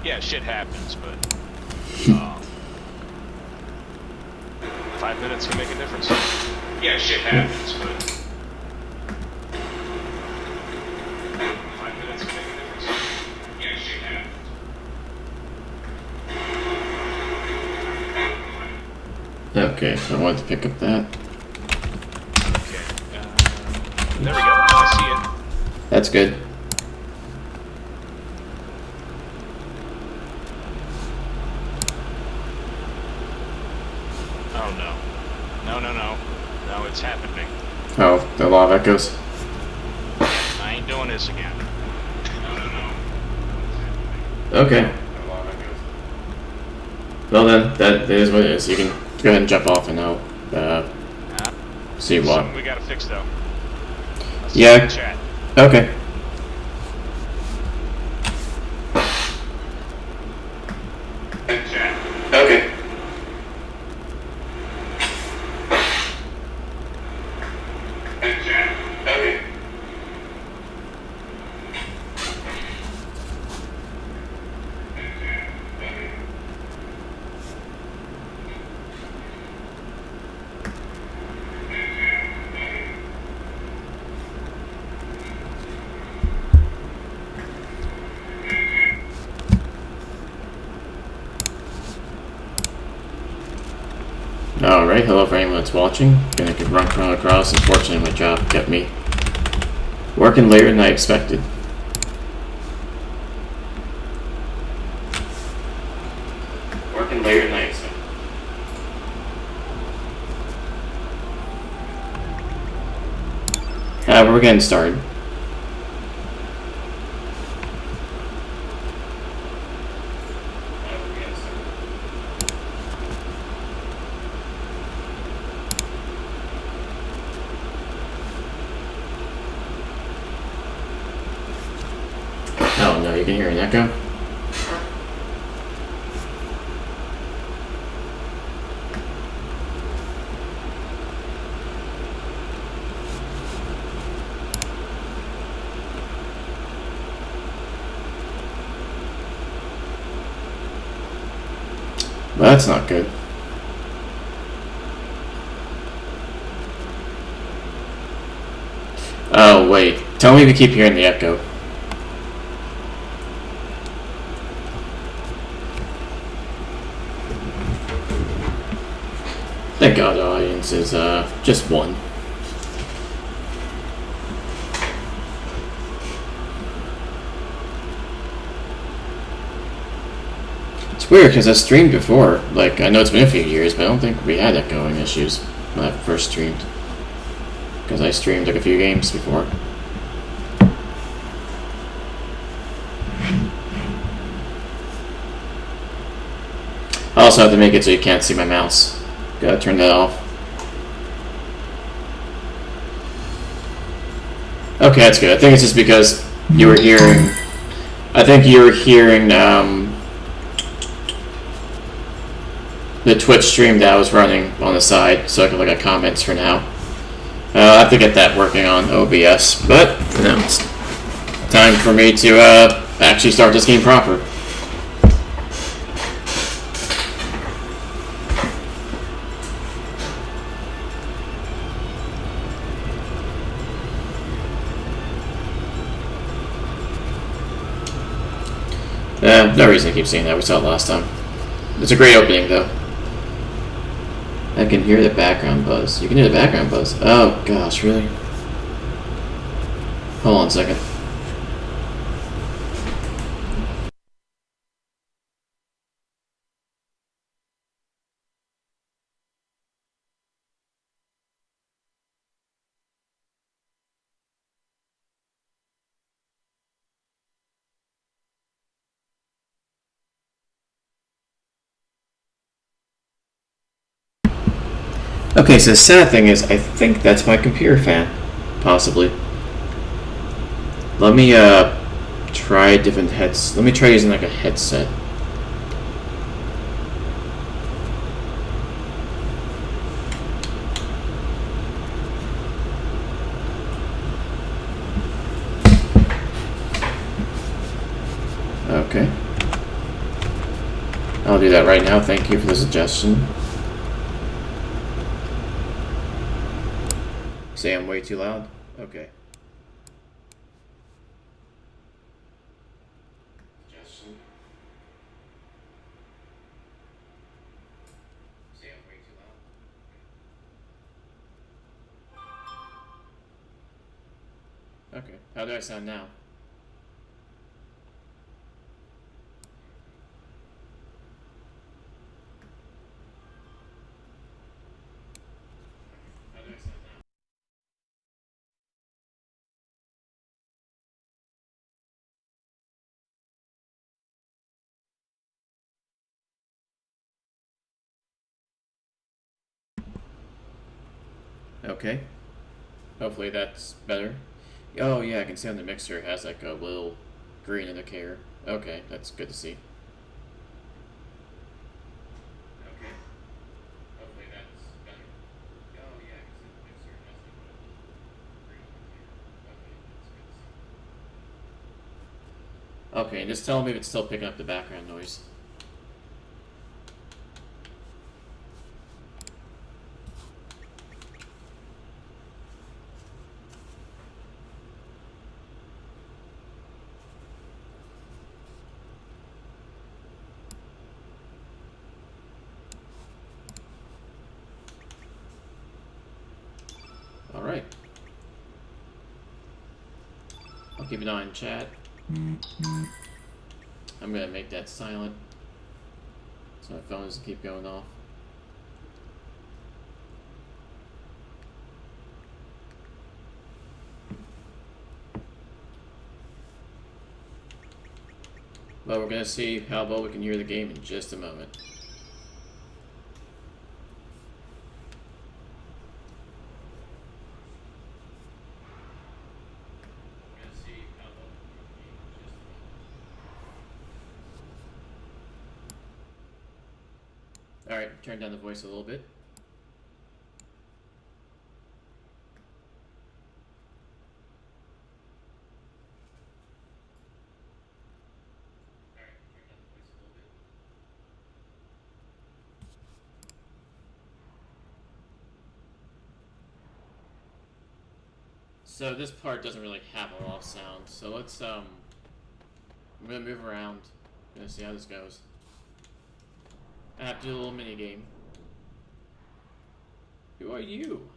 Yeah, shit happens, but 5 minutes can make a difference. Yeah, shit happens, but 5 minutes can make a difference. Yeah, shit happens. Okay, so I wanted to pick up that. Okay. There we go. I see it. That's good. Oh no. No, no, no. No, it's happening. Oh, the law of echoes. I ain't doing this again. No, no, no. Okay. Well then, that is what it is. You can go ahead and jump off and I'll see what. Something we gotta fix though. Yeah. Chat. Okay. Chat. Okay. Okay. Alright, hello for anyone that's watching. Gonna run Chrono Cross. Unfortunately, my job kept me working later than I expected. Working later than I expected. We're getting started. Oh no, you can hear an echo? Well, that's not good. Oh wait, tell me if you keep hearing the echo. Thank God the audience is just one. It's weird because I streamed before. Like, I know it's been a few years, but I don't think we had echoing issues when I first streamed. Because I streamed like a few games before. I also have to make it so you can't see my mouse. Gotta turn that off. Okay, that's good. I think it's just because you were hearing... I think you were hearing the Twitch stream that I was running on the side, so I can look at comments for now. I'll have to get that working on OBS, but you know, it's time for me to actually start this game proper. No reason to keep saying that. We saw it last time. It's a great opening, though. I can hear the background buzz. You can hear the background buzz. Oh, gosh, really? Hold on a second. Okay, so the sad thing is, I think that's my computer fan. Possibly. Let me, try different heads. Let me try using, like, a headset. Okay. I'll do that right now. Thank you for the suggestion. Say I'm way too loud? Okay. Suggestion. Say I'm way too loud? Okay. How do I sound now? Okay. Hopefully that's better. Oh yeah, I can see on the mixer it has like a little green indicator. Okay, that's good to see. Okay. Hopefully that's better. Oh yeah, I can see on the mixer it has like a little green indicator. Okay, that's good to see. Okay, and just tell me if it's still picking up the background noise. Alright. I'll keep an eye on chat. I'm gonna make that silent so my phone doesn't keep going off. But we're gonna see how well we can hear the game in just a moment. Alright, turn down the voice a little bit. So this part doesn't really have a lot of sound, so let's I'm gonna move around. I'm gonna see how this goes. I have to do a little mini game. Who are you?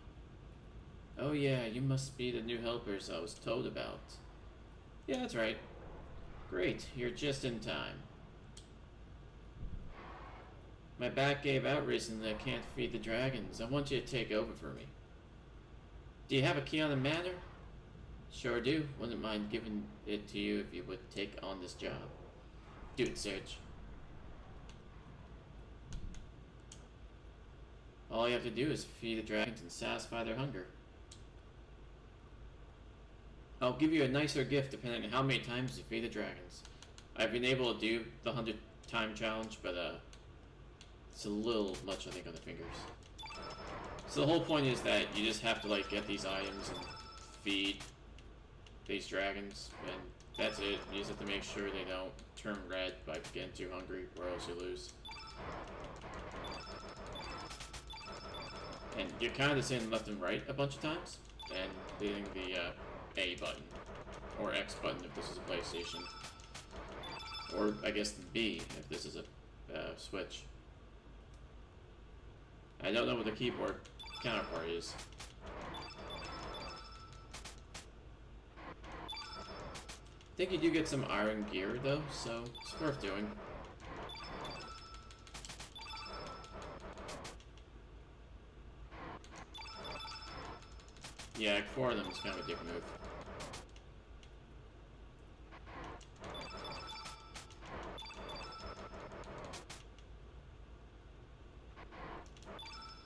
Oh yeah, you must be the new helpers I was told about. Yeah, that's right. Great, you're just in time. My back gave out recently. I can't feed the dragons. I want you to take over for me. Do you have a key on the manor? Sure do. Wouldn't mind giving it to you if you would take on this job. Do it, Serge. All you have to do is feed the dragons and satisfy their hunger. I'll give you a nicer gift depending on how many times you feed the dragons. I've been able to do the 100-time challenge, but it's a little much, I think, on the fingers. So the whole point is that you just have to like get these items and feed these dragons, and that's it. You just have to make sure they don't turn red by getting too hungry, or else you lose. And you're kind of just saying left and right a bunch of times, and hitting the A button, or X button if this is a PlayStation, or I guess B if this is a Switch. I don't know what the keyboard counterpart is. I think you do get some iron gear though, so it's worth doing. Yeah, like 4 of them is kind of a dick move.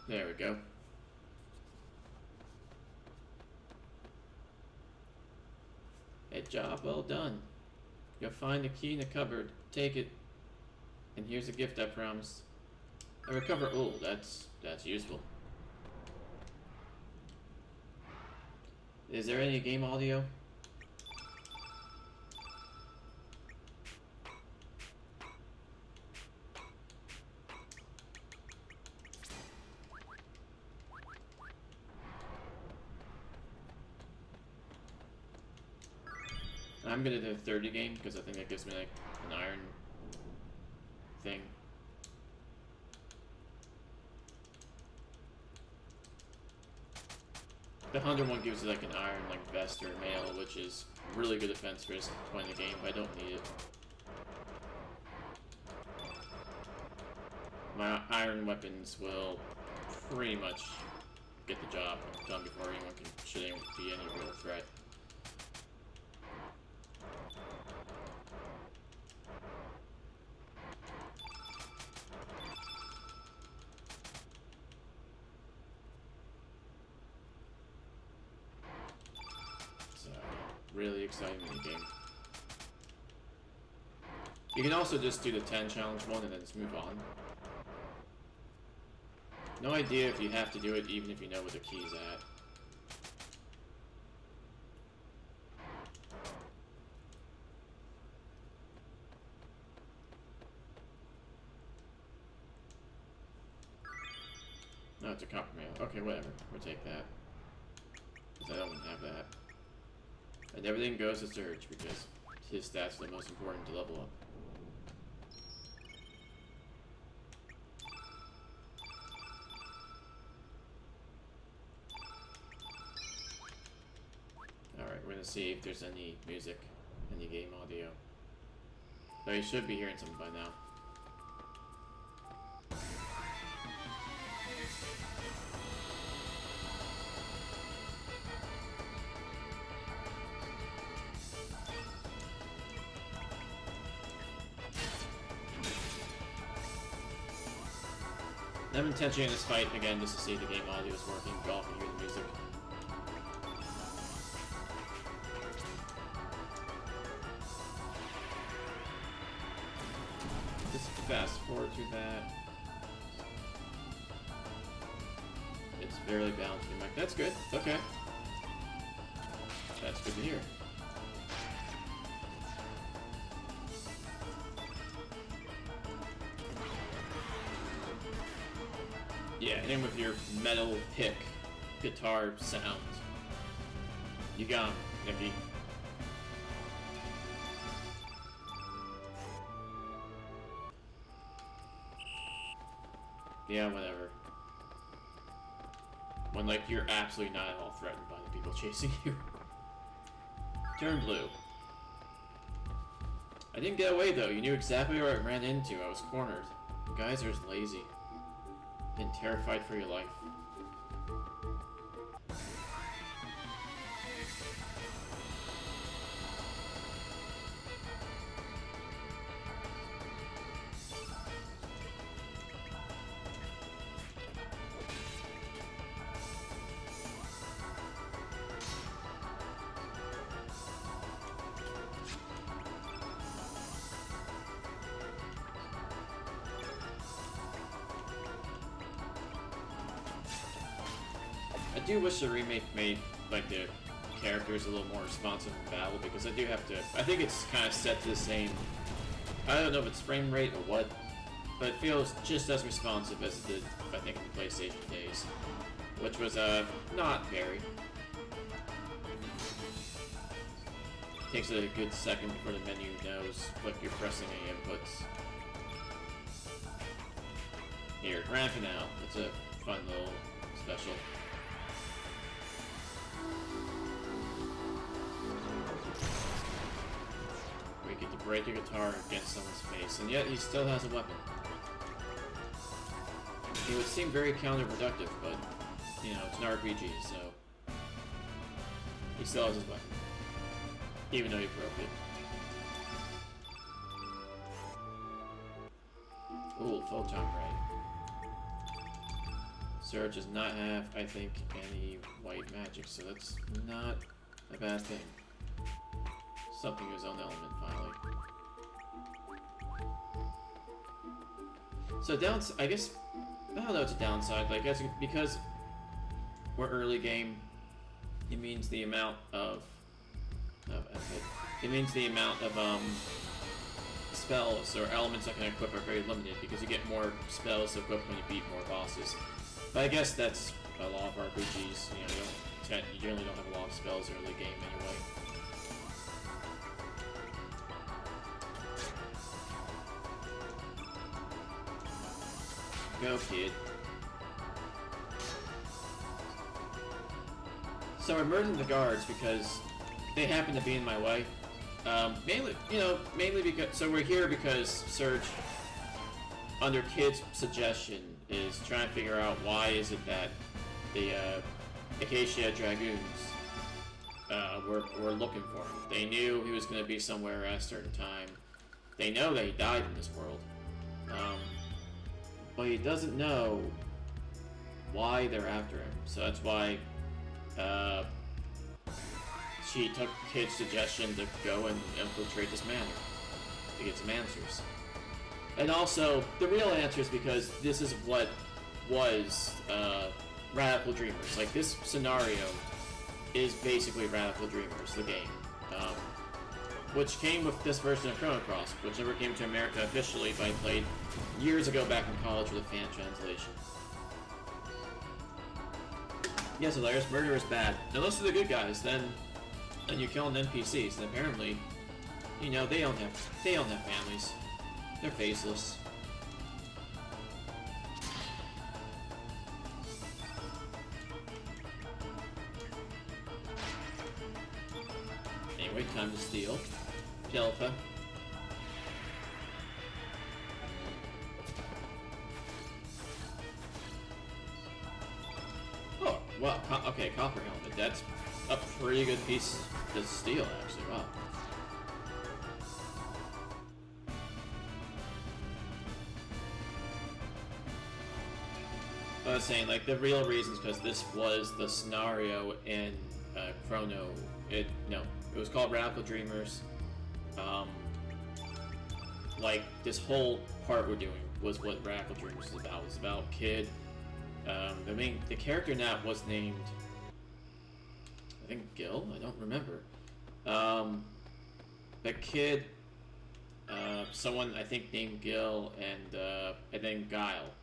There we go. A job well done. You'll find the key in the cupboard. Take it. And here's a gift I promised. I recover. Oh, that's useful. Is there any game audio? I'm gonna do a 30 game because I think that gives me like an iron thing. The 100 one gives you like an iron like vest or mail, which is really good defense for this point in the game, but I don't need it. My iron weapons will pretty much get the job done before anyone should be any real threat. Really exciting minigame. You can also just do the 10 challenge one and then just move on. No idea if you have to do it even if you know where the key's at. No, it's a copper mail. Okay, whatever. We'll take that. Because I don't have that. And everything goes to Surge because his stats are the most important to level up. Alright, we're gonna see if there's any music, any game audio. Though you should be hearing something by now. I'm intentionally in this fight again just to see if the game audio is working, but all can hear the music. Just fast forward through that. It's barely balanced. Like, that's good. Okay. That's good to hear. Yeah, hit him with your metal pick guitar sound. You got him, Nicky. Yeah, whatever. When, like, you're absolutely not at all threatened by the people chasing you. Turn blue. I didn't get away, though. You knew exactly where I ran into. I was cornered. You guys are just lazy. And terrified for your life. I do wish the remake made, like, the characters a little more responsive in battle, because I do have to... I think it's kind of set to the same... I don't know if it's frame rate or what, but it feels just as responsive as it did, I think, in the PlayStation days. Which was, not very. Takes a good second before the menu knows what you're pressing any inputs. Here, grand finale. It's a fun little special. We get to break a guitar against someone's face, and yet he still has a weapon. It would seem very counterproductive, but, you know, it's an RPG, so... He still has his weapon. Even though he broke it. Ooh, photon ray. Surge does not have, I think, any white magic, so that's not a bad thing. Something in his own element, finally. So I guess, I don't know, it's a downside, but I guess because we're early game, it means the amount of spells or elements I can equip are very limited because you get more spells to equip when you beat more bosses. But I guess that's a law of RPGs. You know, you generally don't have a lot of spells early game anyway. Go, kid. So we're murdering the guards because they happen to be in my way. Mainly because... So we're here because Serge, under Kid's suggestion, is trying to figure out why is it that the Acacia Dragoons were looking for him. They knew he was going to be somewhere at a certain time. They know that he died in this world. But he doesn't know why they're after him. So that's why she took Kid's suggestion to go and infiltrate this manor to get some answers. And also, the real answer is because this is what was Radical Dreamers. Like, this scenario is basically Radical Dreamers, the game. Which came with this version of Chrono Cross, which never came to America officially, but I played years ago back in college with a fan translation. Yes, hilarious. Murder is bad. Unless they're the good guys, then you're killing NPCs, and apparently, you know, they don't have families. They're faceless. Anyway, time to steal. Jellifa. Oh, wow. Okay, copper helmet. That's a pretty good piece to steal, actually. Wow. I was saying, like, the real reason is because this was the scenario in Chrono. It was called Radical Dreamers. Like, this whole part we're doing was what Radical Dreamers is about. It's about Kid. The character in that was named, I think, Gil? I don't remember. The Kid, someone I think named Gil, and then Guile.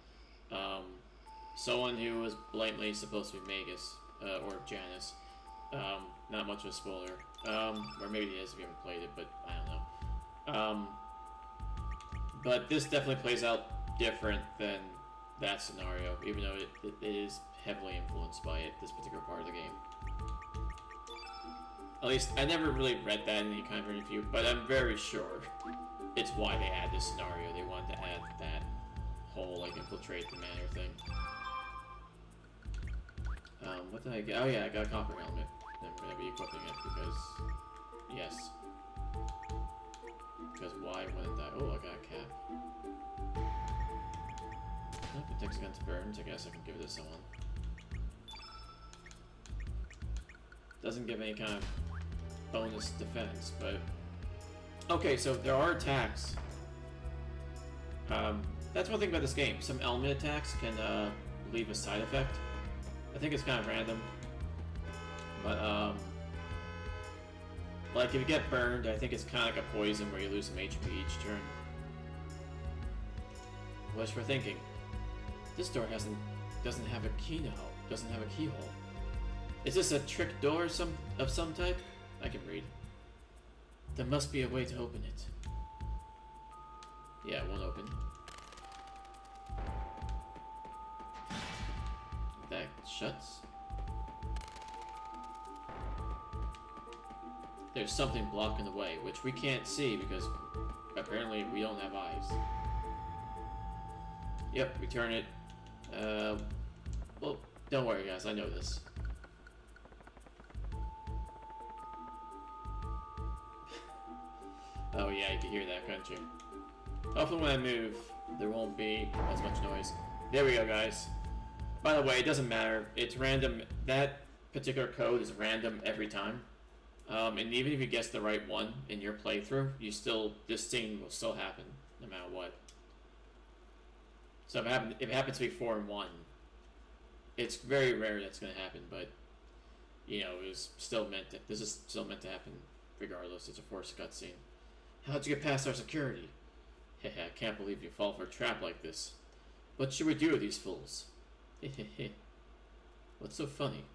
Someone who was blatantly supposed to be Magus, or Janus. Not much of a spoiler. Or maybe it is if you haven't played it, but I don't know. But this definitely plays out different than that scenario, even though it is heavily influenced by it, this particular part of the game. At least, I never really read that in any kind of interview, but I'm very sure it's why they add this scenario. They wanted to add that whole, like, infiltrate the manor thing. What did I get? Oh yeah, I got a copper helmet. I'm going to be equipping it because... Yes. Because why wouldn't I? Oh, I got a cap. That protects against burns. I guess I can give it to someone. Doesn't give any kind of bonus defense, but... Okay, so there are attacks. That's one thing about this game. Some element attacks can leave a side effect. I think it's kind of random. But, like, if you get burned, I think it's kind of like a poison where you lose some HP each turn. What's for thinking? This door doesn't have a keyhole. Doesn't have a keyhole. Is this a trick door of some type? I can read. There must be a way to open it. Yeah, it won't open. That shuts. There's something blocking the way, which we can't see because apparently we don't have eyes. Yep, we turn it. Well, don't worry guys, I know this. Oh yeah, you can hear that, can't you? Hopefully when I move, there won't be as much noise. There we go, guys. By the way, it doesn't matter. It's random. That particular code is random every time. And even if you guess the right one in your playthrough, this scene will still happen, no matter what. So if it happens to be 4 and 1, it's very rare that's going to happen, but, you know, this is still meant to happen regardless. It's a forced cutscene. How'd you get past our security? Hehe, I can't believe you fall for a trap like this. What should we do with these fools? Hehehe. What's so funny?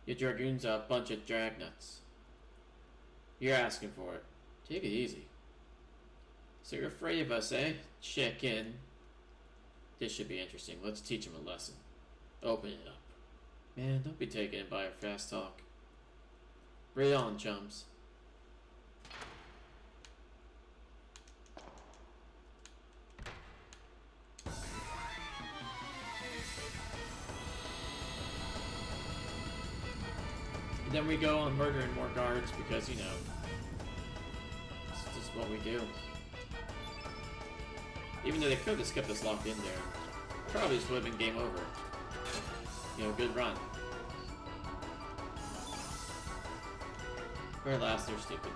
Your dragoons are a bunch of dragnuts. You're asking for it. Take it easy. So you're afraid of us, eh? Check in. This should be interesting. Let's teach him a lesson. Open it up. Man, don't be taken in by our fast talk. Bring it on, chums. And then we go on murdering more guards because, you know, it's just what we do. Even though they could have just kept us locked in there, probably just would have been game over. You know, good run. Or last, they're stupid.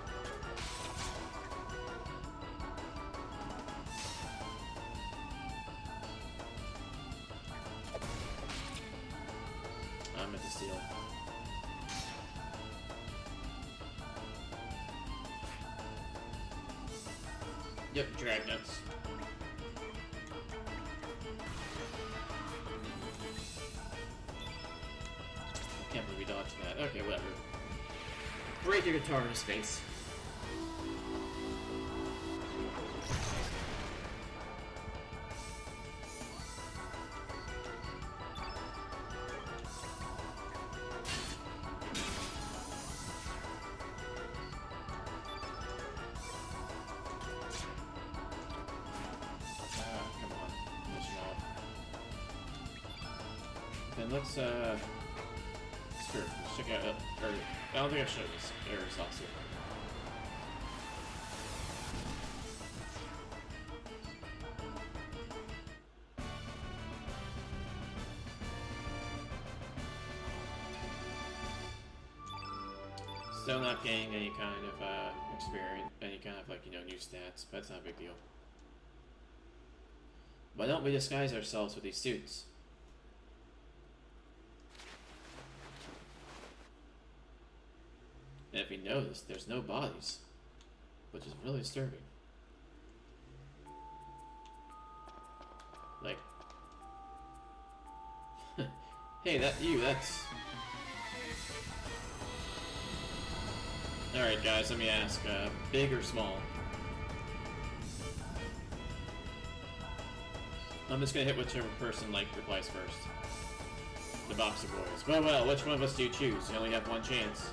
I meant to steal. Yep, Dragnuts. I can't believe we dodged that. Okay, whatever. Break your guitar in his face. Come on. Finish him off. Then let's check out, I don't think I've showed this air saucer. Still not getting any kind of experience, any kind of, like, you know, new stats, but that's not a big deal. Why don't we disguise ourselves with these suits? And if you notice, there's no bodies, which is really disturbing. Like, hey, that's... Alright guys, let me ask, big or small? I'm just gonna hit whichever person, like, replies first. The Boxer Boys. Well, which one of us do you choose? You only have one chance.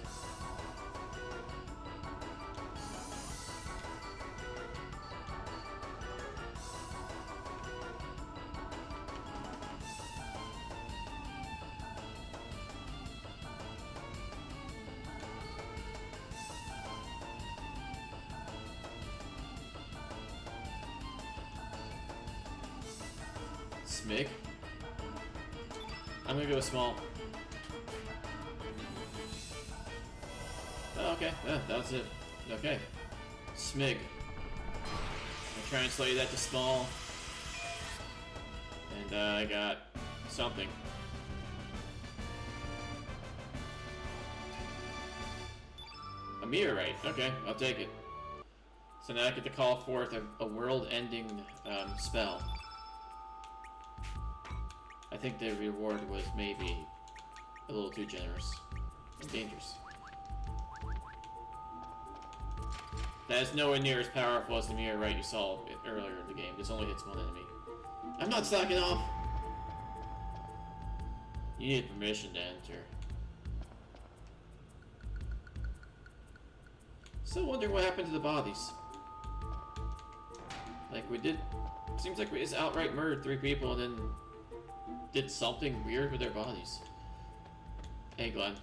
Smig? I'm gonna go with small. Oh, okay. Yeah, that's it. Okay. Smig. I'll translate that to small. And I got something. A meteorite. Okay, I'll take it. So now I get to call forth a world-ending spell. I think the reward was maybe a little too generous and dangerous. That is nowhere near as powerful as the meteorite you saw earlier in the game. This only hits one enemy. I'm not stacking off! You need permission to enter. Still wondering what happened to the bodies. Like, we did... Seems like we just outright murdered 3 people and then did something weird with their bodies. Hey, Glenn.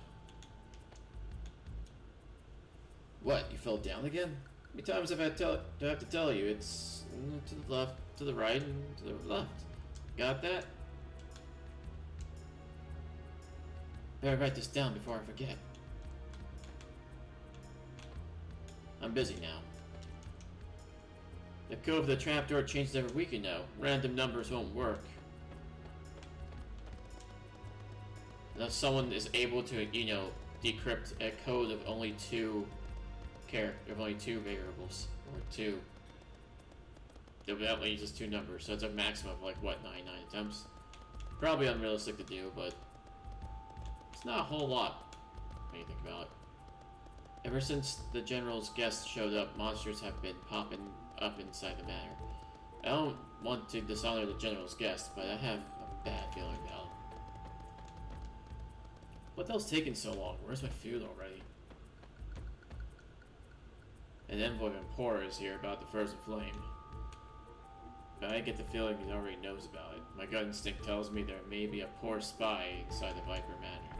What? You fell down again? How many times have I do I have to tell you? It's to the left, to the right, and to the left. Got that? Better write this down before I forget. I'm busy now. The code for the trapdoor changes every week, you know. Random numbers won't work. Unless someone is able to, you know, decrypt a code of only 2 variables, or 2. That only uses 2 numbers, so it's a maximum of, like, what, 99 attempts? Probably unrealistic to do, but it's not a whole lot when you think about it. Ever since the General's guests showed up, monsters have been popping up inside the manor. don't want to dishonor the general's guest, but I have a bad feeling about him. What the hell's taking so long? Where's my food already? An envoy of Emperor is here about the Frozen Flame. But I get the feeling he already knows about it. My gut instinct tells me there may be a poor spy inside the Viper Manor.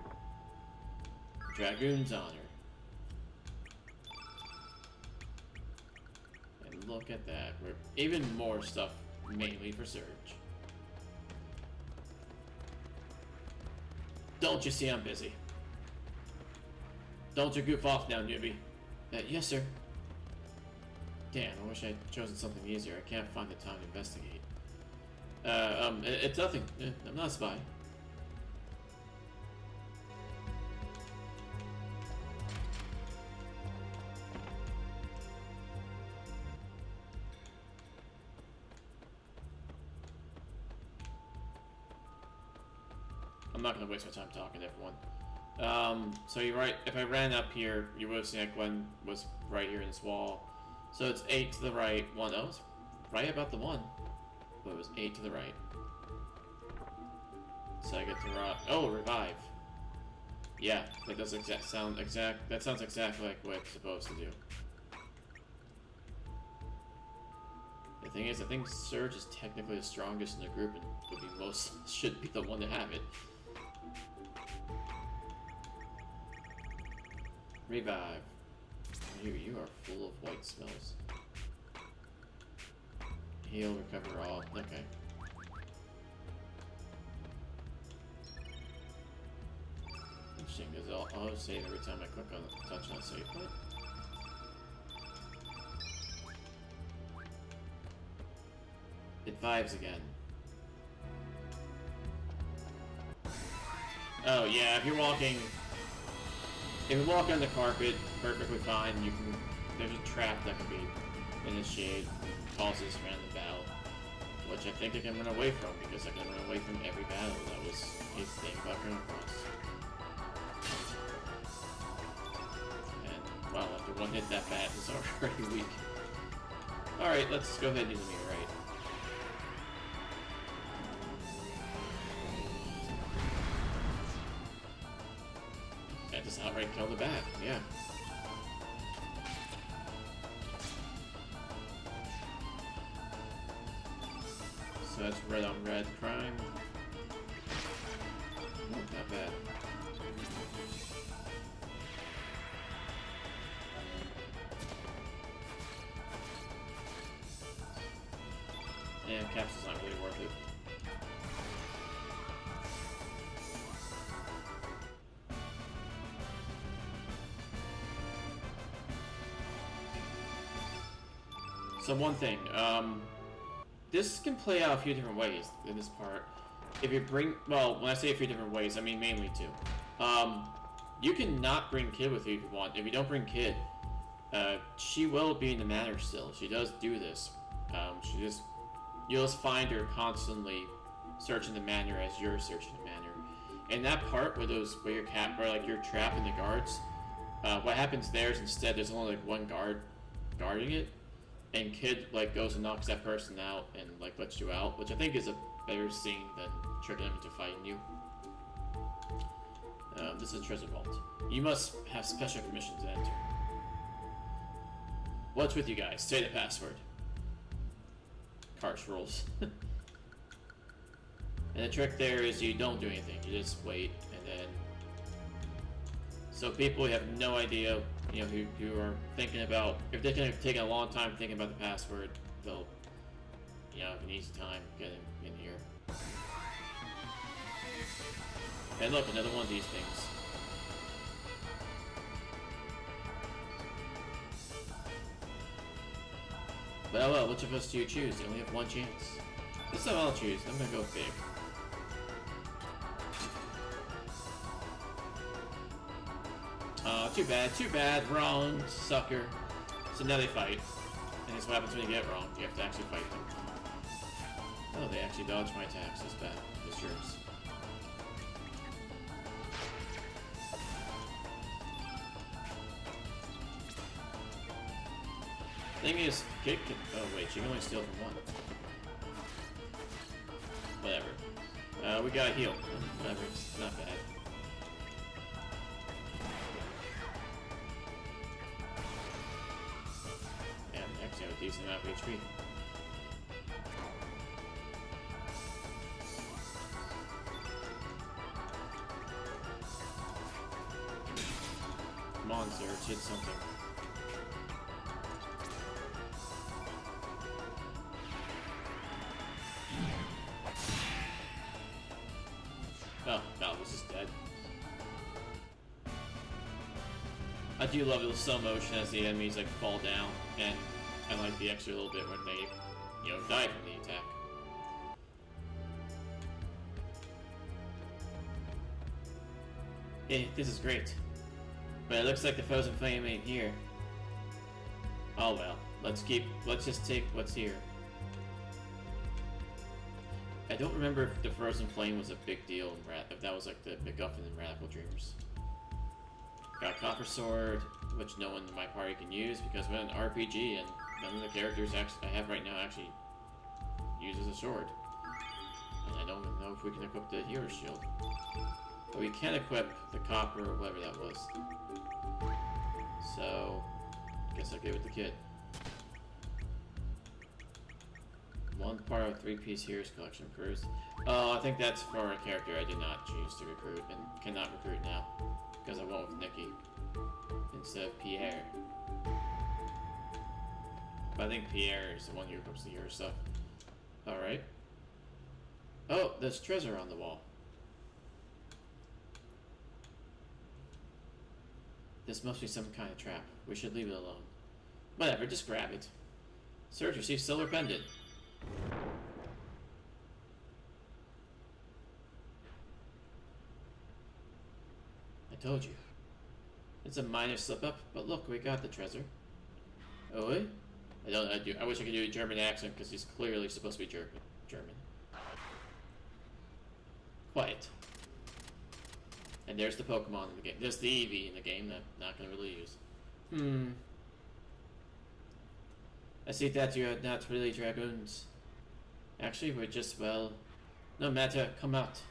Dragoon's honor. And look at that. We're even more stuff mainly for Surge. Don't you see I'm busy? Don't you goof off now, newbie. Yes, sir. Damn, I wish I'd chosen something easier. I can't find the time to investigate. It's nothing. I'm not a spy. I'm not gonna waste my time talking to everyone. So you're right. If I ran up here, you would have seen that Gwen was right here in this wall. So it's 8 to the right, 1. Oh, it's right about the 1. But it was 8 to the right. So I get to rot. Oh, revive. Yeah, that does sound exact. That sounds exactly like what it's supposed to do. The thing is, I think Surge is technically the strongest in the group and would be should be the one to have it. Revive. Here, you are full of white smells. Heal, recover all. Okay. Interesting, because I'll auto-save every time I click on touch on a save point. It vibes again. Oh yeah, if you walk on the carpet, perfectly fine. There's a trap that can be initiated, causes random battle, which I think I can run away from because I can run away from every battle. That was a thing about Chrono Cross. And wow, after one hit that bat is already weak. All right, let's go ahead and do the meteorite. That just outright kill the bat, yeah. So that's red on red crime. Not that bad. Yeah, capsule's not really worth it. So one thing, this can play out a few different ways in this part. If you bring, well, when I say a few different ways, I mean mainly two. You can not bring Kid with you if you want. If you don't bring Kid, she will be in the manor still. She does do this. You'll just find her constantly searching the manor as you're searching the manor. And that part where you're trapped in the guards, what happens there is instead there's only like one guard guarding it. And Kid goes and knocks that person out and lets you out, which I think is a better scene than tricking them into fighting you. This is a treasure vault. You must have special permission to enter. What's with you guys? Say the password. Karsh rules. And the trick there is you don't do anything. You just wait, and then... So people who have no idea, who are thinking about... If they're going to take a long time thinking about the password, they'll, have an easy time getting in here. And look, another one of these things. Well, which of us do you choose? You only have one chance. This is what I'll choose. I'm going to go big. Too bad, wrong, sucker. So now they fight. And that's what happens when you get it wrong. You have to actually fight them. Oh, they actually dodged my attacks. That's bad. Just yours. Thing is, Kid can... Oh, wait, she can only steal from one. Whatever. We got heal. Whatever, it's not bad. And actually have a decent amount of HP. Come on, Surge, hit something. Oh, Balbus is dead. I do love the slow motion as the enemies like fall down, and I like the extra little bit when they, die from the attack. Hey, this is great. But it looks like the frozen flame ain't here. Oh well, let's just take what's here. I don't remember if the frozen flame was a big deal in if that was like the MacGuffin in Radical Dreamers. Got a copper sword, which no one in my party can use because we're an RPG and none of the characters I have right now actually uses a sword. And I don't even know if we can equip the hero shield. But we can equip the copper or whatever that was. So, guess I'll give it the kid. One part of 3-piece Heroes Collection improves. Oh, I think that's for a character I did not choose to recruit and cannot recruit now. Because I went with Nikki instead of Pierre. But I think Pierre is the one who equips the hero stuff. Alright. Oh, there's treasure on the wall. This must be some kind of trap. We should leave it alone. Whatever, just grab it. Surge receives silver pendant. I told you. It's a minor slip-up, but look, we got the treasure. Oh, eh? I wish I could do a German accent, because he's clearly supposed to be German. Quiet. And there's the Pokemon in the game. There's the Eevee in the game that I'm not going to really use. I see that you're not really dragoons. Actually, we're just, well... No matter, come out.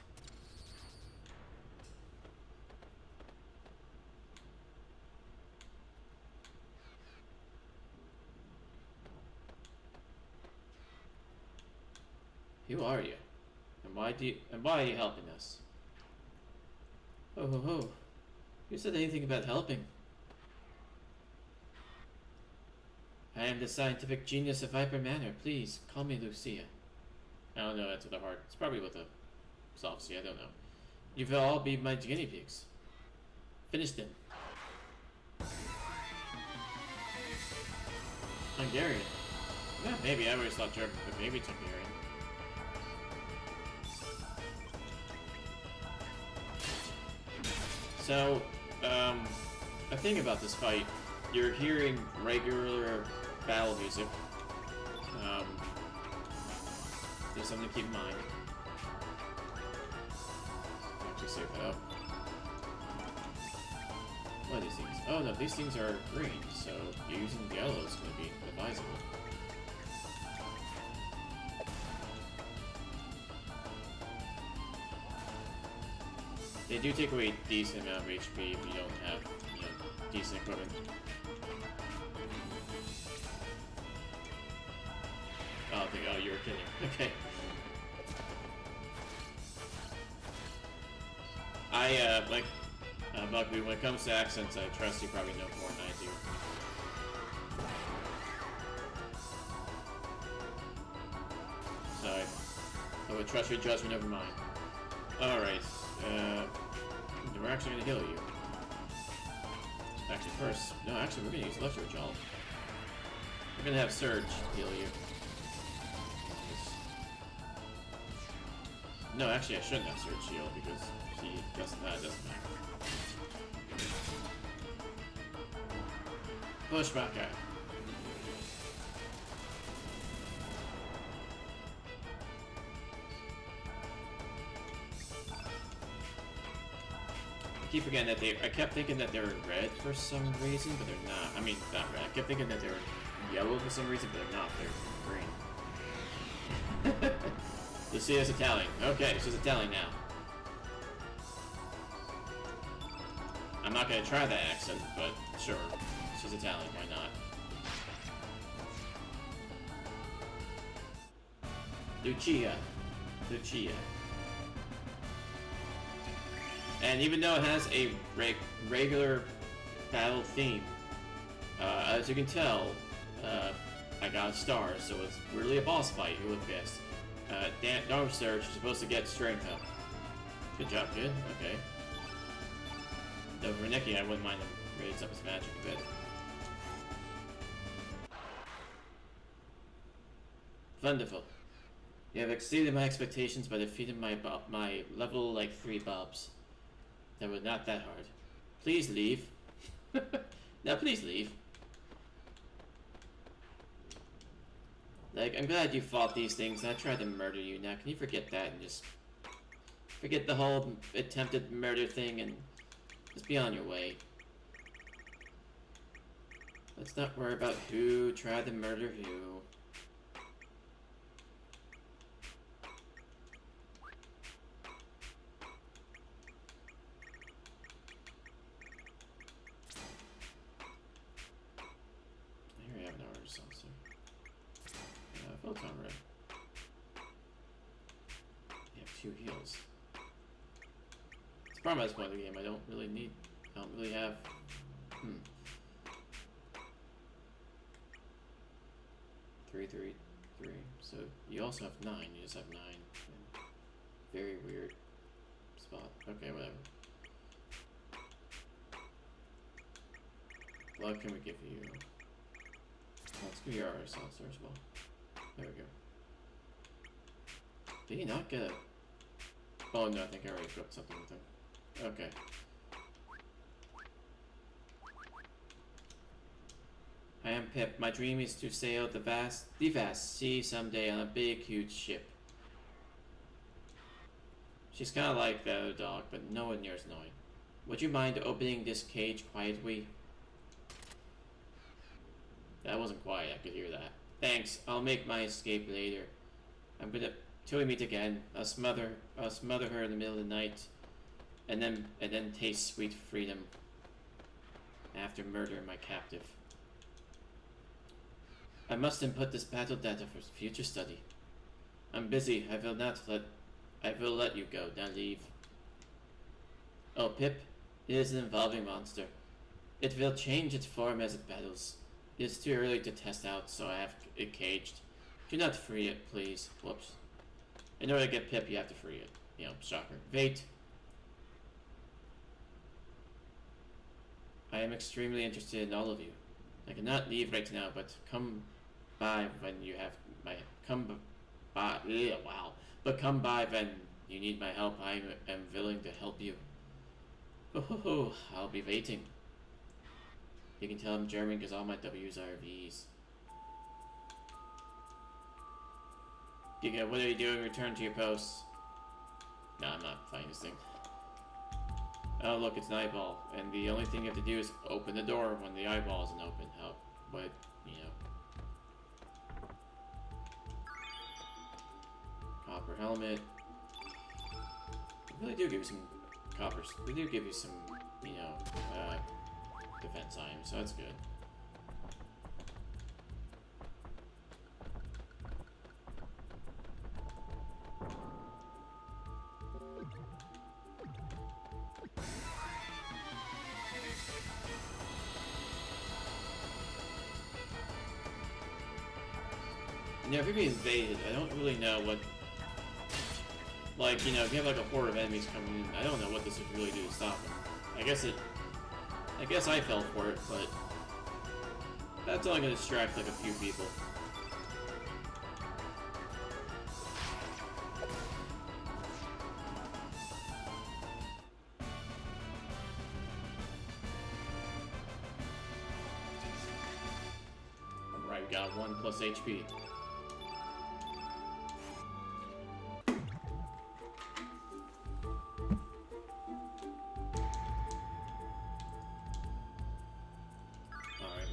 Who are you? And why are you helping us? Oh ho ho. Who said anything about helping? I am the scientific genius of Viper Manor. Please, call me Lucia. I don't know, that's with a heart. It's probably with a soft C, I don't know. You will all be my guinea pigs. Finish them. Hungarian. Yeah, maybe. I always thought German, but maybe it's Hungarian. So, a thing about this fight, you're hearing regular battle music. There's something to keep in mind. I'll actually save that up. What are these things? Oh no, these things are green, so using yellow is going to be advisable. They do take away a decent amount of HP if you don't have, decent equipment. Oh, you were kidding. Okay. Buckley, when it comes to accents, I trust you probably know more than I do. So, I would trust your judgment over mine. Alright. We're actually going to heal you. Actually, first... No, actually, we're going to use Electro Jolt. We're going to have Surge heal you. No, actually, I shouldn't have Surge heal, because he doesn't... it doesn't matter. Push back out. I keep forgetting that I kept thinking that they were red for some reason, but they're not. I mean, not red. I kept thinking that they were yellow for some reason, but they're not. They're green. Lucia's Italian. Okay, she's Italian now. I'm not gonna try that accent, but sure. She's Italian, why not? Lucia. And even though it has a regular battle theme, as you can tell, I got a star, so it's really a boss fight, you would have guessed. Dark Surge is supposed to get strength up. Good job, kid. Okay. Though for Nicky, I wouldn't mind him raise up his magic a bit. Wonderful. You have exceeded my expectations by defeating my level like 3 Bobs. That was not that hard. Please leave. Now please leave. Like, I'm glad you fought these things and I tried to murder you. Now can you forget that and just forget the whole attempted murder thing and just be on your way. Let's not worry about who tried to murder who. Here we have an artist also. Photon red. You have 2 heals. It's a problem at this point of the game. I don't really have. 3, 3, 3. So you also have 9. You just have 9. Very weird spot. Okay, whatever. What can we give you? Let's give you our artist as well. There we go. Did he not get a... Oh no, I think I already got something with him. Okay. I am Pip. My dream is to sail the vast sea someday on a big, huge ship. She's kind of like the other dog, but no one near as annoying. Would you mind opening this cage quietly? That wasn't quiet, I could hear that. Thanks, I'll make my escape later. I'm gonna, till we meet again, I'll smother her in the middle of the night, and then taste sweet freedom after murdering my captive. I must input this battle data for future study. I'm busy, I will let you go, now leave. Oh, Pip, it is an evolving monster. It will change its form as it battles. It is too early to test out, so I have it caged. Do not free it, please. Whoops. In order to get Pip, you have to free it. You know, shocker. Wait. I am extremely interested in all of you. I cannot leave right now, but come by when you have my... Come by... Wow. But come by when you need my help. I am willing to help you. Oh, I'll be waiting. You can tell I'm German because all my W's are V's. Giga, what are you doing? Return to your post. No, I'm not fighting this thing. Oh, look, it's an eyeball. And the only thing you have to do is open the door when the eyeball isn't open. But, you know. Copper helmet. They really do give you some coppers. They do give you some, you know, defense items, so that's good. You know, if you're being invaded, I don't really know what... Like, you know, if you have like a horde of enemies coming in, I don't know what this would really do to stop them. I guess I fell for it, but... That's only gonna distract like a few people. Alright, we got 1 plus HP.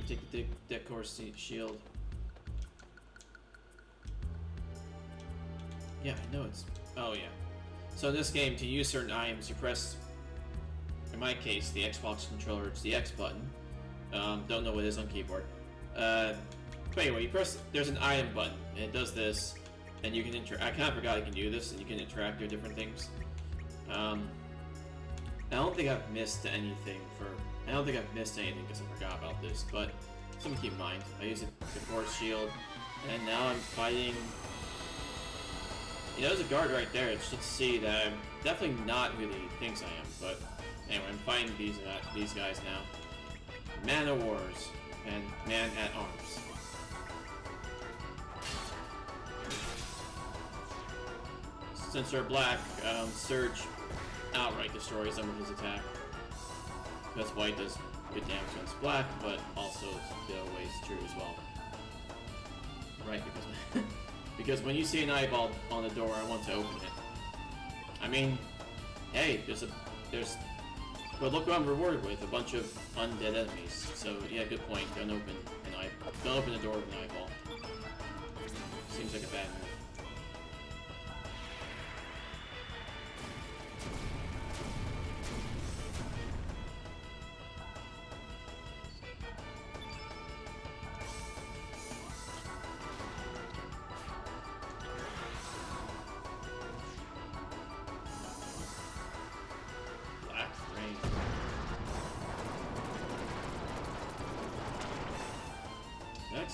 Take the decor shield. Yeah, I know it's... Oh, yeah. So in this game, to use certain items, you press, in my case, the Xbox controller, it's the X button. Don't know what it is on keyboard. But anyway, you press, there's an item button, and it does this, and you can I kind of forgot you can do this, and you can interact with different things. I don't think I've missed anything because I forgot about this, but something to keep in mind. I use the force shield, and now I'm fighting... You know, there's a guard right there. It should see that I'm definitely not who he thinks I am, but anyway, I'm fighting these guys now. Man of Wars and Man at Arms. Since they're black, Surge outright destroys them with his attack. Because white does good damage when it's black, but also the other way is true as well. Right, because when you see an eyeball on the door, I want to open it. I mean, hey, but look what I'm rewarded with, a bunch of undead enemies. So yeah, good point. Don't open the door with an eyeball. Seems like a bad move.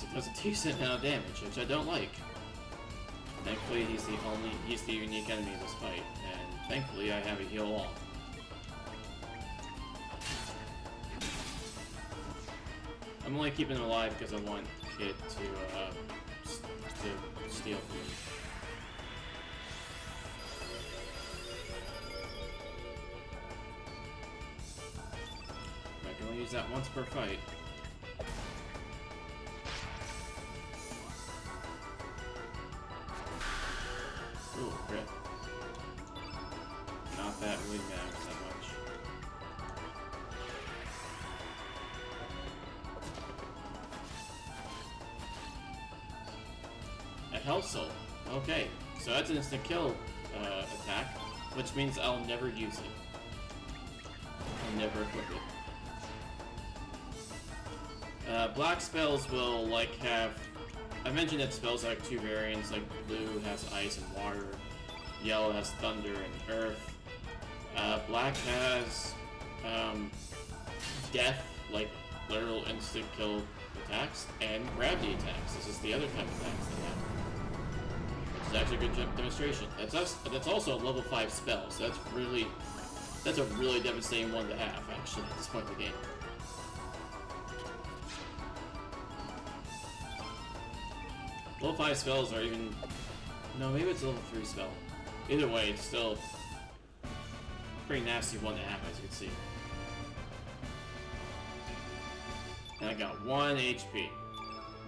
It does a decent amount of damage, which I don't like. Thankfully, he's the unique enemy of this fight, and thankfully I have a heal all. I'm only keeping him alive because I want Kid to steal from me. I can only use that once per fight. Ooh, crit. Not that really matters that much. A Health Soul. Okay, so that's an instant kill attack, which means I'll never use it. I'll never equip it. Black spells will, like, have... I mentioned that spells have two variants, like blue has ice and water, yellow has thunder and earth. Black has death, like literal instant kill attacks, and gravity attacks. This is the other type of attacks they have, which is actually a good demonstration. That's also a level 5 spell, so that's a really devastating one to have, actually, at this point in the game. Level 5 spells are even... No, maybe it's a level 3 spell. Either way, it's still a pretty nasty one to have, as you can see. And I got 1 HP.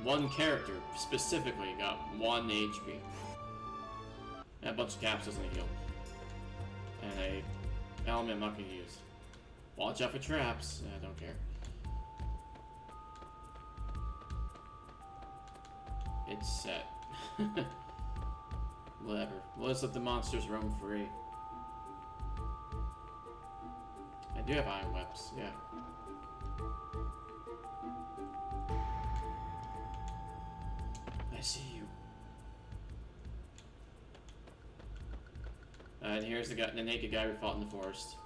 One character, specifically, got 1 HP. And a bunch of capsules in the heal. And a element I'm not going to use. Watch out for traps. I don't care. It's set. Whatever. Well, let's let the monsters roam free. I do have iron webs, yeah. I see you. And here's the naked guy we fought in the forest.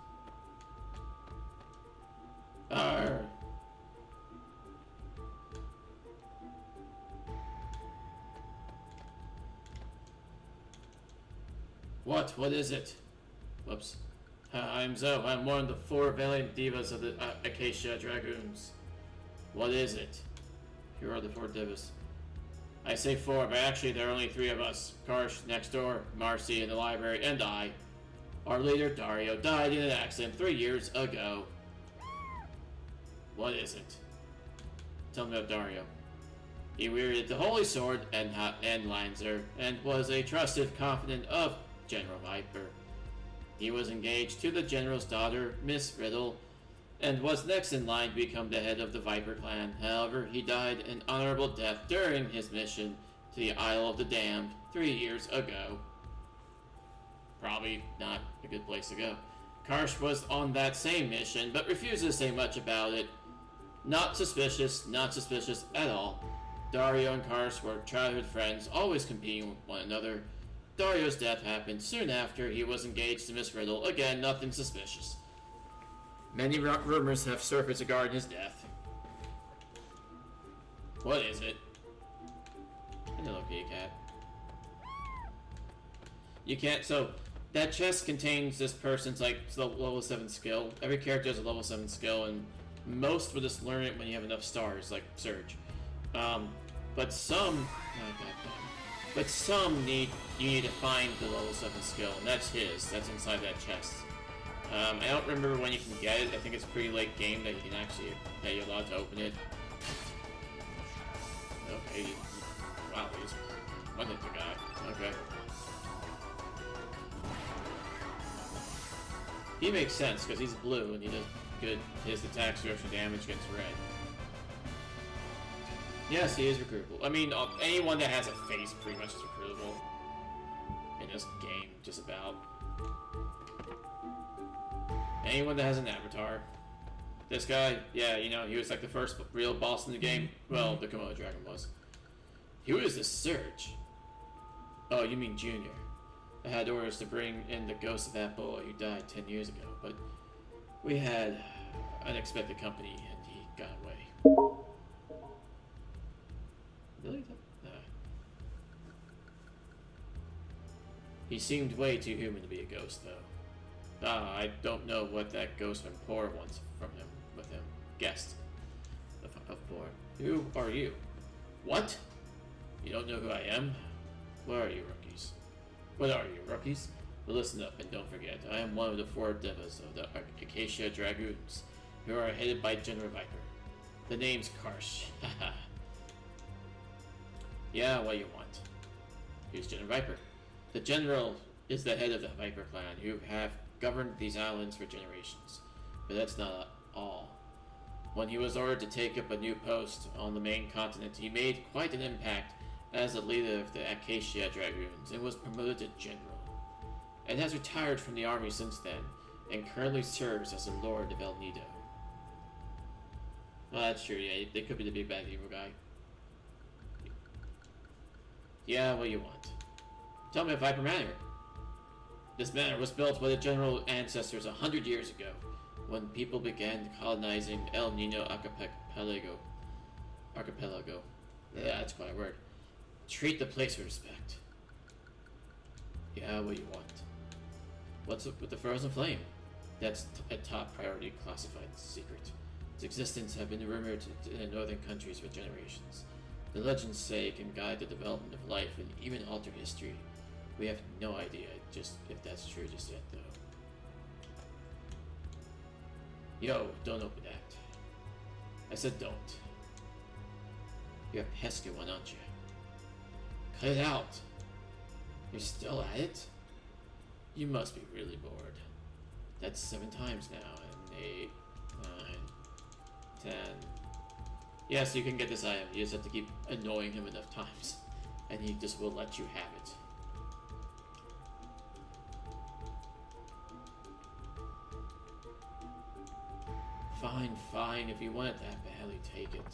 Arr! What is it? Whoops. I'm Zoe. I'm one of the 4 valiant divas of the Acacia Dragoons. What is it? Here are the 4 divas. I say 4, but actually there are only 3 of us. Karsh, next door, Marcy in the library, and I. Our leader, Dario, died in an accident 3 years ago. What is it? Tell me about Dario. He wielded the Holy Sword and Lancer, and was a trusted confidant of General Viper. He was engaged to the General's daughter, Miss Riddle, and was next in line to become the head of the Viper clan. However, he died an honorable death during his mission to the Isle of the Damned 3 years ago. probably not a good place to go. Karsh was on that same mission, but refused to say much about it. Not suspicious at all. Dario and Karsh were childhood friends, always competing with one another. Dario's death happened soon after he was engaged to Miss Riddle. Again, nothing suspicious. Many rumors have surfaced regarding his death. What is it? Hello, kitty cat. You can't, so, that chest contains this person's, like, level 7 skill. Every character has a level 7 skill, and most will just learn it when you have enough stars, like Surge. But some, but some you need to find the level 7 skill, and that's his. That's inside that chest. I don't remember when you can get it. I think it's pretty late game that you can actually, that you're allowed to open it. Okay, wow, he's one hit the guy. Okay. He makes sense, because he's blue, and he does good, his attacks do extra damage against red. Yes, he is recruitable. I mean, anyone that has a face pretty much is recruitable. In this game, just about. Anyone that has an avatar. This guy, yeah, you know, he was like the first real boss in the game. Well, the Komodo Dragon was. Who is this Surge? Oh, you mean Junior. I had orders to bring in the ghost of that boy who died 10 years ago, but we had unexpected company and he got away. Really? No. He seemed way too human to be a ghost, though. I don't know what that ghost from Poor wants from him, with him. Guest of Poor. Who are you? What? You don't know who I am? Where are you, rookies? What are you, rookies? Well, listen up and don't forget, I am one of the 4 devas of the Acacia Dragoons, who are headed by General Viper. The name's Karsh. Haha. Yeah, what do you want? Who's General Viper? The General is the head of the Viper clan, who have governed these islands for generations. But that's not all. When he was ordered to take up a new post on the main continent, he made quite an impact as the leader of the Acacia Dragoons and was promoted to General. And has retired from the army since then, and currently serves as the Lord of El Nido. Well, that's true, yeah, they could be the big bad evil guy. Yeah, what do you want? Tell me if Viper Manor. This manor was built by the general ancestors 100 years ago, when people began colonizing El Nino Archipelago. Yeah, that's quite a word. Treat the place with respect. Yeah, what do you want? What's up with the Frozen Flame? That's a top priority classified secret. Its existence has been rumored in the northern countries for generations. The legends say it can guide the development of life and even alter history. We have no idea just if that's true just yet, though. Yo, don't open that. I said don't. You're a pesky one, aren't you? Cut it out. You're still at it? You must be really bored. That's 7 times now, and 8, 9, 10. Yes, you can get this item. You just have to keep annoying him enough times, and he just will let you have it. Fine, fine. If you want it that badly, take it.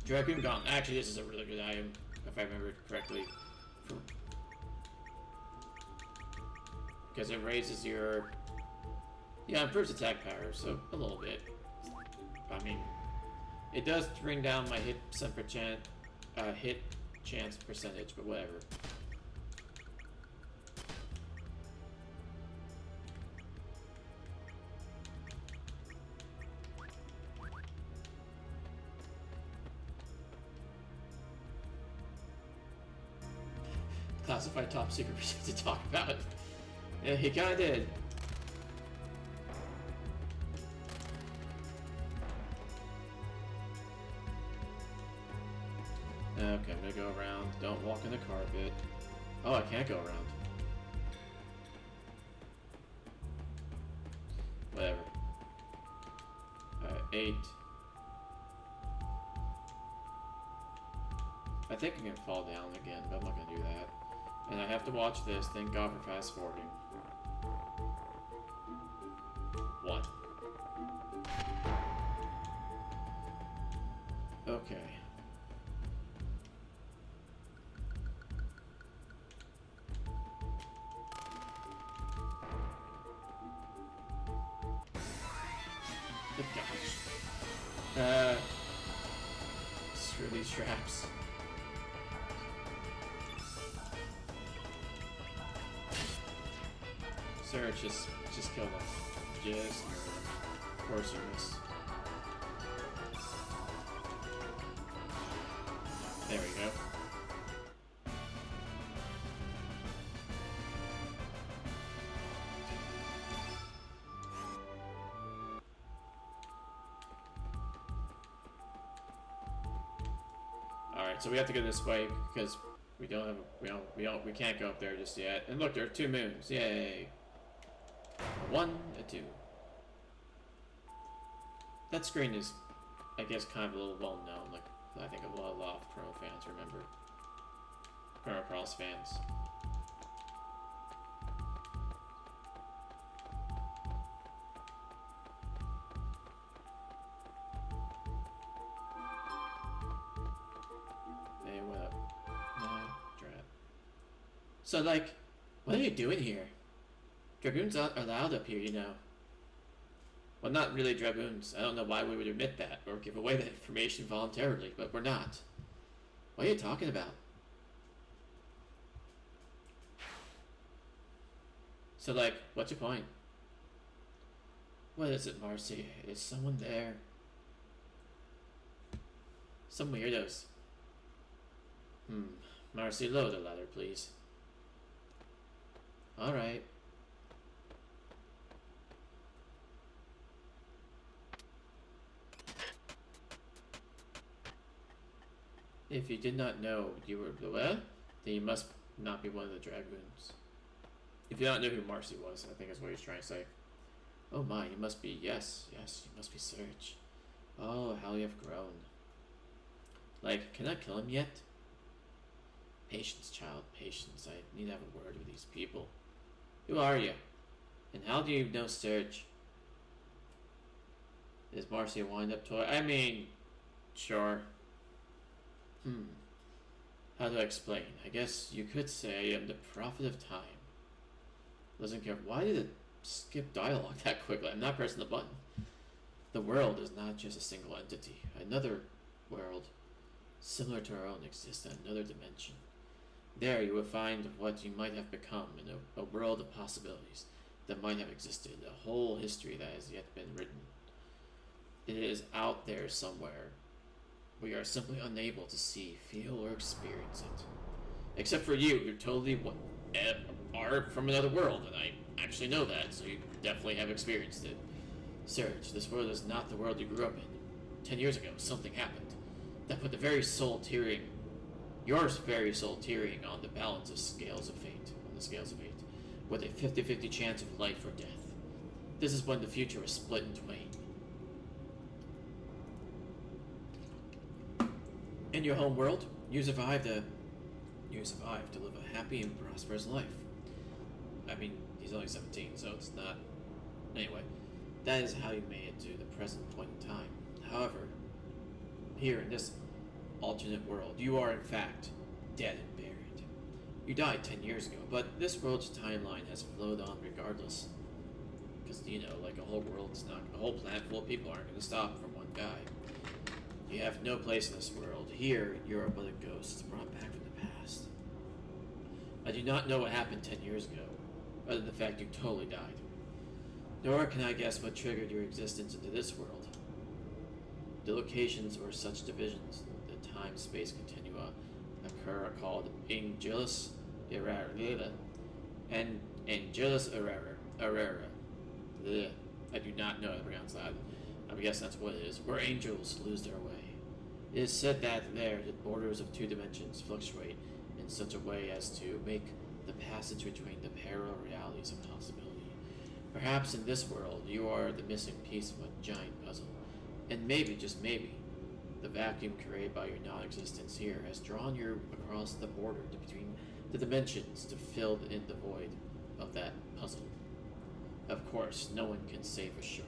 Dragoon Gauntlet. Actually, this is a really good item, if I remember correctly. Because it raises your... Yeah, improves attack power, so a little bit. I mean, it does bring down my hit chance percentage, but whatever. Classified top secret to talk about. Yeah, he kinda did. Okay, I'm gonna go around. Don't walk in the carpet. Oh, I can't go around. Whatever. Alright, 8. I think I'm gonna fall down again, but I'm not gonna do that. And I have to watch this. Thank God for fast forwarding. 1. Okay. Good gosh. Screw these traps. Sir, just kill them. Just murder them. Of course you miss. There we go. Alright, so we have to go this way because we can't go up there just yet. And look, there are 2 moons. Yay. 1 and 2. That screen is, I guess, kind of a little well known. Like, I think a lot of Chrono fans remember. Chrono Cross fans. Hey, what up? No, drat. So, like, what are you doing here? Dragoons aren't allowed up here, you know. Well, not really dragoons. I don't know why we would admit that or give away that information voluntarily, but we're not. What are you talking about? So, like, what's your point? What is it, Marcy? Is someone there? Some weirdos. Marcy, load the ladder, please. Alright. If you did not know you were then you must not be one of the dragoons. If you don't know who Marcy was, I think is what he's trying to say. Oh my, you must be, yes, you must be Serge. Oh, how you have grown. Like, can I kill him yet? Patience, child, patience. I need to have a word with these people. Who are you? And how do you know Serge? Is Marcy a wind-up toy? I mean, sure. How do I explain? I guess you could say I'm the prophet of time. Doesn't care. Why did it skip dialogue that quickly? I'm not pressing the button. The world is not just a single entity. Another world, similar to our own, exists in another dimension. There you will find what you might have become in a world of possibilities that might have existed, a whole history that has yet been written. It is out there somewhere. We are simply unable to see, feel, or experience it. Except for you, you're totally are from another world, and I actually know that, so you definitely have experienced it. Serge, this world is not the world you grew up in. 10 years ago, something happened that put your very soul tearing on the balance of scales of fate, with a 50-50 chance of life or death. This is when the future was split in twain. In your home world, you survived to live a happy and prosperous life. I mean, he's only 17, so it's not... Anyway, that is how you made it to the present point in time. However, here in this alternate world, you are in fact dead and buried. You died 10 years ago, but this world's timeline has flowed on regardless. Because, you know, like a whole planet full of people aren't going to stop from one guy. You have no place in this world. Here, you're but a ghost brought back from the past. I do not know what happened 10 years ago, other than the fact you totally died. Nor can I guess what triggered your existence into this world. The locations where such divisions, the time-space continua, occur are called Angelus Errara and Angelus Errara. I do not know how to pronounce that. I guess that's what it is, where angels lose their way. It is said that there, the borders of 2 dimensions fluctuate in such a way as to make the passage between the parallel realities a possibility. Perhaps in this world, you are the missing piece of a giant puzzle, and maybe, just maybe, the vacuum created by your non-existence here has drawn you across the border between the dimensions to fill in the void of that puzzle. Of course, no one can say for sure.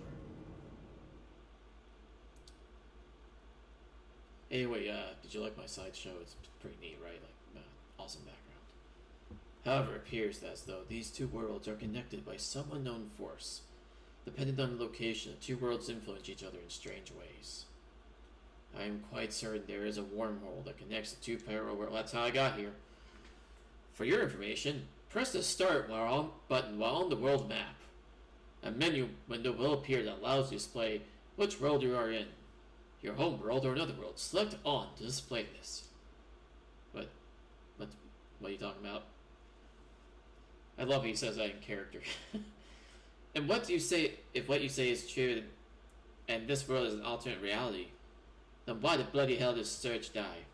Anyway, did you like my sideshow? It's pretty neat, right? Like, awesome background. However, it appears as though these two worlds are connected by some unknown force. Depending on the location, the two worlds influence each other in strange ways. I am quite certain there is a wormhole that connects the two parallel worlds. That's how I got here. For your information, press the start button while on the world map. A menu window will appear that allows you to display which world you are in. Your home world or another world. Select on to display this. What are you talking about? I love he says that in character. And what do you say if what you say is true and this world is an alternate reality? Then why the bloody hell does Surge die?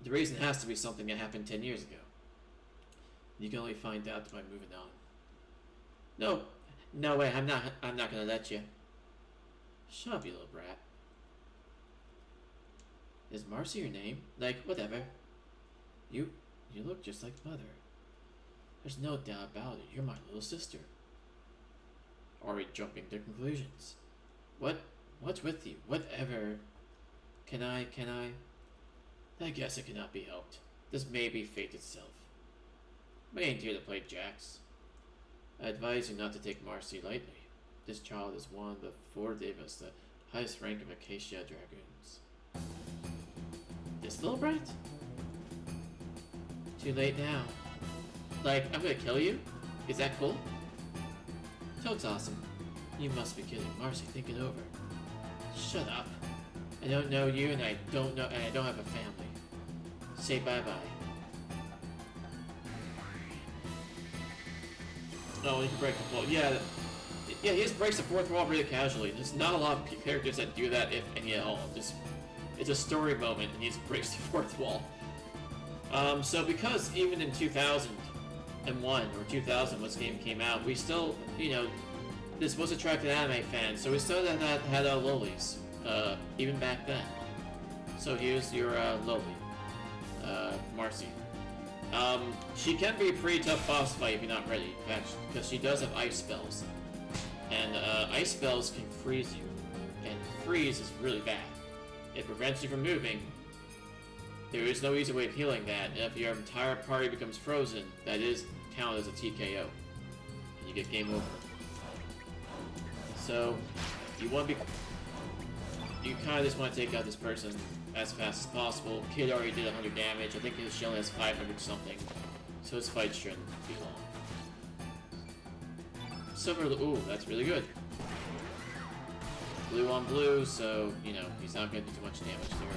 The reason has to be something that happened 10 years ago. You can only find out by moving on. No way, I'm not gonna let you. Shut up, you little brat. Is Marcy your name? Like, whatever. You look just like Mother. There's no doubt about it, you're my little sister. Already jumping to conclusions. What's with you? Whatever. Can I? I guess it cannot be helped. This may be fate itself. I ain't here to play jacks. I advise you not to take Marcy lightly. This child is one of the 4 Devas, the highest rank of Acacia Dragoons. This little brat? Too late now. Like, I'm gonna kill you? Is that cool? Toad's awesome. You must be kidding. Marcy, think it over. Shut up. I don't know you, and I don't have a family. Say bye-bye. Oh, he can break the wall. Yeah, he just breaks the 4th wall really casually. There's not a lot of characters that do that, if any at all. It's a story moment, and he just breaks the 4th wall. So because even in 2001 or 2000 when this game came out, we still, this was attracted anime fans, so we still had lolies, even back then. So here's your loli, Marcy. She can be a pretty tough boss fight if you're not ready, in fact, because she does have ice spells. And ice spells can freeze you, and freeze is really bad. It prevents you from moving. There is no easy way of healing that, and if your entire party becomes frozen, that is counted as a TKO. And you get game over. So, you kind of just want to take out this person as fast as possible. Kid already did 100 damage. I think his shield has 500 something. So his fight shouldn't be long. Silver, ooh, that's really good. Blue on blue, so, he's not going to do too much damage there.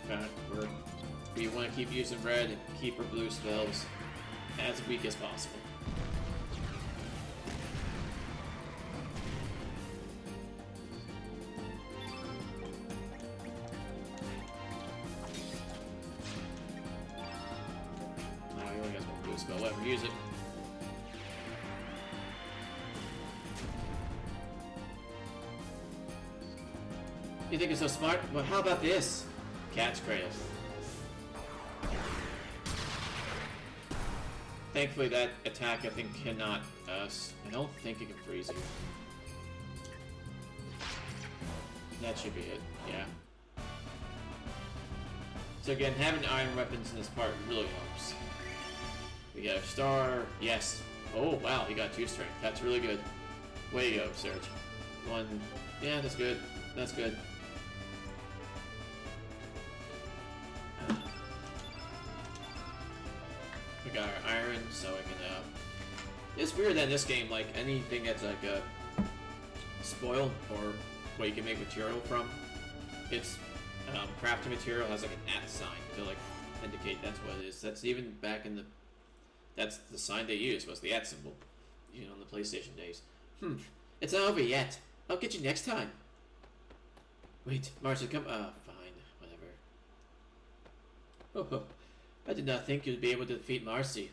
In fact, we want to keep using red and keep our blue spells as weak as possible. Now he only has one blue spell left. Use it. You think you're so smart? Well, how about this? Cat's cradle. Thankfully, that attack, I think, cannot... I don't think it can freeze you. That should be it, yeah. So again, having iron weapons in this part really helps. We got a star, yes. Oh, wow, he got 2 strength. That's really good. Way to go, Surge. 1, yeah, that's good. That's good. We got our iron, so I can, it's weird that in this game, like, anything that's like a spoil, or what you can make material from, it's, crafting material has like an @ sign to, like, indicate that's what it is. That's even back in the, that's the sign they used, was the @ symbol, on the PlayStation days. It's not over yet. I'll get you next time. Wait, Marcy, come, fine, whatever. Oh, I did not think you'd be able to defeat Marcy.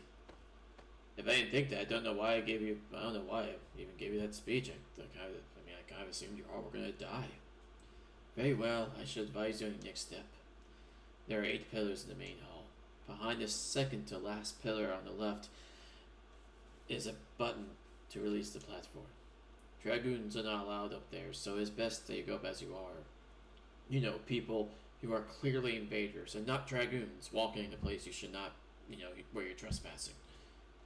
If I didn't think that, I don't know why I even gave you that speech. I kind of assumed you all were gonna die. Very well, I should advise you on the next step. There are 8 pillars in the main hall. Behind the second to last pillar on the left is a button to release the platform. Dragoons are not allowed up there, so it's best that you go up as you are. You know, people who are clearly invaders and not dragoons walking in a place you should not, where you're trespassing.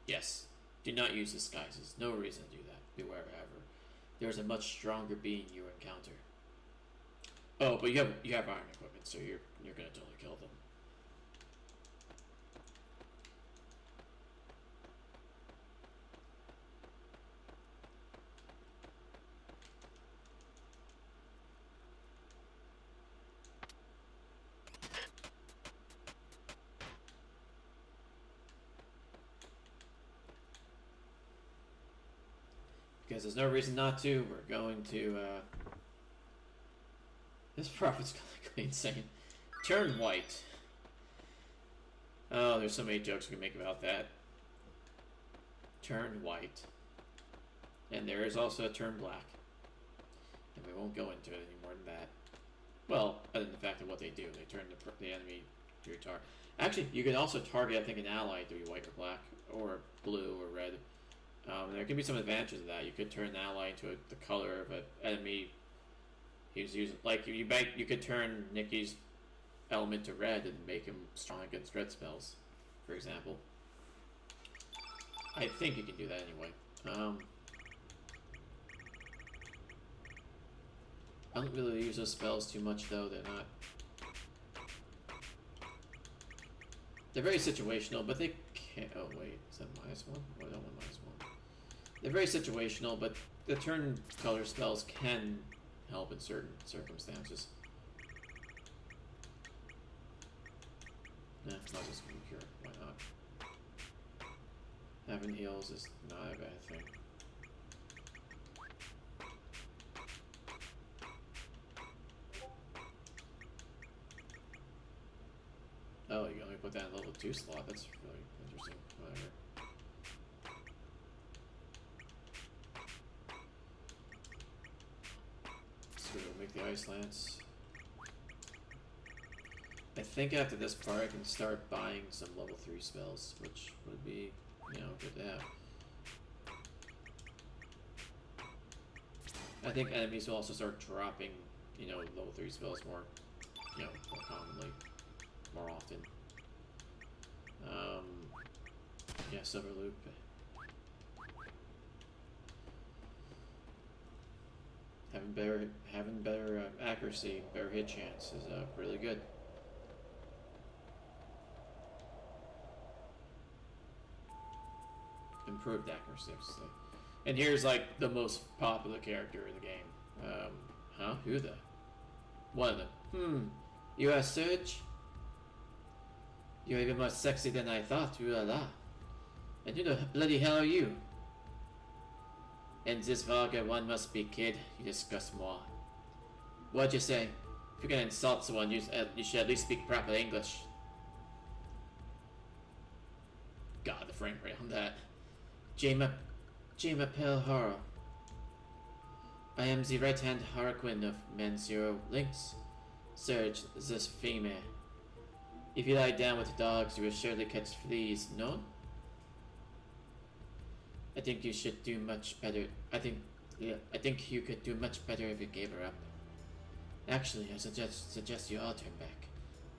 Yes, do not use disguises. No reason to do that. Beware, however. There is a much stronger being you encounter. Oh, but you have iron equipment, so you're gonna totally kill them. Because there's no reason not to. We're going to, this profit's gonna go insane. Turn white. Oh, there's so many jokes we can make about that. Turn white. And there is also a turn black. And we won't go into it any more than that. Well, other than the fact of what they do. They turn the enemy to your target. Actually, you can also target, I think, an ally to be white or black. Or blue or red. There can be some advantages of that. You could turn an ally into the color of an enemy he's using. Like, you could turn Nikki's element to red and make him strong against red spells, for example. I think you can do that anyway. I don't really use those spells too much, though. They're very situational, but they can't... Oh, wait. Is that -1? Oh, that one -1. They're very situational, but the turn color spells can help in certain circumstances. Nah, not just gonna cure. Why not? Having heals is not a bad thing. Oh, you only put that in level 2 slot. That's really interesting. Whatever. So we'll make the ice lance. I think after this part I can start buying some level 3 spells, which would be, good to have. I think enemies will also start dropping, level 3 spells more commonly, more often. Yeah, Silver Loop. Having better accuracy, better hit chance is really good. Improved accuracy, I should say. And here's like the most popular character in the game. Who the? One of them. You are Surge? You're even more sexy than I thought, ooh la la. And who the bloody hell are you? And this vulgar one must be kid, you disgust moi. What'd you say? If you're gonna insult someone, you should at least speak proper English. God, the frame rate on that. Jema Pearl Horror. I am the right-hand Harlequin of Men-Zero Links. Surge, this female. If you lie down with the dogs, you will surely catch fleas, no? I think you should do much better. I think you could do much better if you gave her up. Actually, I suggest you all turn back.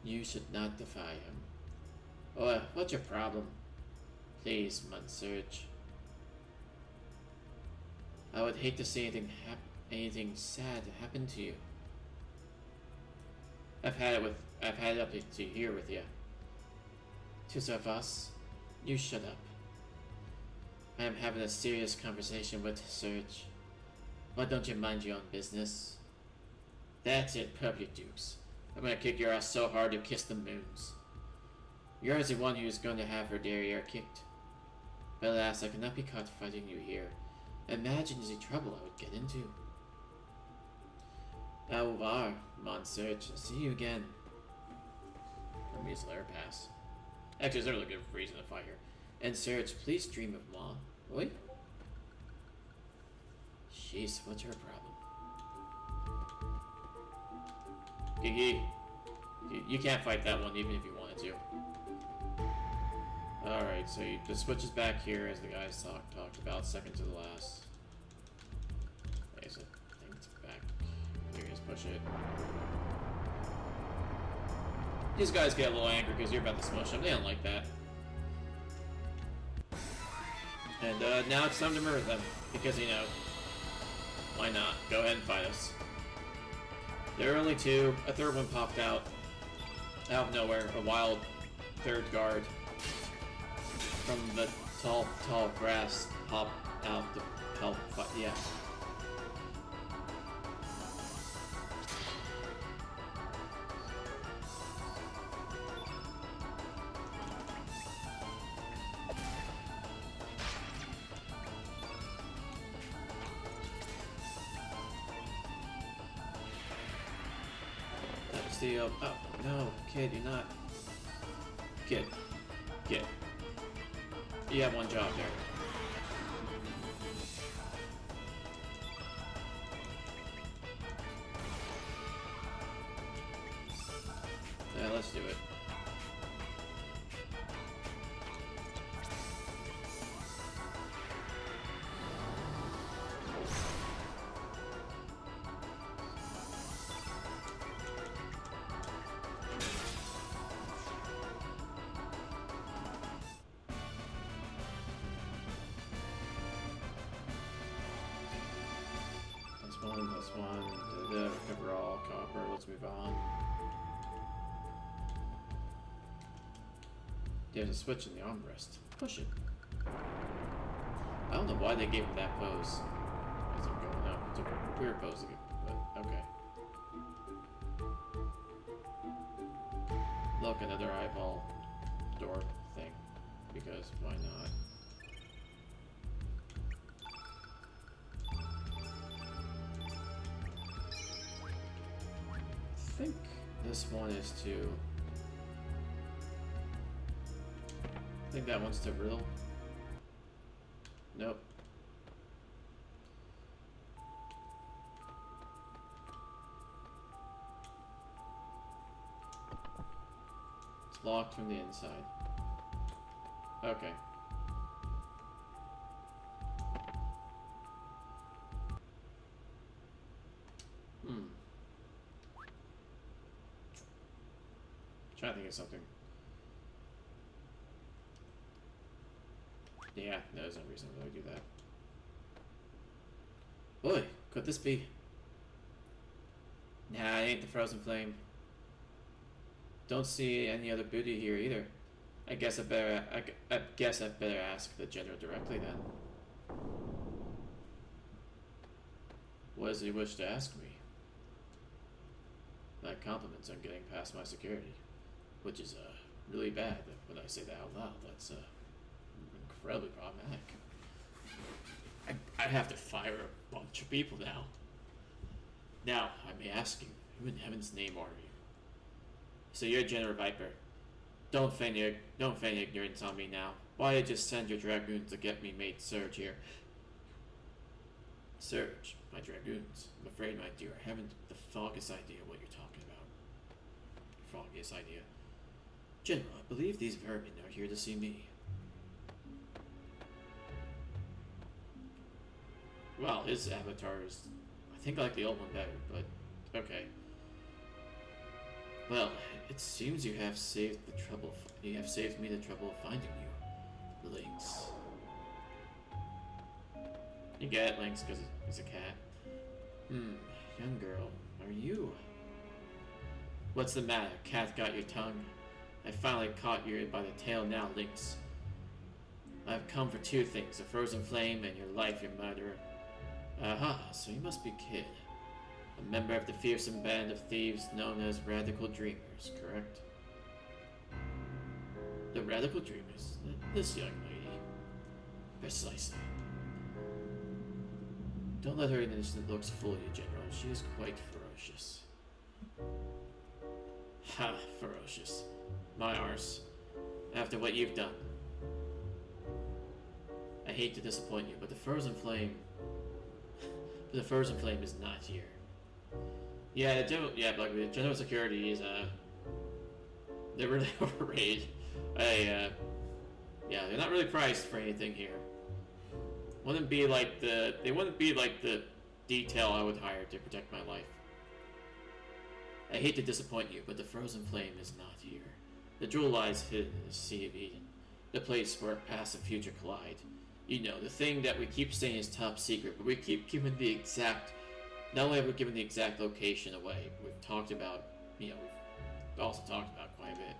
You should not defy him. Or, what's your problem? Please, Surge. I would hate to see anything sad happen to you. I've had it up to here with you. Two of us, you shut up. I am having a serious conversation with Surge. Why don't you mind your own business? That's it, Puppy Dukes. I'm gonna kick your ass so hard you kiss the moons. You're the one who's going to have her derriere kicked. But alas, I cannot be caught fighting you here. Imagine the trouble I would get into. Au revoir, Surge. See you again. Let me use Lair Pass. Actually, there's a really good reason to fight here. And Surge, please dream of Ma. Wait. Jeez, what's your problem? Gigi, you can't fight that one even if you wanted to. Alright, so the switch is back here as the guys talked about, second to the last. Okay, so I think it's back. Here, just push it. These guys get a little angry because you're about to smush them. They don't like that. And now it's time to murder them. Because, you know, why not? Go ahead and fight us. There are only two. A third one popped out of nowhere. A wild third guard from the tall grass popped out to help fight. Yeah. Oh, no, kid, you're not. Kid. You have one job there. Yeah, let's do it. Plus one. Recover all copper. Let's move on. There's a switch in the armrest. Push it. I don't know why they gave him that pose. As I'm going up. It's a weird pose to get, but okay. Look, another eyeball door thing. Because why not? I think this one is to... I think that one's to riddle. Nope. It's locked from the inside. Okay. Trying to think of something. Yeah, no, there's no reason to really do that. Boy, could this be? Nah, it ain't the frozen flame. Don't see any other beauty here either. I guess I better ask the general directly then. What does he wish to ask me? My compliments on getting past my security. Which is really bad. When I say that out loud, that's incredibly problematic. I have to fire a bunch of people now. Now, I may ask you, who in heaven's name are you? So you're General Viper. Don't feign ignorance on me now. Why did you just send your dragoons to get me made Surge here? Surge? My dragoons? I'm afraid, my dear, I haven't the foggiest idea what you're talking about. Foggiest idea. General, I believe these vermin are here to see me. Well, his avatar is... I think I like the old one better, but... okay. Well, it seems you have saved me the trouble of finding you, Lynx. You get it, Lynx, because he's a cat. Young girl, are you? What's the matter? Cat got your tongue? I finally caught you by the tail now, Lynx. I've come for two things, a frozen flame and your life, your murderer. Aha, so you must be Kid. A member of the fearsome band of thieves known as Radical Dreamers, correct? The Radical Dreamers? This young lady. Precisely. Don't let her innocent looks fool you, General. She is quite ferocious. Ha, ferocious. My arse. After what you've done. I hate to disappoint you, but the frozen flame is not here. Yeah, the general security is they're really overrated. Yeah, they're not really priced for anything here. They wouldn't be like the detail I would hire to protect my life. I hate to disappoint you, but the frozen flame is not here. The jewel lies hidden in the Sea of Eden, the place where past and future collide. You know, the thing that we keep saying is top secret, but we keep giving the exact. Not only have we given the exact location away, we've talked about, we've also talked about quite a bit.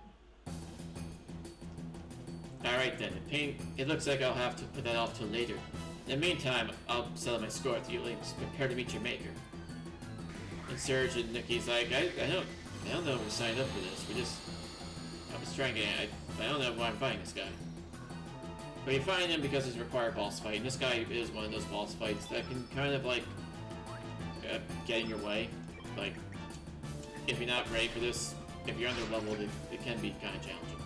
Alright then, it looks like I'll have to put that off till later. In the meantime, I'll settle my score with you links. Prepare to meet your maker. And Serge and Nikki's like, I don't know if we signed up for this. I was trying to, I don't know why I'm fighting this guy. But you find him because he's a required boss fight, and this guy is one of those boss fights that can kind of like, get in your way. Like, if you're not ready for this, if you're under leveled, it can be kind of challenging.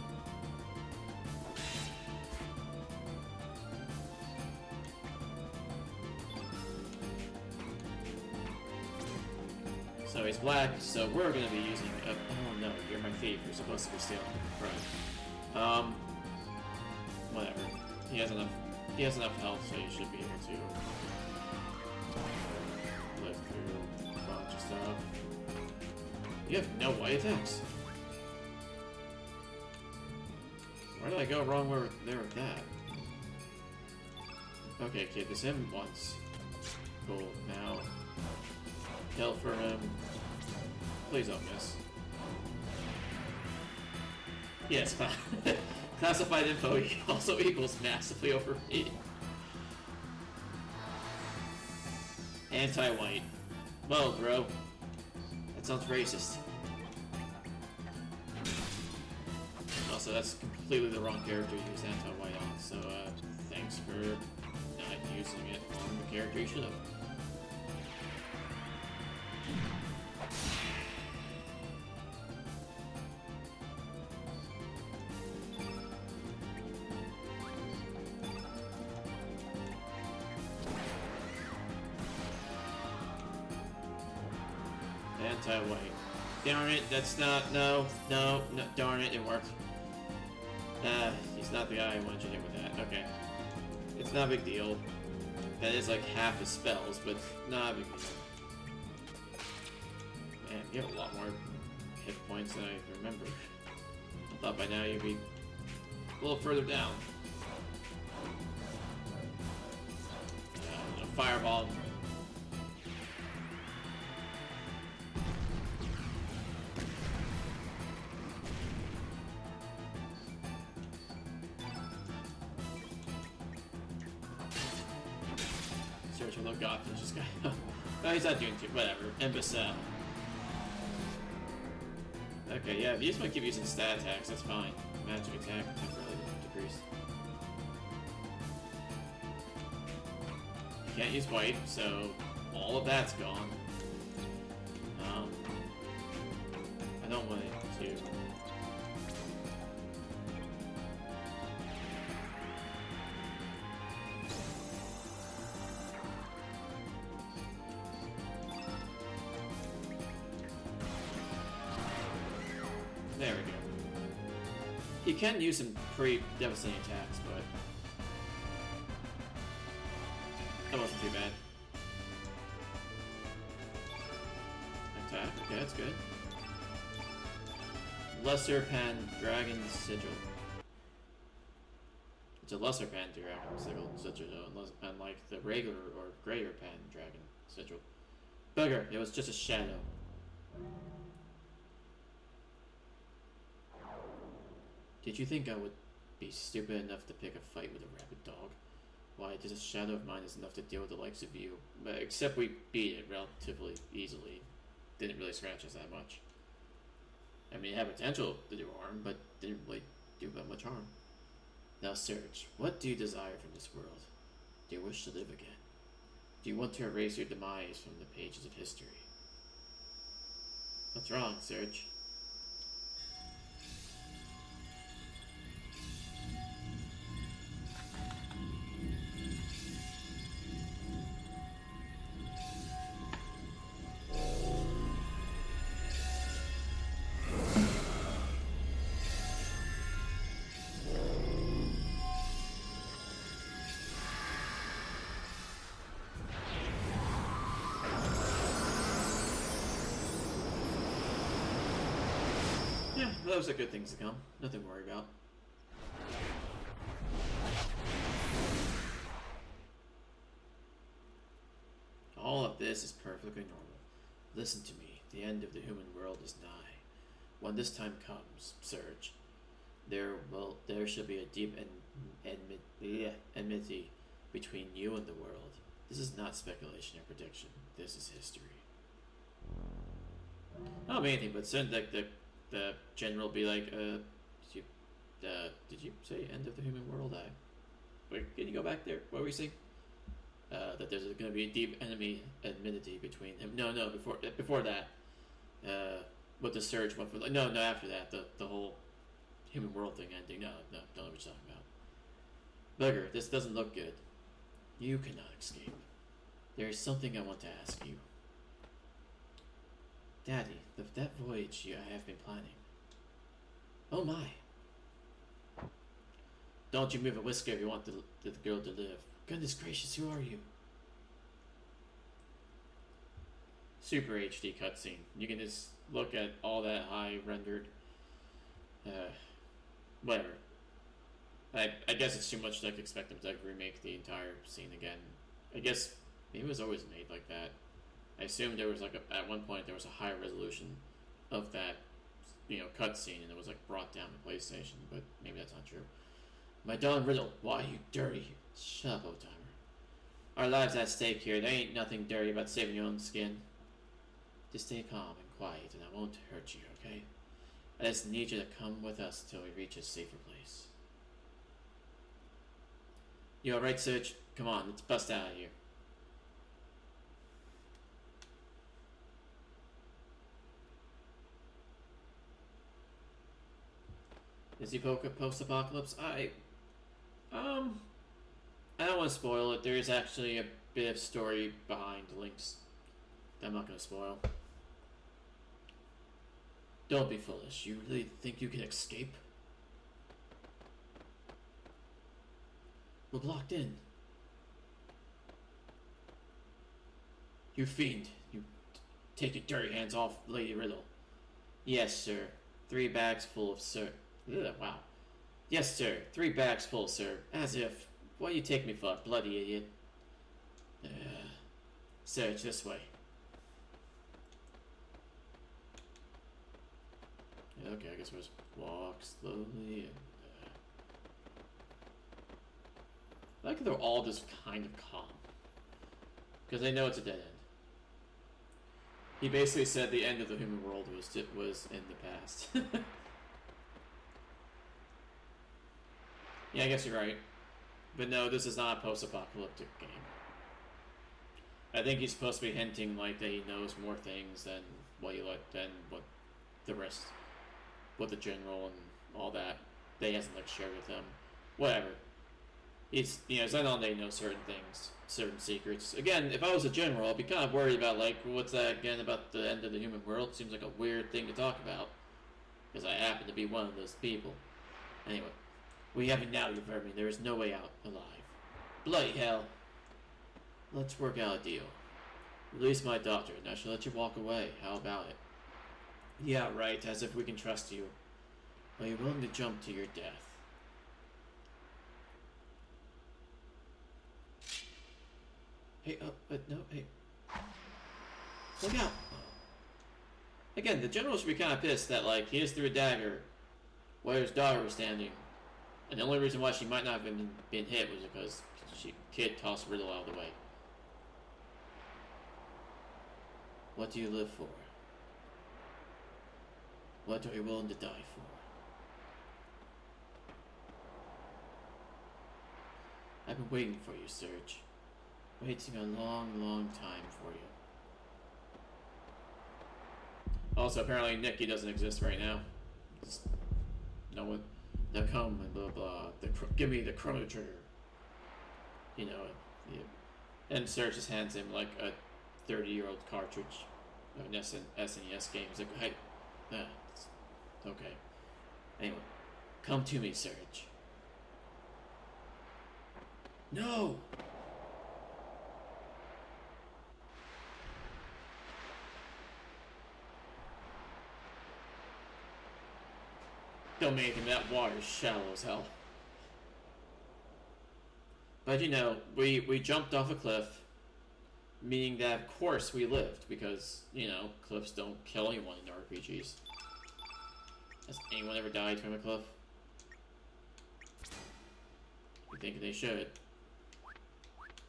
So he's black, so we're gonna be using oh no, you're my thief, you're supposed to be stealing from whatever. He has enough health, so you should be able to live through a bunch of stuff. You have no white attacks. Where did I go wrong there with that? Okay, kid, this him once. Cool, now kill for him. Please don't miss. Yes, classified info also equals massively overrated. Anti-white. Well, bro. That sounds racist. Also, that's completely the wrong character to use anti-white on, so thanks for not using it on the character you should have. Anti-white. Darn it, that's not, no, darn it, it worked. He's not the guy I wanted you to hit with that, okay. It's not a big deal. That is like half his spells, but not a big deal. Man, you have a lot more hit points than I remember. I thought by now you'd be a little further down. Fireball. Look, God, just got. No, he's not doing too. Whatever. Imbecile. Okay, yeah, if you just want to keep using stat attacks, that's fine. Magic attack, temporarily decrease. You can't use white, so all of that's gone. I don't want it to. There we go. You can use some pretty devastating attacks, but that wasn't too bad. Attack, okay, that's good. Lesser Pan-Dragon Sigil. It's a Lesser Pan-Dragon Sigil, unlike the regular or greater Pan-Dragon Sigil. Bugger, it was just a shadow. Did you think I would be stupid enough to pick a fight with a rabid dog? Why, just a shadow of mine is enough to deal with the likes of you. But except we beat it relatively easily. Didn't really scratch us that much. I mean, it had potential to do harm, but didn't really do that much harm. Now, Serge, what do you desire from this world? Do you wish to live again? Do you want to erase your demise from the pages of history? What's wrong, Serge? Yeah, those are good things to come. Nothing to worry about. All of this is perfectly normal. Listen to me. The end of the human world is nigh. When this time comes, Surge, there shall be a deep enmity between you and the world. This is not speculation or prediction. This is history. I don't mean anything, but soon the general will be like, did you say end of the human world? Wait, can you go back there? What were you saying? That there's going to be a deep enmity between him. No, before that, with the Surge went for no, after that, the whole human world thing ending. No, don't know what you're talking about. Bugger, this doesn't look good. You cannot escape. There is something I want to ask you. Daddy, that voyage I have been planning. Oh my. Don't you move a whisker if you want the girl to live. Goodness gracious, who are you? Super HD cutscene. You can just look at all that high rendered. Whatever. I guess it's too much to expect them to remake the entire scene again. I guess maybe it was always made like that. I assumed there was at one point there was a higher resolution of that, cutscene, and it was brought down to PlayStation, but maybe that's not true. My darling Riddle, why you dirty? Shut up, old timer. Our lives at stake here. There ain't nothing dirty about saving your own skin. Just stay calm and quiet, and I won't hurt you, okay? I just need you to come with us till we reach a safer place. You alright, Serge? Come on, let's bust out of here. Is he post-apocalypse? I don't want to spoil it. There is actually a bit of story behind Link's that I'm not going to spoil. Don't be foolish. You really think you can escape? We're blocked in. You fiend. You take your dirty hands off Lady Riddle. Yes, sir. 3 bags full of sir. Ugh, wow. Yes, sir. 3 bags full, sir. As if. What do you take me for, bloody idiot? Search this way. Okay, I guess we'll just walk slowly and. I like they're all just kind of calm. Because they know it's a dead end. He basically said the end of the human world was in the past. Yeah, I guess you're right. But no, this is not a post-apocalyptic game. I think he's supposed to be hinting that he knows more things than what the rest, what the general and all that they hasn't shared with them. Whatever. It's I know they know certain things, certain secrets. Again, if I was a general, I'd be kind of worried about what's that again about the end of the human world? Seems like a weird thing to talk about, because I happen to be one of those people. Anyway. We have it now, you vermin. There is no way out alive. Bloody hell. Let's work out a deal. Release my daughter, and I shall let you walk away. How about it? Yeah, right, as if we can trust you. Are you willing to jump to your death? Hey, no, hey. Look out! Again, the general should be kind of pissed that, he just threw a dagger where his daughter was standing. And the only reason why she might not have been hit was because Kid tossed Riddle out of the way. What do you live for? What are you willing to die for? I've been waiting for you, Serge. Waiting a long, long time for you. Also, apparently Nikki doesn't exist right now. No one... Now come and blah blah. Give me the chrono trigger. And Serge just hands him a 30-year-old cartridge of an SNES game. He's like, hey, okay. Anyway, come to me, Serge. No. Don't make anything. That water's shallow as hell. But you know, we jumped off a cliff, meaning that of course we lived, because, you know, cliffs don't kill anyone in RPGs. Has anyone ever died from a cliff? You think they should.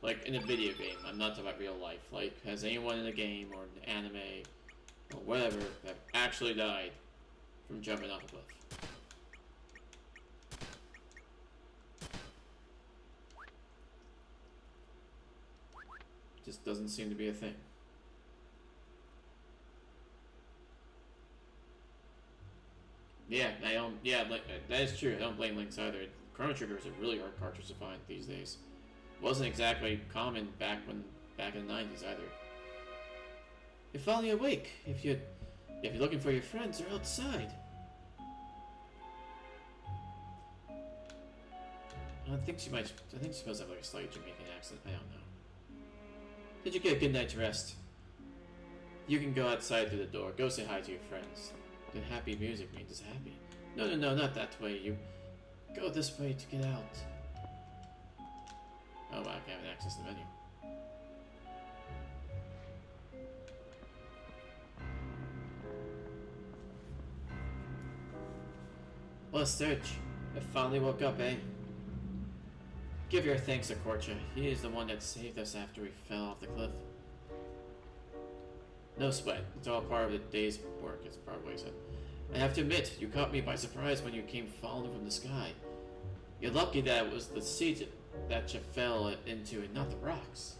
Like, in a video game, I'm not talking about real life. Like, has anyone in a game or an anime or whatever have actually died from jumping off a cliff? Just doesn't seem to be a thing. Yeah, I don't. Yeah, that is true. I don't blame Lynx either. Chrono Trigger is a really hard cartridge to find these days. Wasn't exactly common back in the 90s either. You're finally awake. If you're looking for your friends, they're outside. I think she must have like a slight Jamaican accent. I don't know. Did you get a good night's rest? You can go outside through the door. Go say hi to your friends. The happy music means it's happy. No, not that way. You go this way to get out. Oh wow, I can't access the menu. Well, Serge, I finally woke up, eh? Give your thanks to Korcha. He is the one that saved us after we fell off the cliff. No sweat. It's all part of the day's work, it's probably what he said. I have to admit, you caught me by surprise when you came falling from the sky. You're lucky that it was the seat that you fell into and not the rocks.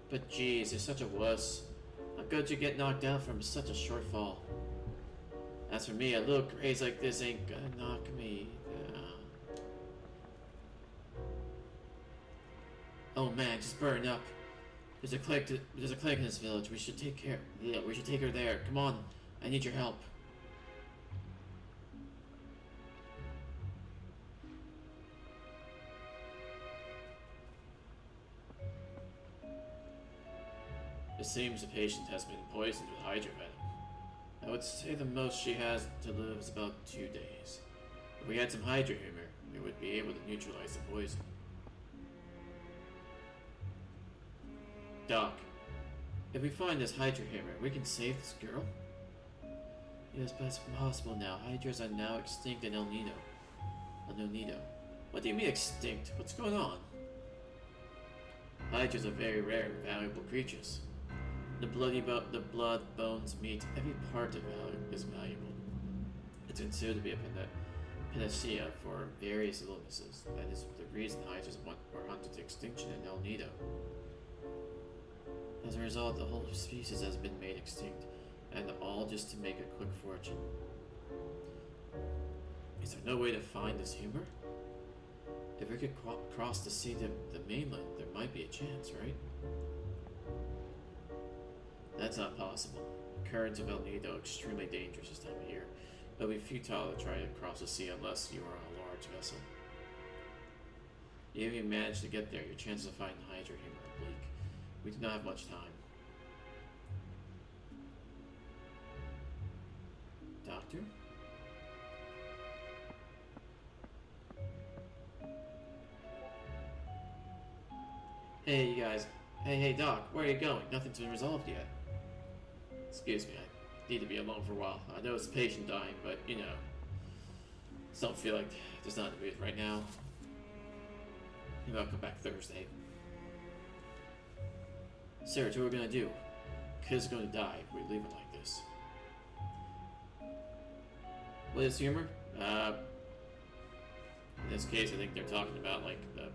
But geez, you're such a wuss. How could you get knocked down from such a short fall? As for me, a little graze like this ain't gonna knock me down. Oh man, just burn up. There's a clinic in this village. We should take her there. Come on, I need your help. It seems the patient has been poisoned with Hydra venom. I would say the most she has to live is about 2 days. If we had some Hydra humor, we would be able to neutralize the poison. Doc, if we find this Hydra hammer, we can save this girl? Yes, but it's possible now. Hydras are now extinct in El Nido. What do you mean extinct? What's going on? Hydras are very rare and valuable creatures. The blood, bones, meat, every part of it is valuable. It's considered to be a panacea for various illnesses. That is the reason Hydras were hunted to extinction in El Nido. As a result, the whole species has been made extinct, and all just to make a quick fortune. Is there no way to find this humor? If we could cross the sea to the mainland, there might be a chance, right? That's not possible. The currents of El Nido are extremely dangerous this time of year. It will be futile to try to cross the sea unless you are on a large vessel. Even if you manage to get there, your chances of finding Hydra humor are bleak. We do not have much time. Doctor? Hey, you guys. Hey, Doc, where are you going? Nothing's been resolved yet. Excuse me, I need to be alone for a while. I know it's a patient dying, but, you know, just don't feel like there's nothing to do right now. Maybe I'll come back Thursday. Sarah, what are we gonna do? Kid's gonna die if we leave it like this. What is humor? In this case, I think they're talking about, like, the...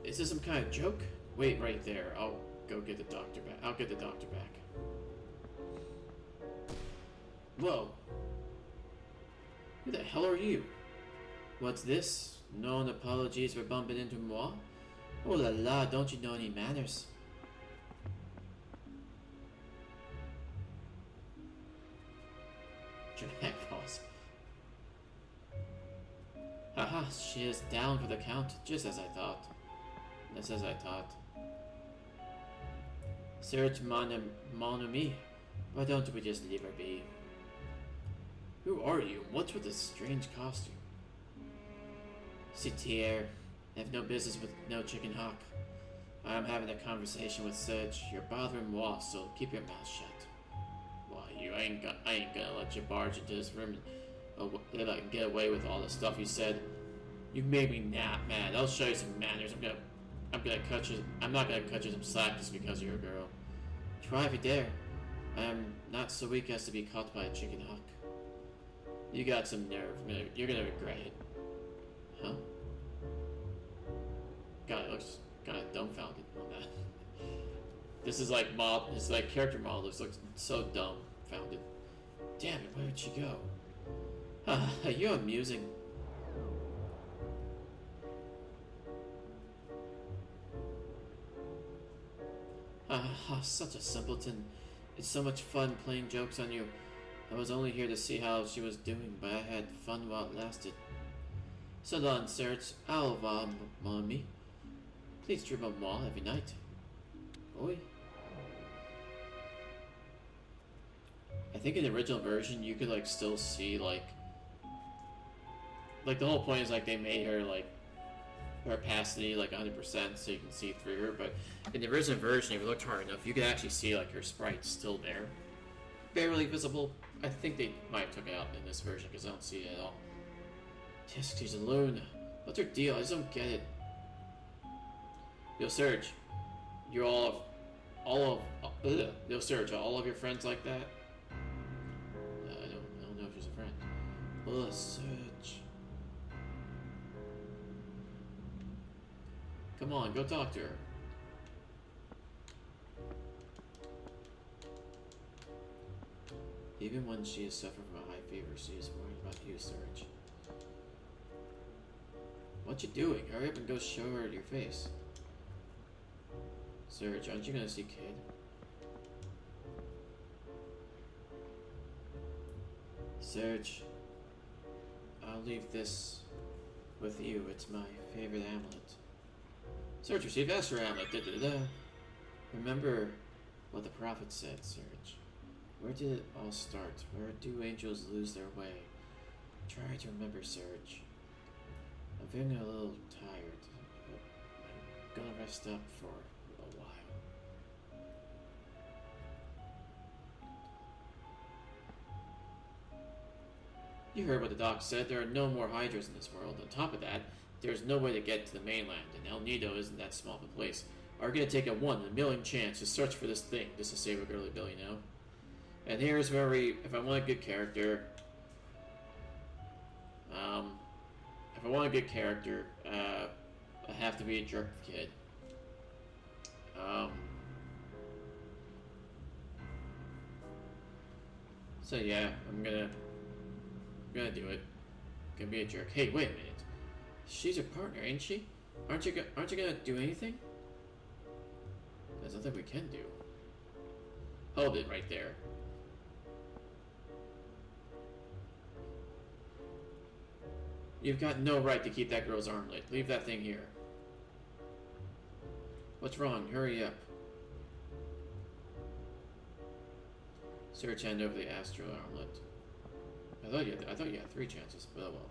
Is this some kind of joke? Wait right there. I'll go get the doctor back. I'll get the doctor back. Whoa. Who the hell are you? What's this? No apologies for bumping into moi? Oh la la, don't you know any manners? Dramatic pause. Haha, she is down for the count, just as I thought. Just as I thought. Search mon ami. Why don't we just leave her be? Who are you? What's with this strange costume? Citier, I have no business with no chicken hawk. I am having a conversation with Serge. You're bothering moi, so keep your mouth shut. Why, I ain't gonna let you barge into this room and get away with all the stuff you said. You made me mad. I'll show you some manners. I'm not gonna cut you some slack just because you're a girl. Try if you dare. I am not so weak as to be caught by a chicken hawk. You got some nerve. You're gonna regret it. Huh? God, it looks kind of dumbfounded on that. This is like character model looks so dumbfounded. Damn it, where did she go? You're amusing. Such a simpleton. It's so much fun playing jokes on you. I was only here to see how she was doing, but I had fun while it lasted. So long, Serge. Au revoir, mon ami. Please dream of moi every night. Boy. I think in the original version, you could, like, still see, like, the whole point is, like, they made her, like, her opacity, like, 100%, so you can see through her, but in the original version, if you looked hard enough, you could actually see, like, her sprite still there. Barely visible. I think they might have took it out in this version, because I don't see it at all. Yes, she's alone. What's her deal? I just don't get it. Yo, Serge. You're Yo, Serge, are all of your friends like that? I don't know if she's a friend. Ugh, Serge. Come on, go talk to her. Even when she is suffering from a high fever, she is worried about you, Serge. What you doing? Hurry up and go show her your face. Serge, aren't you gonna see Kid? Serge, I'll leave this with you. It's my favorite amulet. Serge, receive Esther amulet. Da-da-da. Remember what the prophet said, Serge. Where did it all start? Where do angels lose their way? Try to remember, Serge. I'm feeling a little tired. I'm gonna rest up for a while. You heard what the doc said. There are no more hydras in this world. On top of that, there's no way to get to the mainland, and El Nido isn't that small of a place. Are gonna take a 1 in a million chance to search for this thing just to save a girly Bill, you know? And here's where if I want a good character, I have to be a jerk kid. So yeah, I'm gonna do it. Gonna be a jerk. Hey, wait a minute. She's your partner, ain't she? Aren't you gonna do anything? There's nothing we can do. Hold it right there. You've got no right to keep that girl's armlet. Leave that thing here. What's wrong? Hurry up. Search hand over the astral armlet. I thought you had 3 chances, but oh well.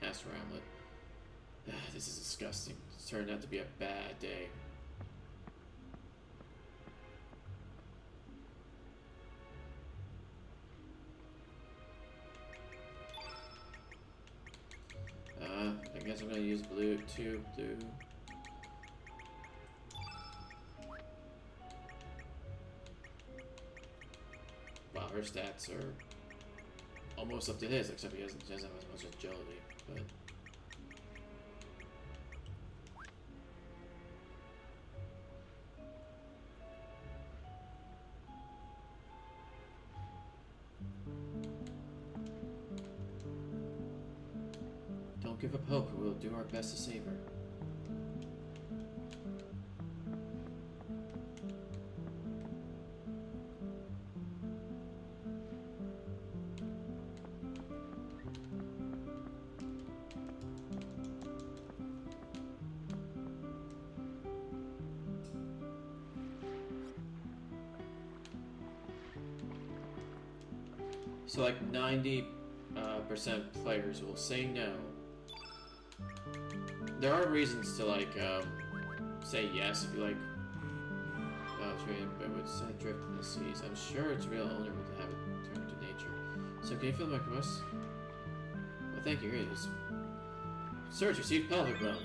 Astral armlet. This is disgusting. It's turned out to be a bad day. I guess I'm gonna use blue. Wow, her stats are almost up to his, except he doesn't have as much agility, but... Don't give up hope. We'll do our best to save her. So like 90% players will say no. There are reasons to like say yes if you like. But would send drift in the seas. I'm sure it's real. Only will have it turn to nature. So can you feel my request? Well, thank you. Here it is. Search received pelvic bone.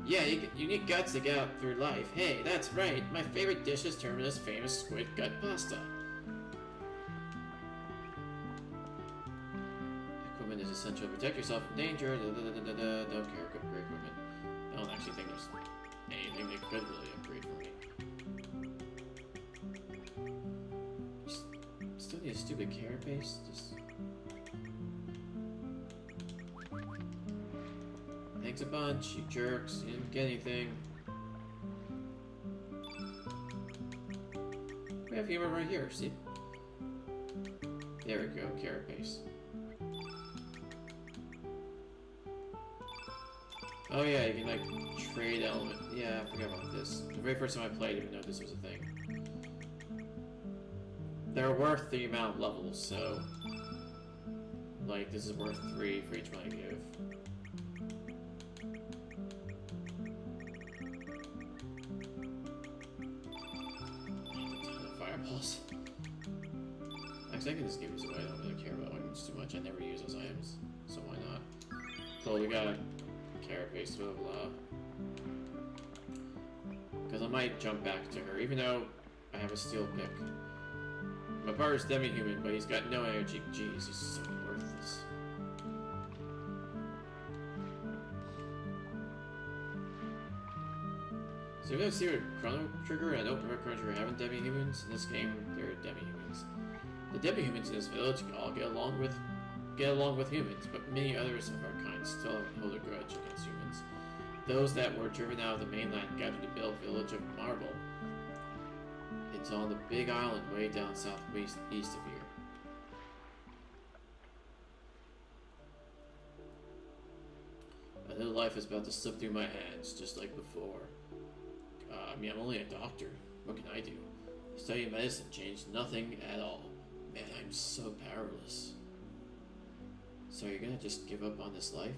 Yeah, you need guts to get out through life. Hey, that's right. My favorite dish is Terminus' famous squid gut pasta. Equipment is essential to protect yourself from danger. Don't care. Upgrade equipment. I don't actually think there's anything they could really upgrade for me. Still need a stupid carrot paste. Just thanks a bunch, you jerks. You didn't get anything. We have humor right here, see? There we go, carrot paste. Oh yeah, you can like trade element. Yeah, I forgot about this. The very first time I played, I didn't know this was a thing. They're worth the amount of levels, so like this is worth 3 for each one I give. Fireballs. Actually, I can just give these away. I don't really care about items too much. I never use those items, so why not? Cool, we got carrot paste, blah blah. Because I might jump back to her, even though I have a steel pick. My partner's demi-human, but he's got no energy. Jeez, he's so worthless. So you guys see what Chrono Trigger and Open Chrono Trigger having demi-humans? In this game, they're demi-humans. The demi-humans in this village all get along with humans, but many others of our kind still hold a grudge against humans. Those that were driven out of the mainland gathered to build Village of Marble. It's on the big island way down southwest east of here. A little life is about to slip through my hands, just like before. I mean, I'm only a doctor. What can I do? Studying medicine changed nothing at all. Man, I'm so powerless. So you're gonna just give up on this life?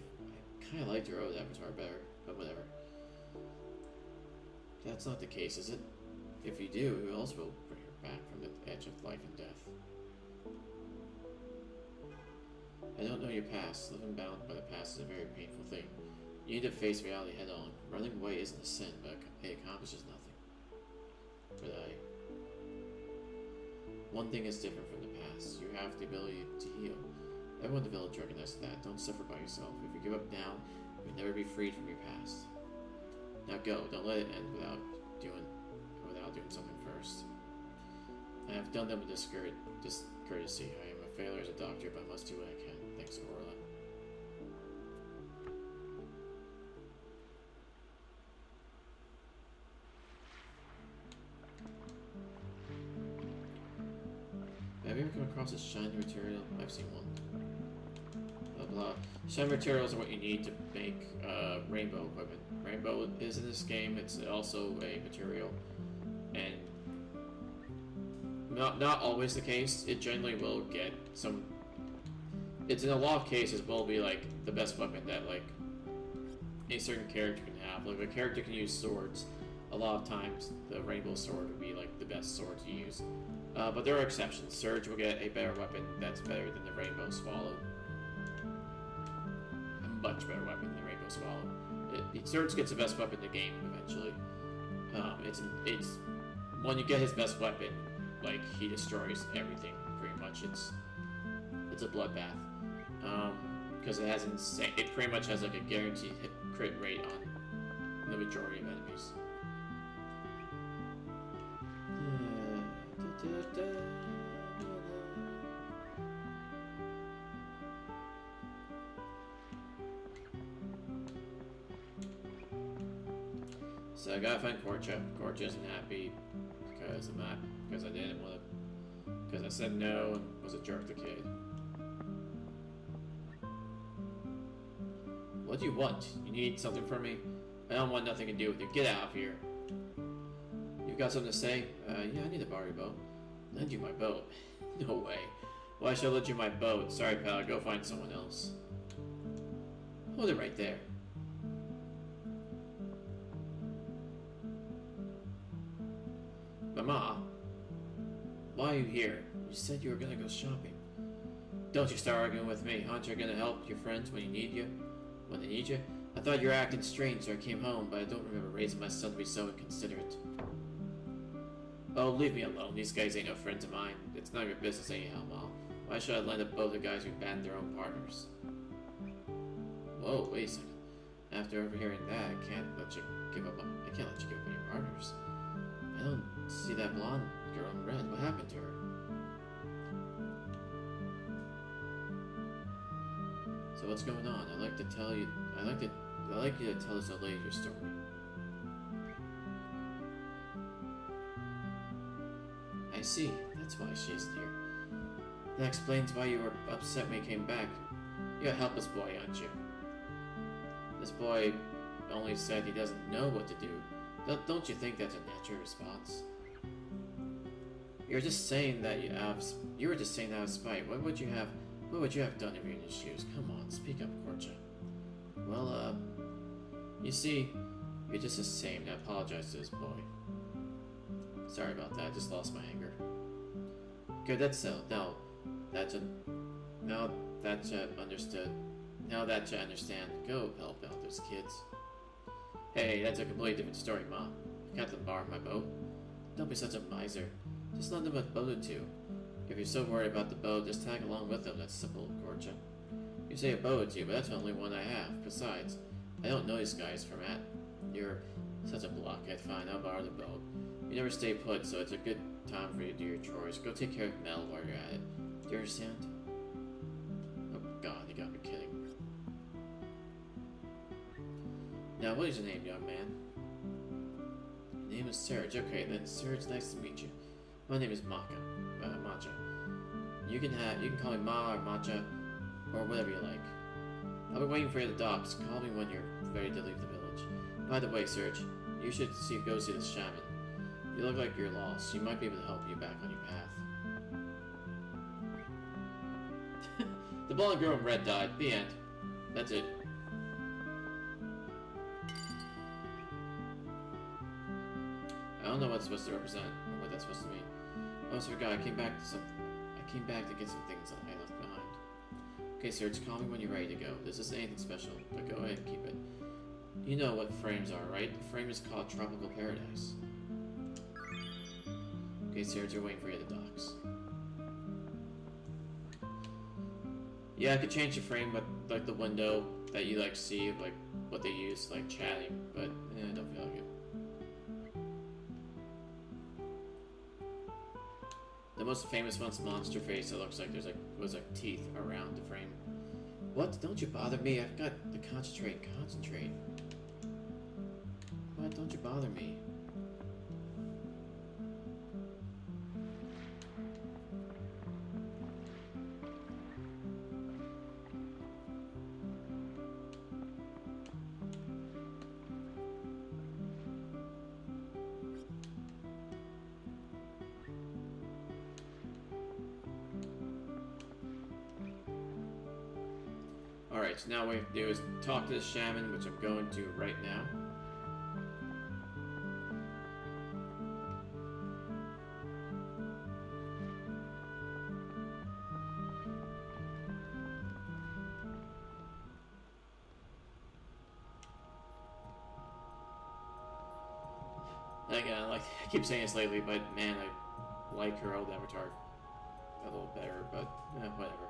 I kinda liked your old avatar better, but whatever. That's not the case, is it? If you do, who else will bring her back from the edge of life and death? I don't know your past. Living bound by the past is a very painful thing. You need to face reality head on. Running away isn't a sin, but it accomplishes nothing. But one thing is different from the past. You have the ability to heal. Everyone in the village recognizes that. Don't suffer by yourself. If you give up now, you'll never be freed from your past. Now go. Don't let it end without doing something first. I have done them with discourtesy. I am a failure as a doctor, but I must do what I can. Thanks, Orla. Have you ever come across a shiny material? I've seen one. Blah blah. Shiny materials are what you need to make rainbow equipment. Rainbow is in this game. It's also a material. And not always the case. It generally will get some. It's in a lot of cases will be like the best weapon that like a certain character can have. Like if a character can use swords, a lot of times the rainbow sword would be like the best sword to use. But there are exceptions. Surge will get a better weapon that's better than the rainbow swallow. A much better weapon than the rainbow swallow. Surge gets the best weapon in the game eventually. It's when you get his best weapon, like he destroys everything pretty much. It's a bloodbath because it has insane. It pretty much has like a guaranteed hit crit rate on the majority of enemies. So I gotta find Korcha. Korcha isn't happy because I'm not, because I didn't want to, because I said no and was a jerk to Cade. What do you want? You need something from me? I don't want nothing to do with you. Get out of here. You got something to say? Yeah, I need to borrow your boat. Lend you my boat? No way. Why should I lend you my boat? Sorry, pal. Go find someone else. Hold it right there. Mama, why are you here? You said you were gonna go shopping. Don't you start arguing with me. Aren't you gonna help your friends when they need you? I thought you were acting strange, so I came home, but I don't remember raising my son to be so inconsiderate. Oh, leave me alone. These guys ain't no friends of mine. It's none of your business anyhow, Ma. Why should I lend a boat to guys who abandon their own partners? Whoa, wait a second. After overhearing that, I can't let you give up on your partners. I don't see that blonde girl in red. What happened to her? So what's going on? I'd like you to tell us a later your story. I see. That's why she isn't here. That explains why you were upset when you came back. You're a helpless boy, aren't you? This boy only said he doesn't know what to do. Don't you think that's a natural response? You were just saying that out of spite. What would you have done if you were in his shoes? Come on, speak up, Korcha. Well, you see, you're just the same. I apologize to this boy. Sorry about that. I just lost my anger. Good, that's settled. Now that you understand, go help out those kids. Hey, that's a completely different story, Mom. You can't let them borrow my boat. Don't be such a miser. Just lend them a boat or two. If you're so worried about the boat, just tag along with them. That's simple, Korcha. You say a boat or two, but that's the only one I have. Besides, I don't know these guys from Matt. You're such a blockhead. Fine, I'll borrow the boat. You never stay put, so it's a good time for you to do your chores. Go take care of Mel while you're at it. Do you understand? Oh God, you gotta be kidding. Now, what is your name, young man? Your name is Serge. Okay, then, Serge, nice to meet you. My name is Macha. You can call me Ma or Macha, or whatever you like. I'll be waiting for you at the docks. Call me when you're ready to leave the village. By the way, Serge, you should go see the shaman. You look like you're lost. She might be able to help you back on your path. The blonde girl in red died. The end. That's it. I don't know what it's supposed to represent, or what that's supposed to mean. I almost forgot. I came back to get some things that I left behind. Okay, Serge, call me when you're ready to go. This isn't anything special, but go ahead and keep it. You know what frames are, right? The frame is called Tropical Paradise. Okay, Serge, you're waiting for you at the docks. Yeah, I could change the frame, but like the window that you see of what they use chatting, but I don't feel like it. The most famous one's Monster Face. It looks like was teeth around the frame. What? Don't you bother me. I've got to concentrate. What? Don't you bother me. Alright, so now what we have to do is talk to the shaman, which I'm going to right now. Again, I keep saying this lately, but man, I like her old avatar a little better, but whatever.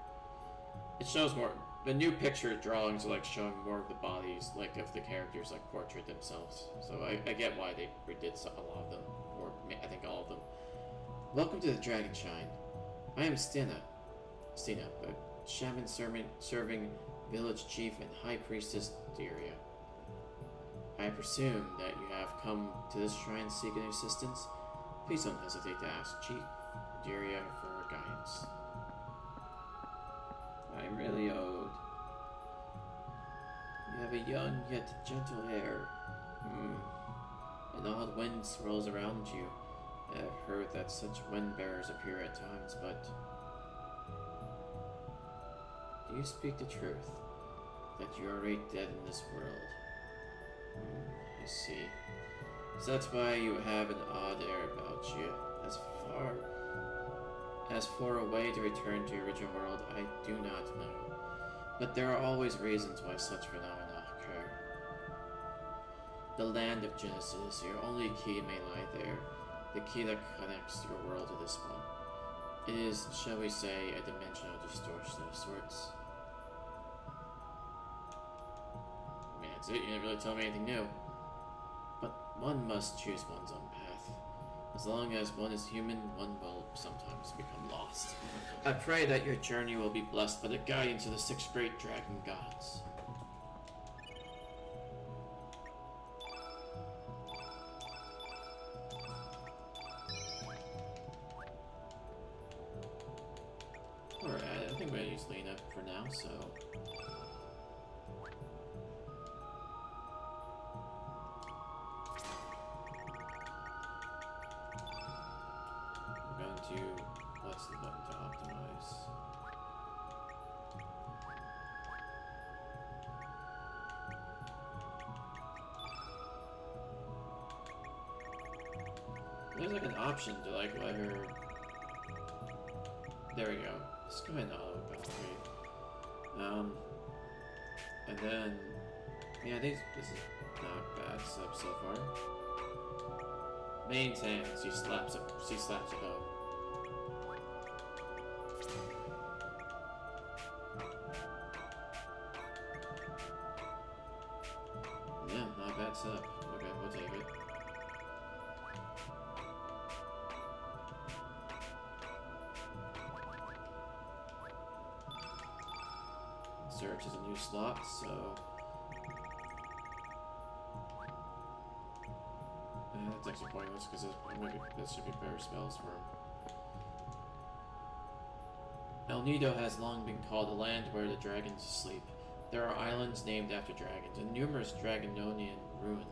It shows more. The new picture drawings are showing more of the bodies, of the characters, portrait themselves. So I get why they redid a lot of them, or I think all of them. Welcome to the Dragon Shine. I am Stina, a shaman serving village chief and high priestess Diria. I presume that you have come to this shrine seeking assistance. Please don't hesitate to ask Chief Deria for guidance. I'm really old. You have a young yet gentle hair. An odd wind swirls around you. I have heard that such wind bearers appear at times, but do you speak the truth? That you are already dead in this world? I see. So that's why you have an odd air about you. As for a way to return to your original world, I do not know. But there are always reasons why such phenomena occur. The land of Genesis, your only key may lie there. The key that connects your world to this one. It is, shall we say, a dimensional distortion of sorts. I mean, that's it. You didn't really tell me anything new. But one must choose one's own path. As long as one is human, one will sometimes become lost. I pray that your journey will be blessed by the guidance of the 6 great dragon gods. Alright, I think we're gonna use Lena for now, so... what's the button to optimize? There's like an option to like let her. There we go. Let's go ahead and auto upgrade. And then yeah, this is not bad so far. Maintain. She slaps it home. Up. Okay, we'll take it. Search is a new slot, so... that's actually pointless, because this should be better spells for him. El Nido has long been called the land where the dragons sleep. There are islands named after dragons, and numerous Dragononian ruins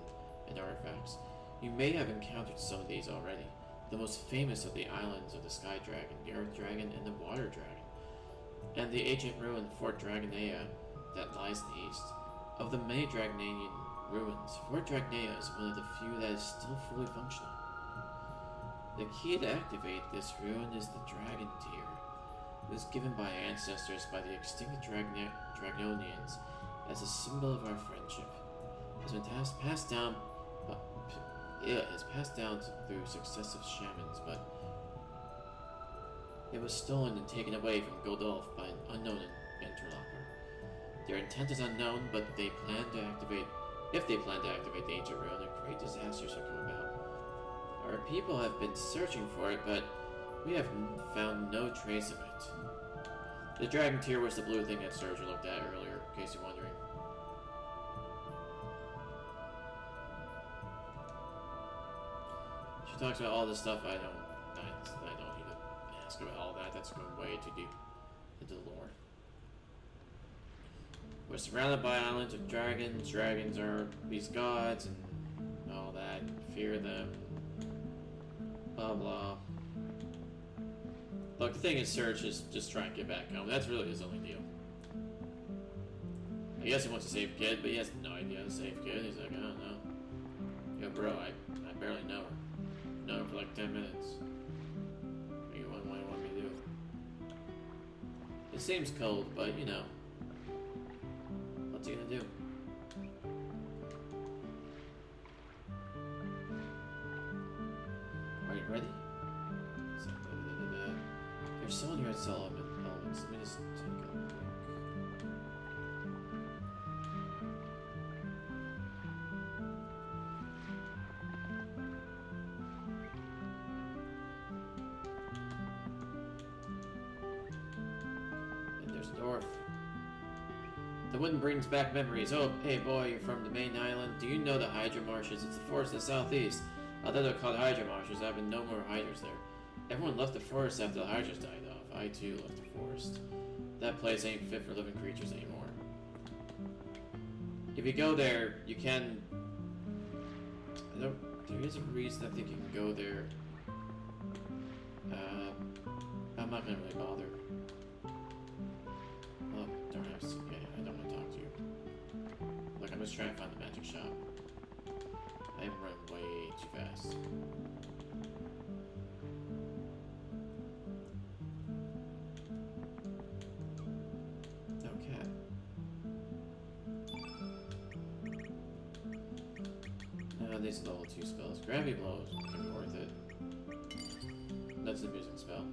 and artifacts. You may have encountered some of these already. The most famous of the islands are the Sky Dragon, the Earth Dragon, and the Water Dragon, and the ancient ruin Fort Dragonea that lies in the east. Of the many Dragonanian ruins, Fort Dragonea is one of the few that is still fully functional. The key to activate this ruin is the Dragon Tear. It was given by ancestors by the extinct Dragononians as a symbol of our friendship. It has been passed down through successive shamans, but it was stolen and taken away from Godolph by an unknown interloper. Their intent is unknown, but if they plan to activate the ancient ruin, a great disaster shall come about. Our people have been searching for it, but we have found no trace of it. The Dragon Tear was the blue thing that Serge looked at earlier, in case you're wondering. She talks about all this stuff. I don't need to ask about all that. That's going way too deep into the lore. We're surrounded by islands of dragons. Dragons are these gods and all that. Fear them. Blah blah. Look, the thing is, Serge is just trying to get back home. That's really his only deal. I guess he wants to save Kid, but he has no idea how to save Kid. He's like, I don't know. Yo, bro, I barely know her. I've known her for like 10 minutes. What do you want me to do? It seems cold, but you know. What's he gonna do? Are you ready? There's so many red elements. Let me just take a look. And there's Dorf. The wind brings back memories. Oh, hey boy, you're from the main island. Do you know the Hydra Marshes? It's the forest in the southeast. Although they're called Hydra Marshes, there have been no more Hydras there. Everyone left the forest after the Hydras died off. I too left the forest. That place ain't fit for living creatures anymore. If you go there, you can... There is a reason I think you can go there. I'm not gonna really bother. Oh, darn it. Yeah, I don't want to talk to you. Look, I'm just trying to find the magic shop. I am running way too fast. No cat. These are level 2 spells. Gravity blows can be worth it. That's the music spell.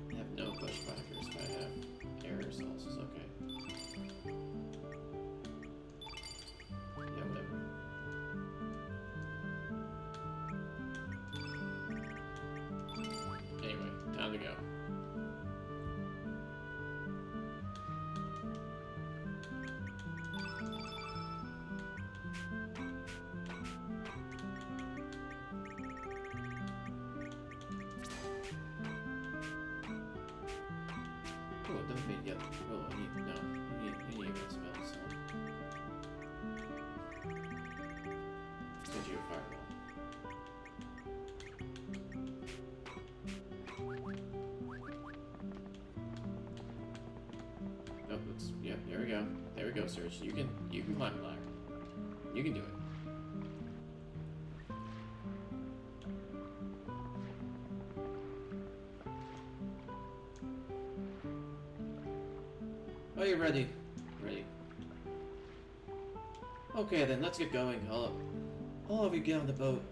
I have no pushbackers, but I have air assaults, is okay. Yeah, whatever. Anyway, time to go. Oh, don't be yet. Oh, I need a spell, so. Send you a fireball. Oh, let's. Yep, there we go. There we go, Serge. You can climb the ladder. You can do it. Oh, you're ready. Ready. Okay, then let's get going. All of you get on the boat.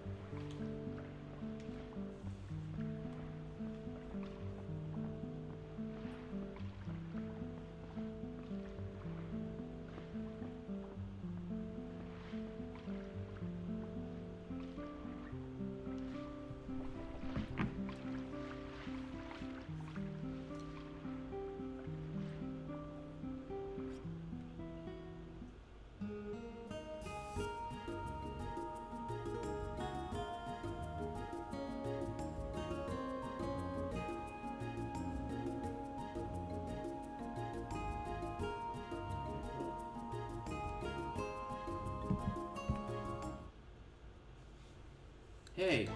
Hey!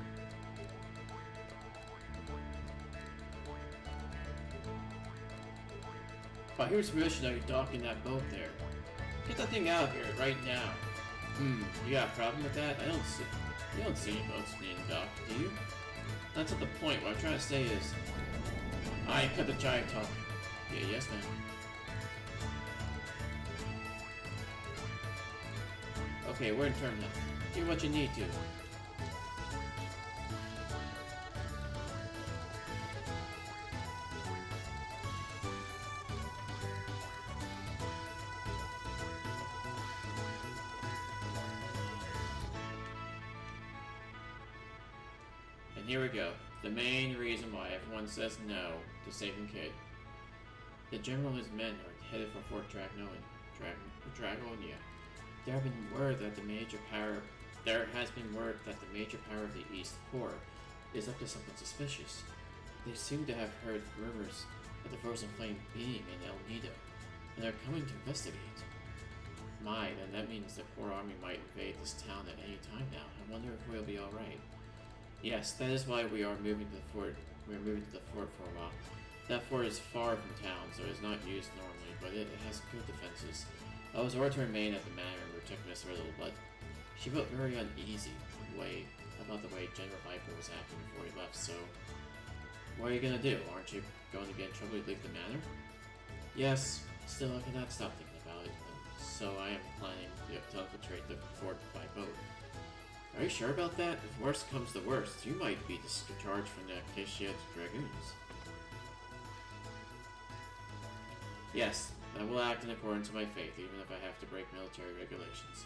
But here's permission that you're docking that boat there. Get that thing out of here right now. You got a problem with that? You don't see any boats being docked, do you? That's not the point. What I'm trying to say is... I cut the giant talk. Yeah, yes ma'am. Okay, we're in terminal. Do what you need to. And here we go. The main reason why everyone says no to saving Kid. The general and his men are headed for Fort Dragonia. There has been word that the major power of the East Core is up to something suspicious. They seem to have heard rumors of the Frozen Flame being in El Nido, and they're coming to investigate. My, then that means the core army might invade this town at any time now. I wonder if we'll be alright. Yes, that is why we are moving to the fort. We are moving to the fort for a while. That fort is far from town, so it is not used normally, but it has good defenses. I was ordered to remain at the manor and protect Miss Riddle, but she felt very uneasy about the way General Viper was acting before he left, so... What are you gonna do? Aren't you going to get in trouble to leave the manor? Yes, still I cannot stop thinking about it, so I am planning to infiltrate the fort by boat. Are you sure about that? If worst comes to worst, you might be discharged from the Acacia Dragoons. Yes, I will act in accordance with my faith, even if I have to break military regulations.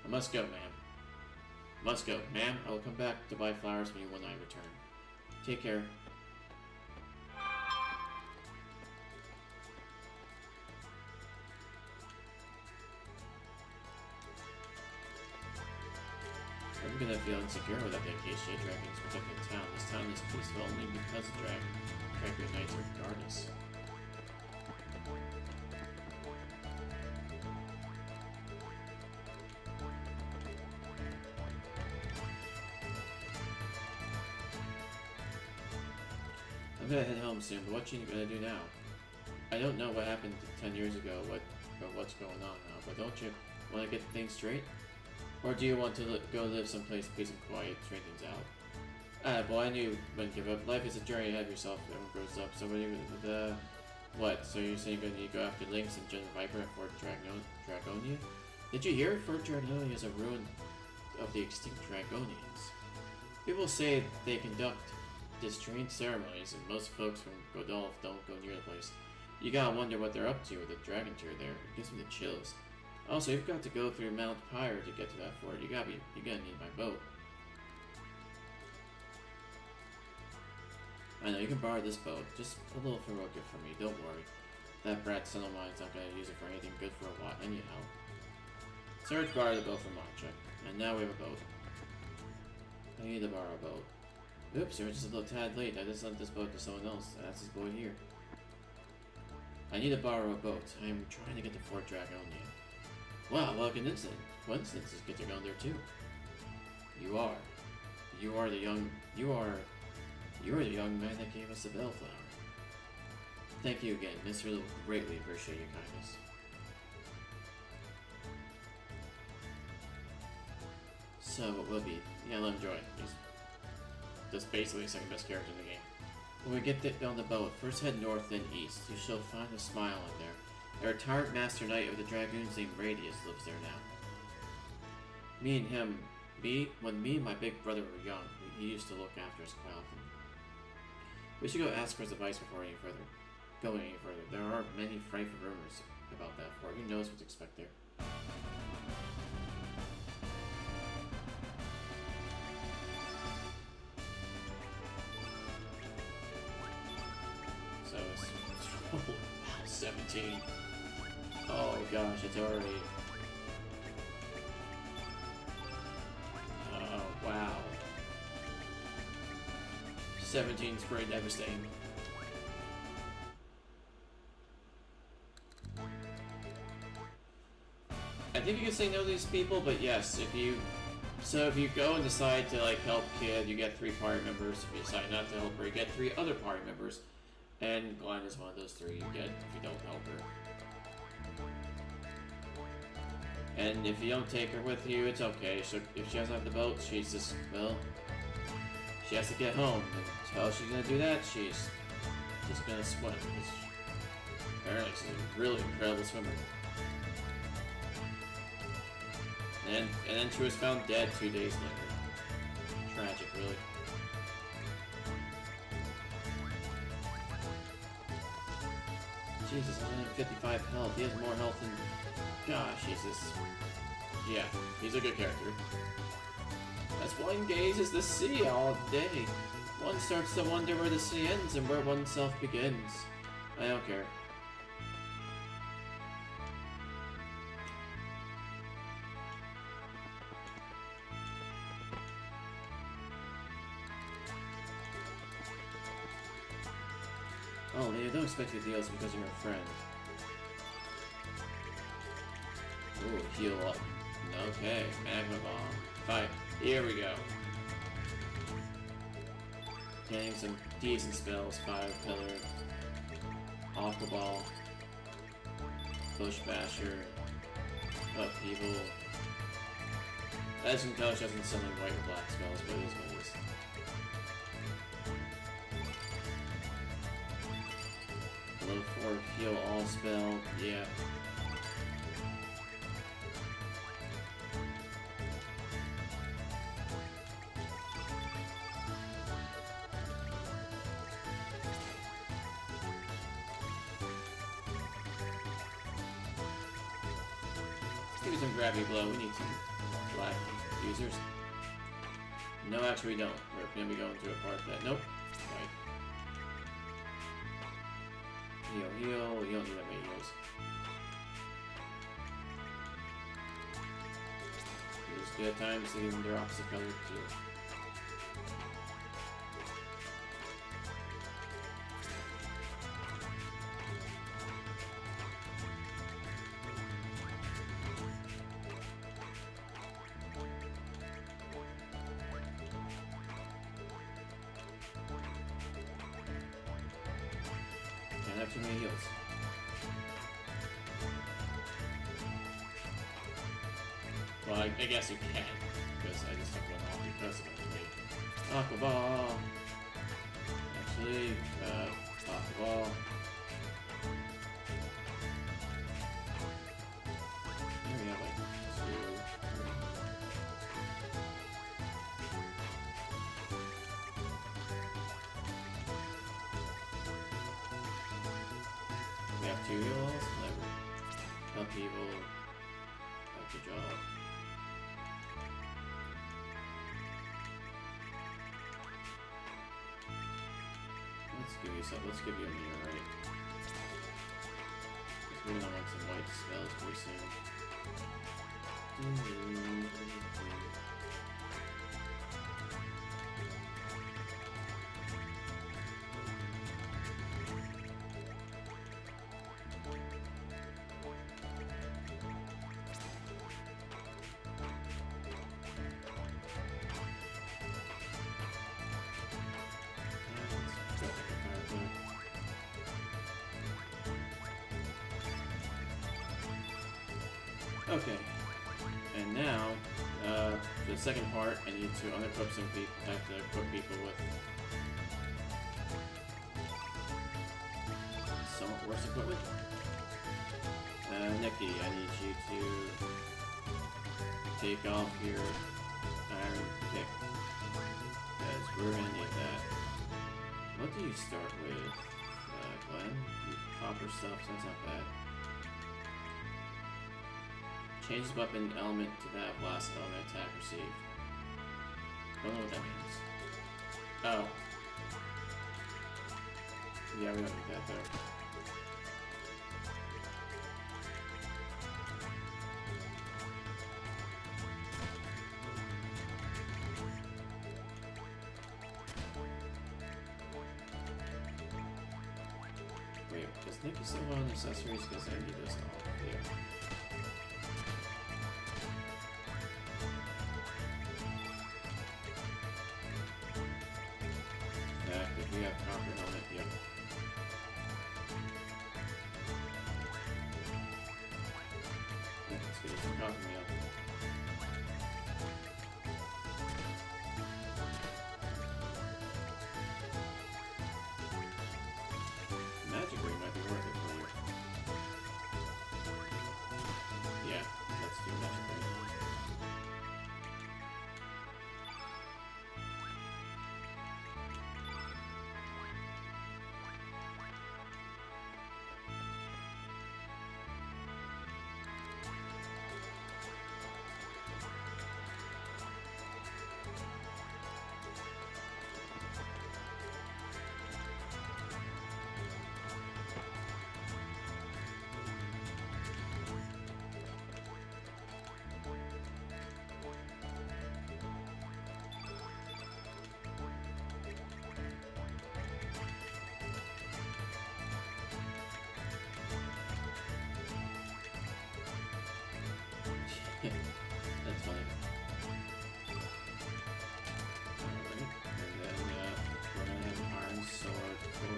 I must go, ma'am. Must go. Ma'am, I will come back to buy flowers when I return. Take care. I'm gonna feel insecure without the Acacia Dragons protecting the town. This town is peaceful only because the Dragon Knights are guard us. I'm gonna head home soon, but what you gonna do now? I don't know what happened 10 years ago, or what's going on now, but don't you want to get things straight? Or do you want to go live someplace peace and quiet, straighten things out? Boy, I knew you wouldn't give up. Life is a journey ahead of yourself, everyone grows up, so what? So you're saying you're gonna go after Lynx and Gen Viper at Fort Dragonia? Did you hear? Fort Dragonia is a ruin of the extinct Dragonians. People say they conduct strange ceremonies, and most folks from Godolph don't go near the place. You gotta wonder what they're up to with the dragon tier there. It gives me the chills. Also, you've got to go through Mount Pyre to get to that fort. You're gonna need my boat. I know, you can borrow this boat. Just a little heroic gift for me, don't worry. That brat son of mine's not gonna use it for anything good for a while anyhow. Serge borrowed the boat from Mancha, and now we have a boat. I need to borrow a boat. Oops, we're just a little tad late. I just lent this boat to someone else. That's this boy here. I need to borrow a boat. I am trying to get to Fort Dragonia. Wow, what a coincidence get to go there too. You are the young man that gave us the bellflower. Thank you again. This will greatly appreciate your kindness. So what will be? Yeah, I'll enjoy it. He's just basically the second best character in the game. When we get on the boat, first head north then east. You shall find a smile in there. A retired Master Knight of the Dragoons named Radius lives there now. When me and my big brother were young, he used to look after us quite often. We should go ask for his advice before going any further. There are many frightful rumors about that fort. Who knows what to expect there? So it's 17. Oh gosh, it's already. Oh wow. 17's pretty devastating. I think you can say no to these people, but yes, if you go and decide to like help Kid, you get 3 party members. If you decide not to help her, you get 3 other party members. And Glenn is one of those 3 you get if you don't help her. And if you don't take her with you, it's okay. So if she doesn't have the boat, she's just, well, she has to get home. And how she's gonna do that? She's just gonna swim. Apparently she's a really incredible swimmer. And then she was found dead 2 days later. Tragic, really. Jesus, 155 health. He has more health than... Gosh, Jesus. Yeah, he's a good character. As one gazes the sea all day, one starts to wonder where the sea ends and where oneself begins. I don't care. Oh man, don't expect the deals because you're a friend. Ooh, heal up. Okay, Magma Bomb. Fine, here we go. Getting some decent spells. Fire Pillar, Aqua Ball, Bush Basher, Upheaval. As you can tell, she doesn't summon white or black spells, but it is what it is. Level 4 heal all spell, yeah. Let's give me some gravity blow. We need some black users. No, actually we don't. We're gonna be going to a part that... Nope. Right. Heal, heal. You don't need that many heals. Just good at times to even they're opposite color too. Can't have too many heals. Well, I guess you can, because I just took one off because of it. Aqua Ball! Actually, Aqua Ball. Here we have like 2. We have 2 heals, that will help people. Good job. Let's give you a mirror, right? Because we're gonna want some white spells pretty soon. Okay, and now, for the second part, I need to unequip some people. I have to equip people with somewhat worse equipment. Nikki, I need you to take off your iron pick, because we're gonna need that. What do you start with, Glenn? You copper stuff, so that's not bad. Changes weapon element to that of last element attack received. Don't know what that means. Oh. Yeah, we don't need that though. Wait, does Nikki still own accessories? Because I need this all. Yeah. If we have copper helmet, yep. Let's get some copper meal. Magic ring might be worth it for you. Yeah, let's do magic ring. That's funny. Alright, and then we're gonna have an iron sword for...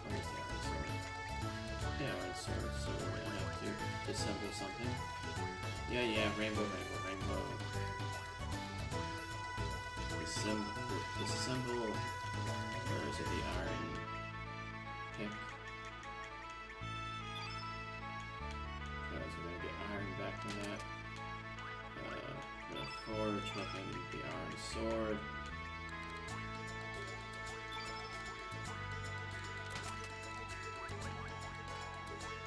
What is the iron sword? Yeah, iron sword, so we're gonna have to disassemble something. Yeah, rainbow. Disassemble... Where is it? The iron pick. We're gonna get iron back from that. We're gonna forge weapon, the iron sword.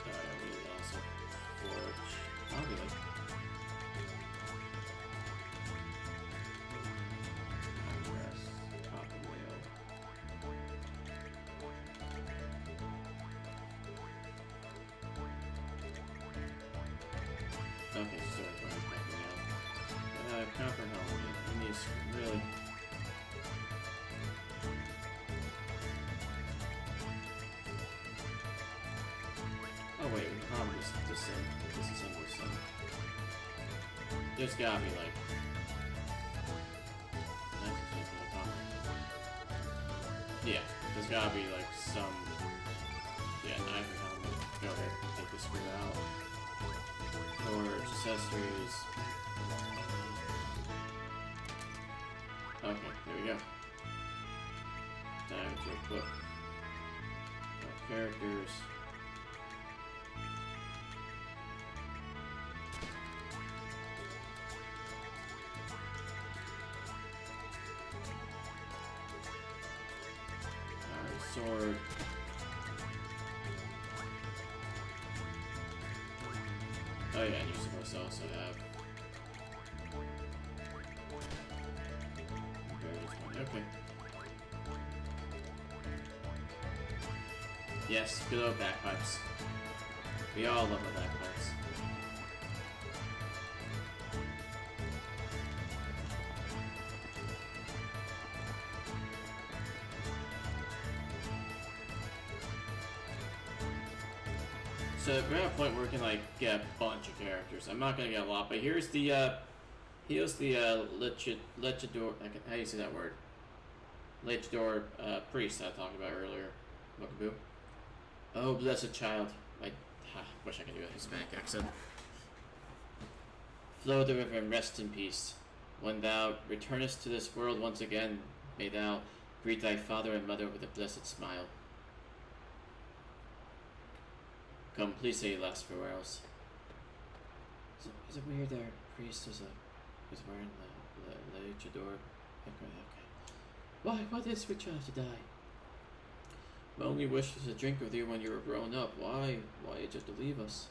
Yeah, we need also forge. I'll be like Okay, sorry for backing out. Copper helmet. I need really. Oh wait, we can probably just disassemble some. There's gotta be like. Yeah, there's gotta be like some. Yeah, knife or helmet. Go ahead, take the screw out. Or accessories. Okay, there we go. Time to equip our characters. Alright, sword. Oh yeah, and you're supposed to also have. Okay. Yes, below bagpipes. We all love our bagpipes. So we're at a point where we can like get a bunch of characters. I'm not gonna get a lot, but here's the Lechador. How do you say that word? Lechador priest I talked about earlier. Lookaboo. Oh, blessed child. I wish I could do a Hispanic accent. Flow the river and rest in peace. When thou returnest to this world once again, may thou greet thy father and mother with a blessed smile. Come, please say your last farewells. Is it weird that our priest is wearing the luchador? Okay. Why did this sweet child have to die? My only wish was to drink with you when you were grown up. Why did you have to leave us?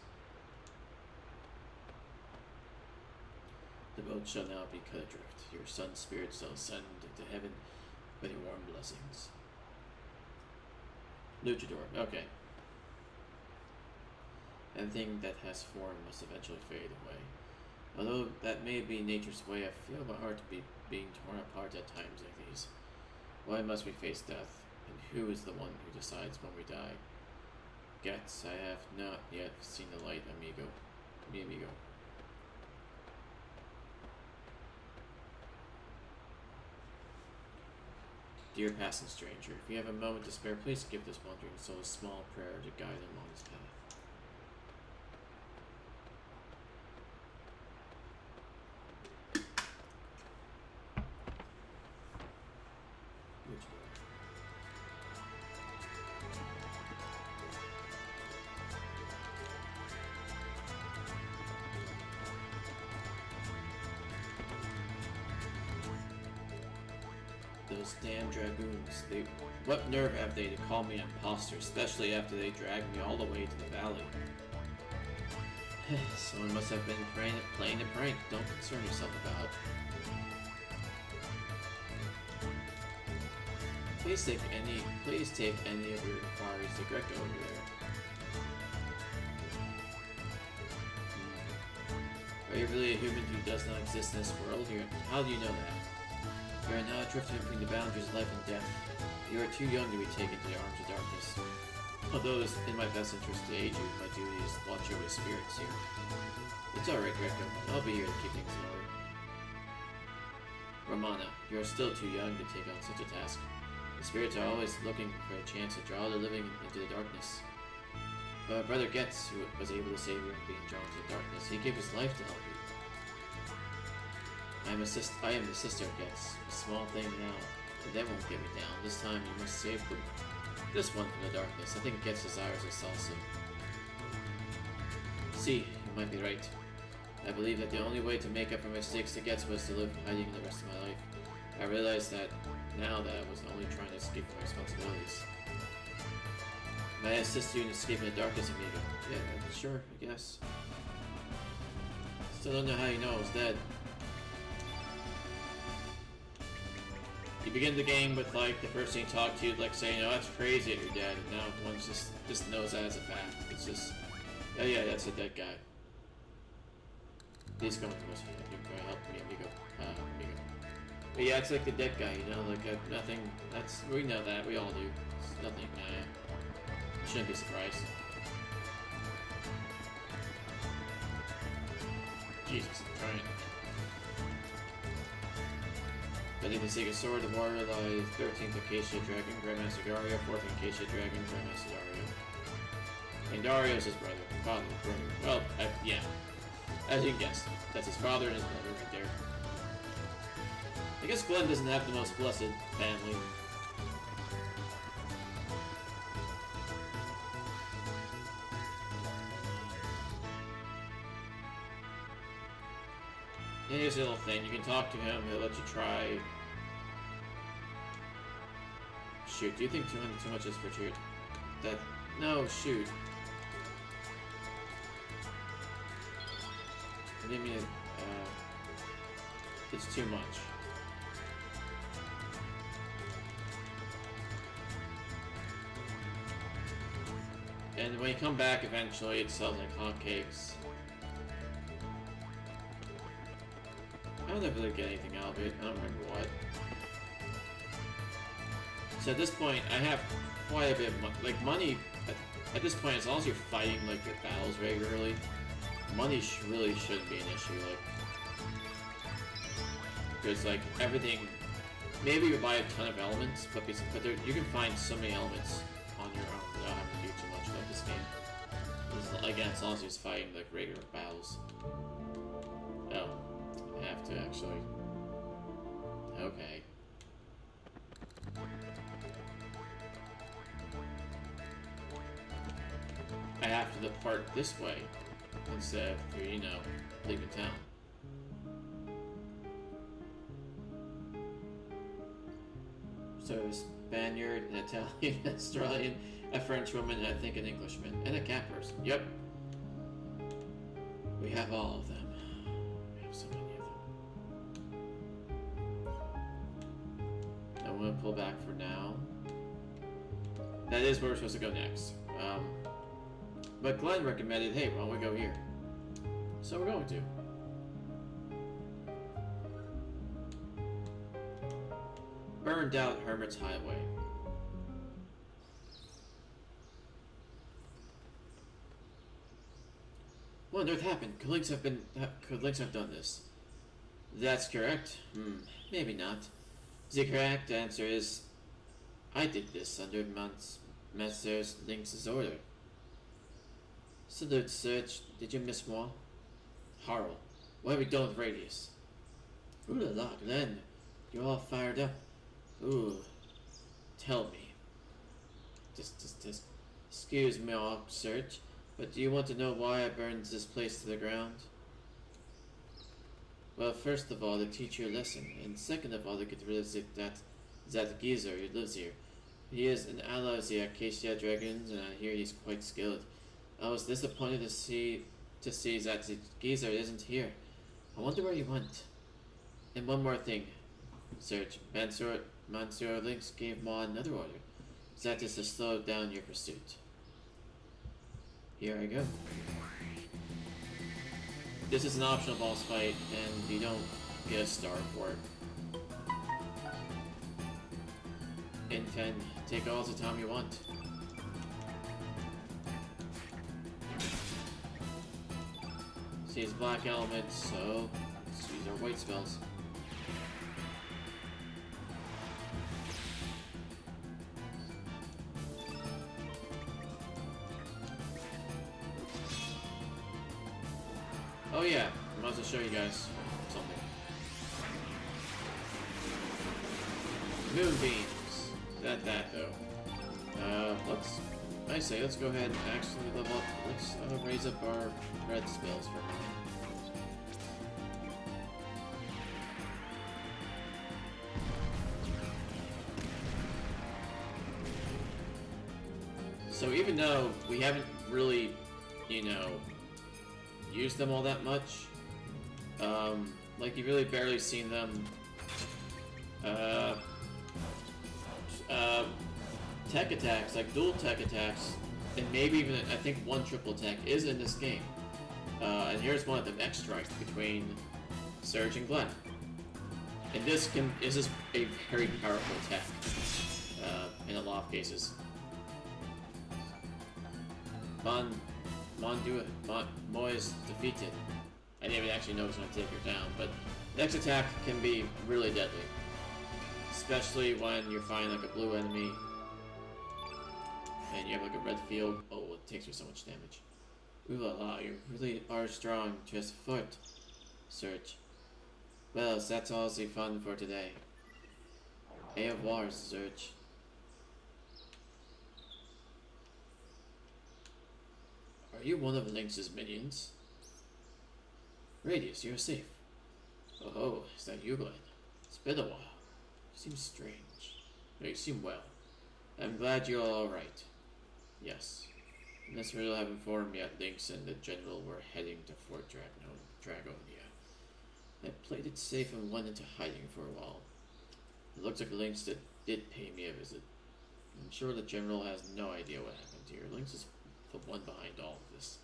The boat shall now be cut adrift. Your son's spirit shall ascend into heaven with your warm blessings. Luchador, okay. Everything that has form must eventually fade away. Although that may be nature's way, I feel my heart to be being torn apart at times like these. Why must we face death? And who is the one who decides when we die? Gets, I have not yet seen the light, amigo. Mi amigo. Dear passing stranger, if you have a moment to spare, please give this wandering soul a small prayer to guide him on his path. Those damn dragoons, what nerve have they to call me an imposter, especially after they dragged me all the way to the valley? Someone must have been playing a prank, don't concern yourself about. Please take any of your inquiries to Greco over there. Are you really a human who does not exist in this world? How do you know that? You are now drifting between the boundaries of life and death. You are too young to be taken to the arms of darkness. Although it is in my best interest to aid you, my duty is to watch over the spirits here. It's alright, Greco. I'll be here to keep things in order. Romana, you are still too young to take on such a task. The spirits are always looking for a chance to draw the living into the darkness. But my brother Getz, who was able to save you from being drawn to the darkness, he gave his life to help you. I am the sister of Getz. A small thing now, but that won't get me down. This time you must save this one from the darkness. I think Getz desires us also. See, you might be right. I believe that the only way to make up for mistakes to Getz was to live hiding the rest of my life. I realize that now that I was only trying to escape from my responsibilities. May I assist you in escaping the darkness, amigo? Yeah, sure, I guess. Still don't know how you know I was dead. You begin the game with like the person you talk to, like saying, "Oh, that's crazy that you're dead," and now one just knows that as a fact. It's just, oh yeah, that's a dead guy. He's going to us. You can help me, amigo. Amigo. But yeah, it's like the dead guy, you know, like nothing. That's we know that, we all do. It's nothing. Shouldn't be surprised. Jesus, I'm trying. Ready to seek a sword of warrior, the 13th Acacia Dragon, Grandmaster Dario, 4th Acacia Dragon, Grandmaster Dario. And Dario's his brother. Father, brother. Well, yeah. As you can guess, that's his father and his brother right there. I guess Glenn doesn't have the most blessed family. And here's the little thing, you can talk to him, he'll let you try. Shoot, do you think 200 too much is for shoot? That no, shoot. I didn't mean it's too much. And when you come back eventually, it sells like hotcakes. I don't really get anything out of it. I don't remember what. So at this point, I have quite a bit of money. At this point, as long as you're fighting like your battles regularly, money really shouldn't be an issue. Like, because like everything, maybe you buy a ton of elements, but you can find so many elements on your own without having to do too much about this game. Again, as long as you're fighting like regular battles. Oh. I have to actually... Okay. I have to depart this way instead of, you know, leaving town. So a Spaniard, an Italian, an Australian, a French woman, and I think an Englishman, and a cat person. Yep. We have all of them. I'm going to pull back for now. That is where we're supposed to go next. But Glenn recommended, hey, why don't we go here? So we're going to. Burned out Hermit's Highway. What on earth happened? Could Lynx have done this? That's correct. Maybe not. The correct answer is, I did this under Master Lynx's order. Salute, Serge. Did you miss more? Harl, what have we done with Radius? Ooh la la, Glenn. You're all fired up. Ooh. Tell me. Just. Excuse me, Serge, but do you want to know why I burned this place to the ground? Well, first of all, to teach you a lesson, and second of all, to get rid of that geezer who lives here. He is an ally of the Acacia Dragons, and I hear he's quite skilled. I was disappointed to see that the geezer isn't here. I wonder where he went. And one more thing, Serge. Monsieur Lynx gave Ma another order. That is to slow down your pursuit. Here I go. This is an optional boss fight, and you don't get a star for it. In 10, take all the time you want. See, it's black elements, so let's use our white spells. Oh yeah, I might as well show you guys something. Moonbeams. That though. Let's go ahead and actually level up. Let's raise up our red spells for a minute. So even though we haven't really, you know, used them all that much, like you've really barely seen them. Tech attacks, like dual tech attacks, and maybe even I think one triple attack is in this game. And here's one of the next strikes between Surge and Glenn. And this is a very powerful attack in a lot of cases. Mo is defeated. I didn't even actually know it was going to take her down, but next attack can be really deadly. Especially when you're fighting like a blue enemy and you have like a red field. Oh, it takes me so much damage. Ooh la la, you really are strong, just foot, Surge. Well, so that's all the fun for today. Au revoir, Surge. Are you one of Lynx's minions? Radius, you're safe. Oh, is that you, Glenn? It's been a while. You seem strange. No, you seem well. I'm glad you're alright. Yes. Unless we have informed yet, Lynx and the General were heading to Fort Dragonia. I played it safe and went into hiding for a while. It looks like Lynx did pay me a visit. I'm sure the General has no idea what happened here. Lynx is the one behind all of this.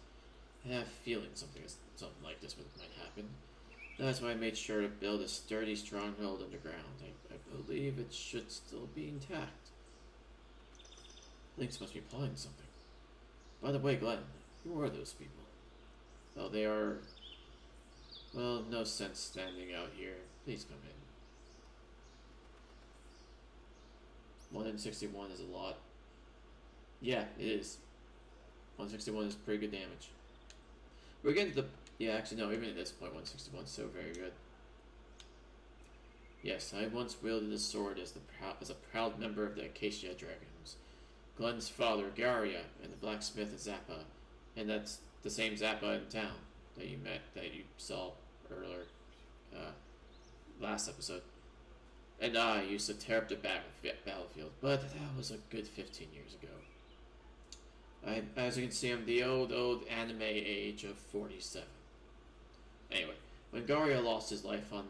I have a feeling something like this might happen. That's why I made sure to build a sturdy stronghold underground. I believe it should still be intact. Lynx must be plotting something. By the way, Glenn, who are those people? Well, they are... Well, no sense standing out here. Please come in. 1 in 61 is a lot. Yeah, it is. 161 is pretty good damage. We're getting to the... Yeah, actually, no, even at this point, 161 is so very good. Yes, I once wielded a sword as a proud member of the Acacia Dragons. Glenn's father, Garia, and the blacksmith, Zappa. And that's the same Zappa in town that you saw earlier, last episode. And I used to tear up the battlefield, but that was a good 15 years ago. As you can see, I'm the old anime age of 47. Anyway, when Garia lost his life on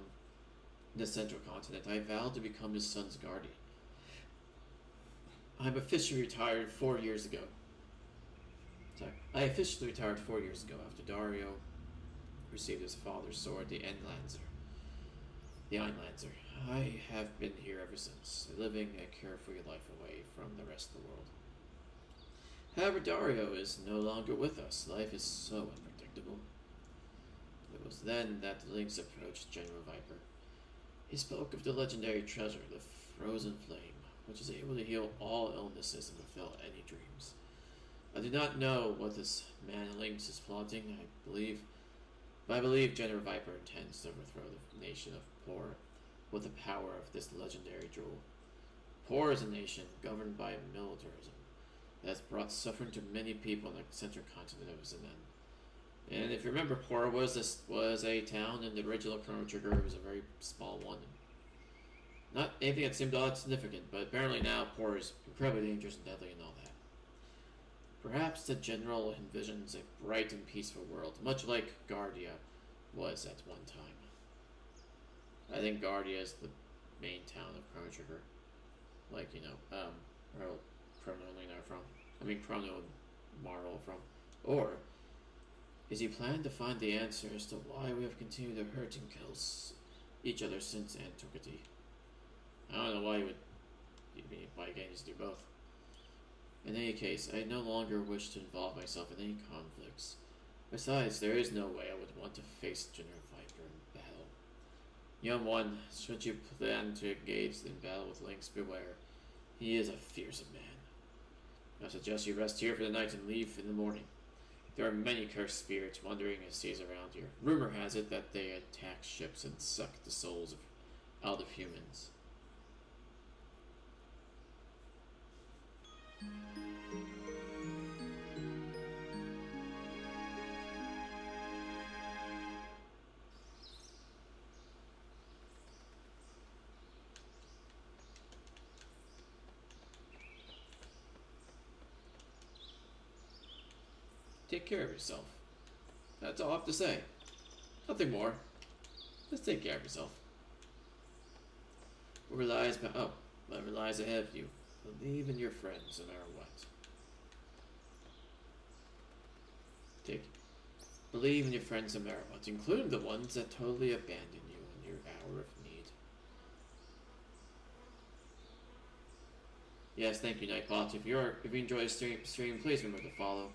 the Central Continent, I vowed to become his son's guardian. I officially retired 4 years ago after Dario received his father's sword, the Einlanzer. I have been here ever since, living a carefree life away from the rest of the world. However, Dario is no longer with us. Life is so unpredictable. It was then that Lynx approached General Viper. He spoke of the legendary treasure, the Frozen Flame, which is able to heal all illnesses and fulfill any dreams. I do not know what this man Lynx is plotting, but I believe General Viper intends to overthrow the nation of Por with the power of this legendary jewel. Por is a nation governed by militarism that has brought suffering to many people on the central continent of Zenan. And if you remember, Por was a town in the original Chrono Trigger. It was a very small one. Not anything that seemed all that significant, but apparently now Por is incredibly dangerous and deadly and all that. Perhaps the General envisions a bright and peaceful world, much like Guardia was at one time. I think Guardia is the main town of Chrono Trigger. Like, where Chrono and Lena are from. Chrono and Marl are from. Or is he planning to find the answer as to why we have continued to hurt and kill each other since antiquity? I don't know why you can't just do both. In any case, I no longer wish to involve myself in any conflicts. Besides, there is no way I would want to face General Viper in battle. Young one, should you plan to engage in battle with Lynx, beware. He is a fearsome man. I suggest you rest here for the night and leave in the morning. There are many cursed spirits wandering the seas around here. Rumor has it that they attack ships and suck the souls out of humans. Take care of yourself. That's all I have to say. Nothing more. Just take care of yourself. What relies ahead of you. Believe in your friends no matter what. Believe in your friends no matter what, including the ones that totally abandon you in your hour of need. Yes, thank you, Nightbot. If you enjoy the stream, please remember to follow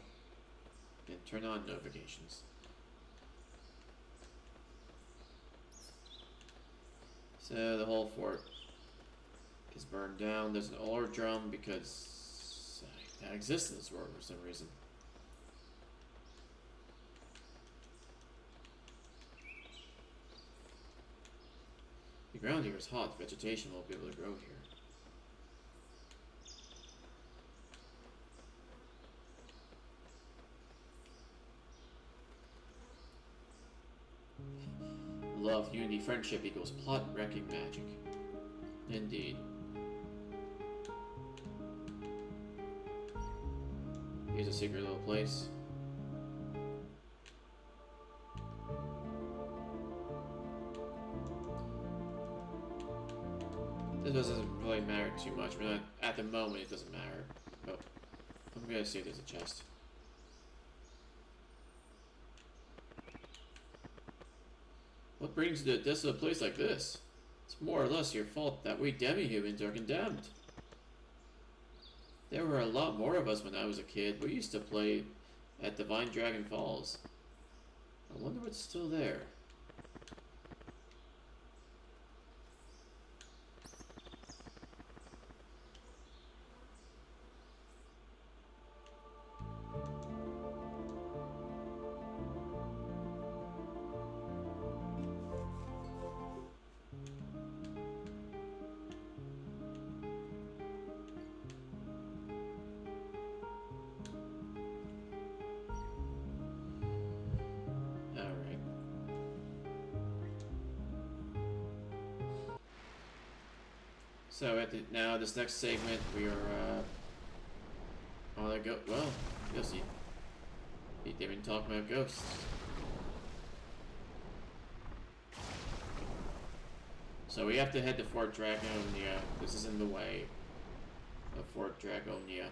and turn on notifications. So the whole fort is burned down. There's an ore drum because that exists in this world for some reason. The ground here is hot. Vegetation won't be able to grow here. Love, unity, friendship equals plot wrecking magic. Indeed. Here's a secret little place. This doesn't really matter too much, but at the moment it doesn't matter. Oh, I'm gonna see if there's a chest. What brings you to a desolate place like this? It's more or less your fault that we demi-humans are condemned. There were a lot more of us when I was a kid. We used to play at Divine Dragon Falls. I wonder what's still there. So now this next segment we are well, you'll see. They've been talking about ghosts. So we have to head to Fort Dragonia. This is in the way of Fort Dragonia.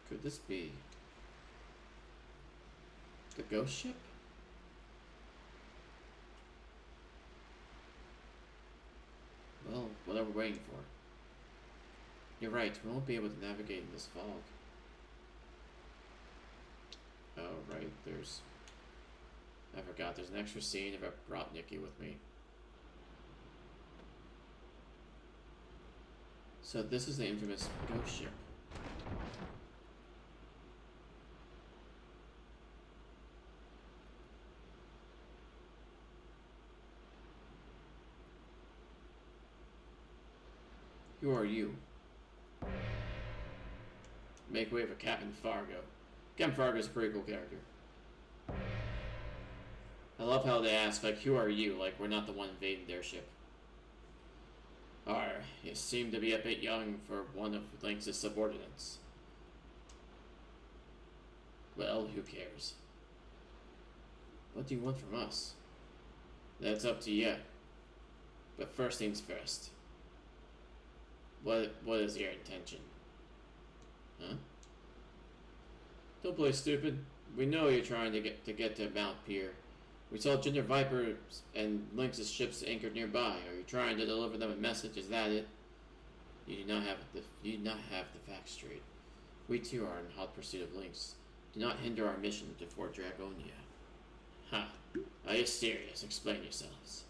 Could this be the ghost ship? Well, what are we waiting for? You're right, we won't be able to navigate in this fog. Oh, right, I forgot, there's an extra scene if I brought Nikki with me. So this is the infamous ghost ship. Who are you? Make way for Captain Fargo. Captain Fargo's a pretty cool character. I love how they ask, like, who are you? Like, we're not the one invading their ship. You seem to be a bit young for one of Lynx's subordinates. Well, who cares? What do you want from us? That's up to you. But first things first. What is your intention? Huh? Don't play stupid. We know you're trying to get to Mount Pier. We saw Ginger Vipers and Lynx's ships anchored nearby. Are you trying to deliver them a message? Is that it? You do not have the facts straight. We too are in hot pursuit of Lynx. Do not hinder our mission to Fort Dragonia. Ha! Are you serious? Explain yourselves.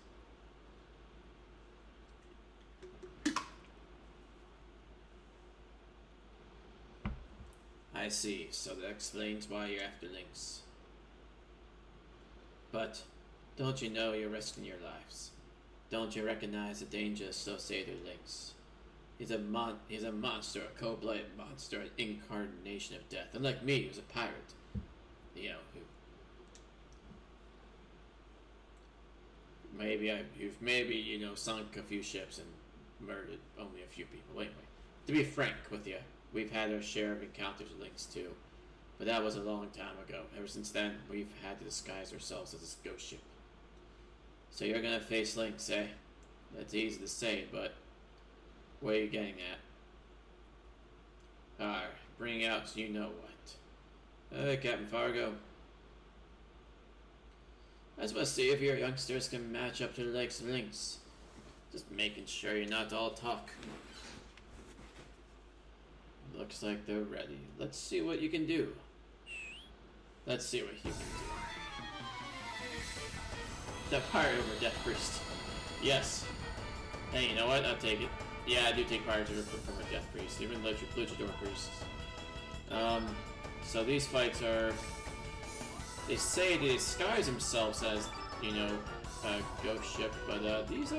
I see, so that explains why you're after Lynx. But, don't you know you're risking your lives? Don't you recognize the danger associated with Lynx? He's a monster, a cold-blooded monster, an incarnation of death. Unlike me, who's a pirate. You've maybe sunk a few ships and murdered only a few people. Anyway, to be frank with you, we've had our share of encounters with Lynx too, but that was a long time ago. Ever since then, we've had to disguise ourselves as this ghost ship. So you're gonna face Lynx, eh? That's easy to say, but What are you getting at? Alright, bring out you know what. Captain Fargo. I just want to see if your youngsters can match up to the likes of Lynx. Just making sure you're not all talk. Looks like they're ready. Let's see what you can do. Let's see what you can do. The Pirate over Death Priest. Yes. Hey, you know what? I'll take it. Yeah, I do take Pirate over Death Priest, even Luchador Priests. So these fights are... They say they disguise themselves as, you know, a ghost ship, but these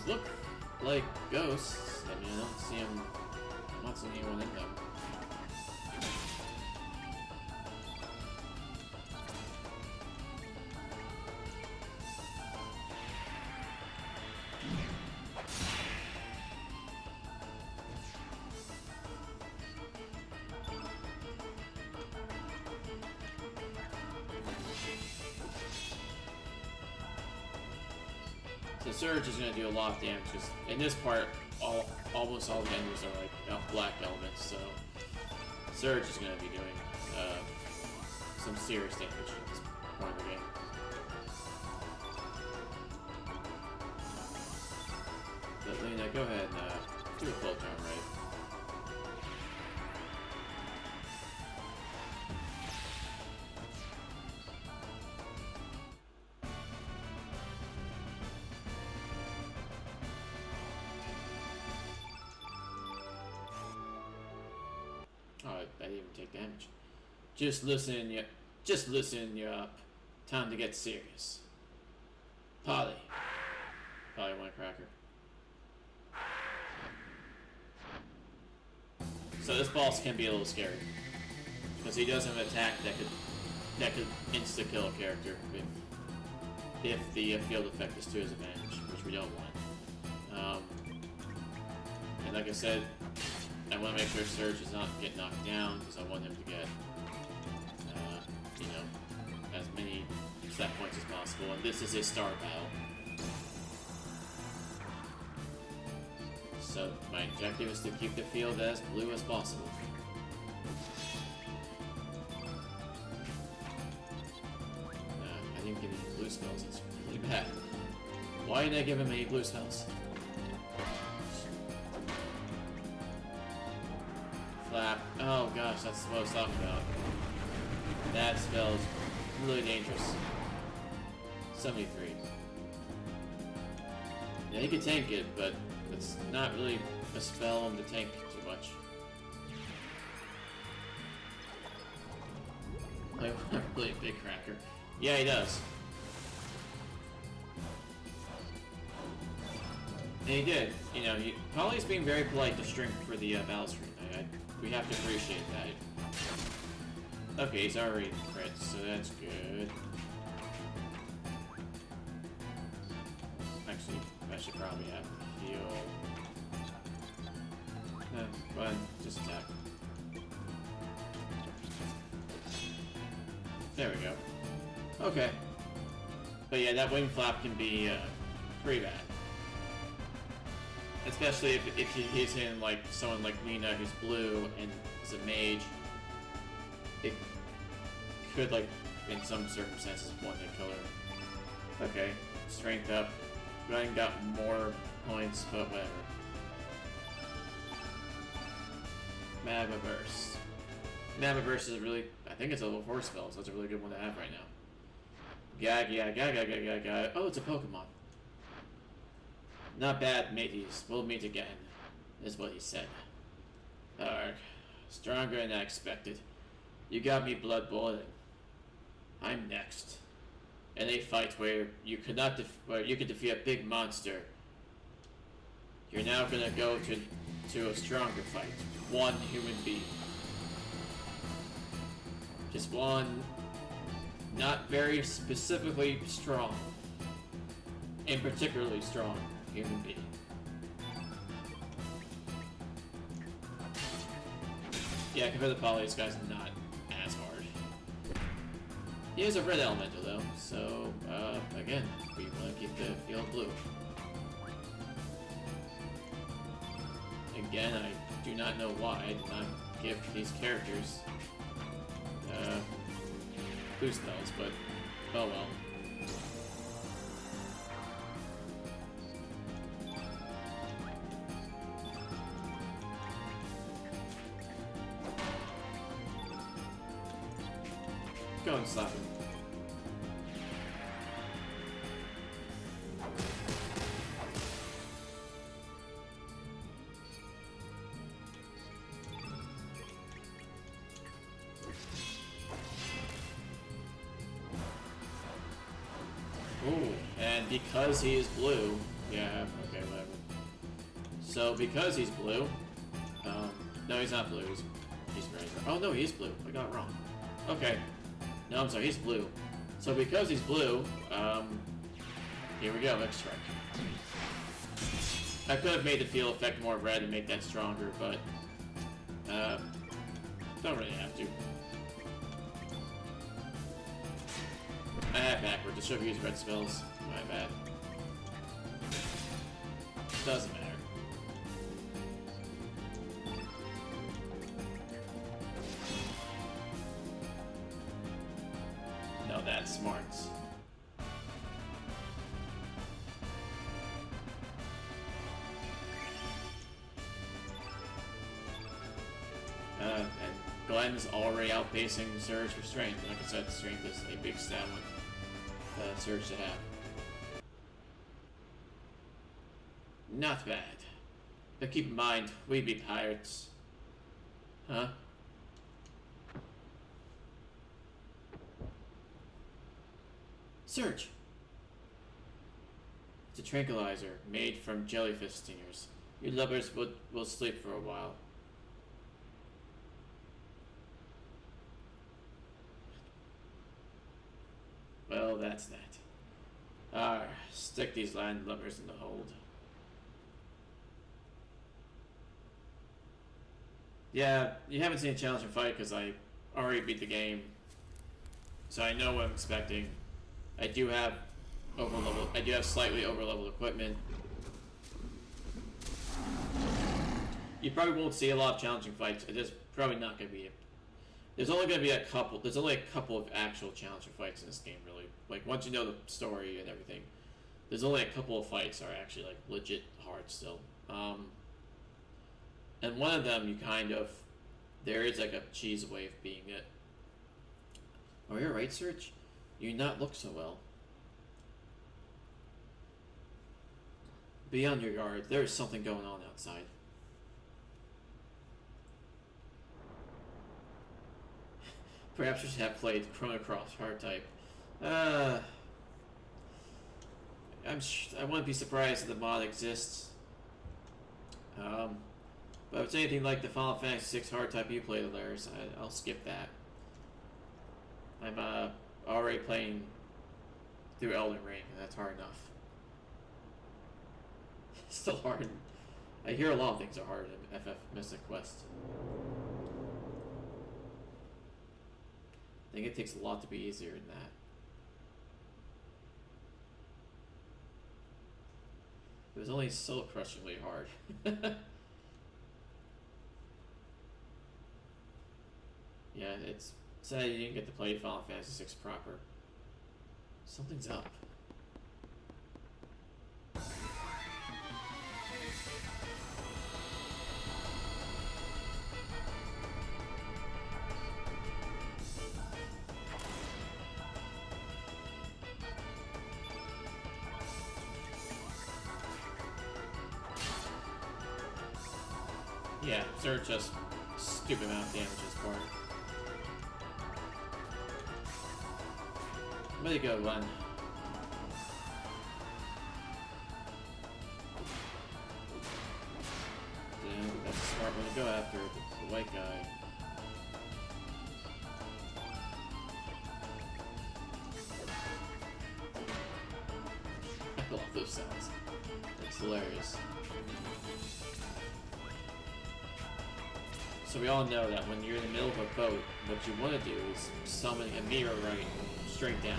look like ghosts. I mean, I don't see them. I'm not seeing anyone in them. The Surge is going to do a lot of damage, because in this part, almost all the enemies are like black elements, so Surge is going to be doing some serious damage at this point of the game. But Lena, go ahead and do a full turn right. Oh, I didn't even take damage. Just listen you up. Time to get serious. Polly. Polly want a cracker. So this boss can be a little scary. Because he does have an attack that could insta-kill a character if the field effect is to his advantage, which we don't want. And like I said, I want to make sure Surge does not get knocked down, because I want him to get, you know, as many set points as possible. And this is his star battle. So my objective is to keep the field as blue as possible. I didn't give him any blue spells. It's really bad. Why didn't I give him any blue spells? Flap. Oh gosh, that's what I was talking about. That spell is really dangerous. 73. Yeah, he could tank it, but it's not really a spell to tank too much. Like a really big cracker. Yeah, he does. And he did. You know, Polly's being very polite to String for the battle screen. We have to appreciate that. Okay, he's already crit, so that's good. Actually, I should probably have to heal. Go ahead, just attack. There we go. Okay. But yeah, that wing flap can be pretty bad. Especially if he's in like someone like Nina who's blue and is a mage. It could, like, in some circumstances, one-hit kill her. Okay, strength up. Ryan got more points, but whatever. Magma Burst. Magma Burst is really, I think it's a level 4 spell, so it's a really good one to have right now. Gag. Oh, it's a Pokemon. Not bad, mateys. We'll meet again, is what he said. Arg. Stronger than I expected. You got me blood boiling. I'm next. In a fight where you could defeat a big monster, you're now gonna go to a stronger fight. One human being. Just one, not very specifically strong, and particularly strong human being. Yeah, compared to Polly, this guy's not as hard. He is a red elemental though, so again, we want to keep the field blue. Again, I do not know why I did not give these characters boost spells, but oh well. Go and slap him. Ooh, and because he is blue, yeah, okay, whatever. So because he's blue, no, he's not blue. He's gray. Oh no, he's blue. I got it wrong. Okay, no, I'm sorry, he's blue. So because he's blue, here we go, X-Strike. I could have made the field effect more red and make that stronger, but don't really have to. Backward. I should have used red spells. My bad. Doesn't matter. No, that's smart. And Glenn's already outpacing Surge for strength. Like I said, strength is a big stat with Surge to have. Not bad. But keep in mind, we be pirates. Huh? Surge! It's a tranquilizer made from jellyfish stingers. Your lovers will sleep for a while. Well, that's that. Stick these landlubbers in the hold. Yeah, you haven't seen a challenge and fight because I already beat the game, so I know what I'm expecting. I do have slightly over-leveled equipment. You probably won't see a lot of challenging fights. There's probably not going to be. There's only going to be a couple. There's only a couple of actual challenging fights in this game, really. Like once you know the story and everything, there's only a couple of fights that are actually like legit hard still. And one of them, there is like a cheese way of being it. Oh, you're right, Serge. You do not look so well. Be on your guard. There is something going on outside. Perhaps you should have played Chrono Cross hard type. I wouldn't be surprised if the mod exists. But if it's anything like the Final Fantasy VI hard type you played, Alaris, I'll skip that. I'm already playing through Elden Ring, and that's hard enough. It's still hard. I hear a lot of things are hard in FF Mystic Quest. I think it takes a lot to be easier than that. It was only so crushingly hard. Yeah, it's sad you didn't get to play Final Fantasy VI proper. Something's up. Yeah, Surge just stupid amount of damage is part. Way to go, Glenn. Damn, that's a smart one to go after, the white guy. I love those sounds. It's hilarious. So we all know that when you're in the middle of a boat, what you want to do is summon a meteorite straight down.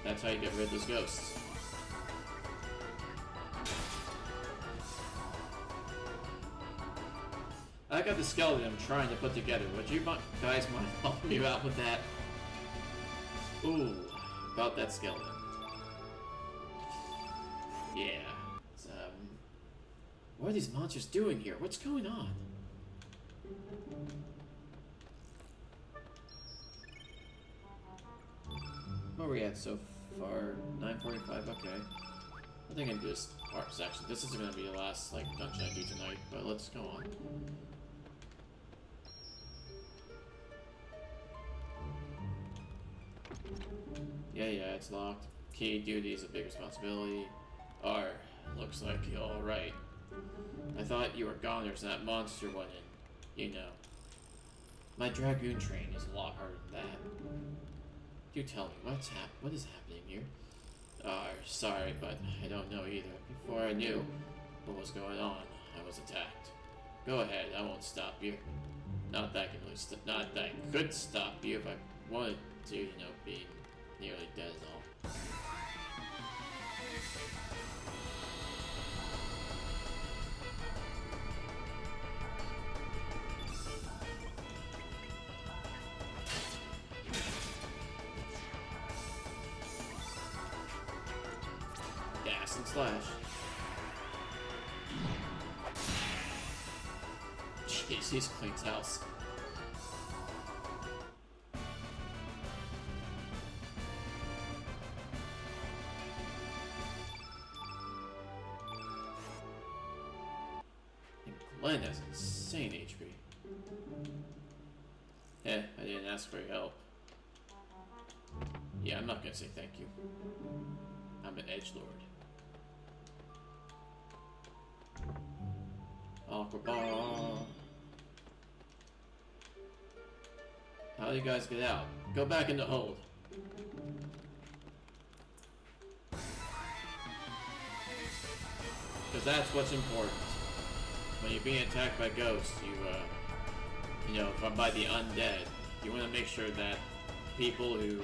That's how you get rid of those ghosts. I got the skeleton I'm trying to put together. Would you guys mind helping me out with that? Ooh, about that skeleton. Yeah. What are these monsters doing here? What's going on? Where are we at so far? 9:45. Okay. I think I can do this part section. This isn't gonna be the last like dungeon I do tonight, but let's go on. Yeah, it's locked. Key duty is a big responsibility. R, looks like you're alright. I thought you were goners and that monster went in. You know. My Dragoon train is a lot harder than that. You tell me, what is happening here? Sorry, but I don't know either. Before I knew what was going on, I was attacked. Go ahead, I won't stop you. Not that I could stop you if I wanted to, you know, being nearly dead and all. Gas and slash. Jeez, he's cleans house. Glenn has insane HP. I didn't ask for your help. Yeah, I'm not gonna say thank you. I'm an edgelord. Aquaball. How do you guys get out? Go back in the hold. Because that's what's important. When you're being attacked by ghosts, you know, by the undead, you want to make sure that people who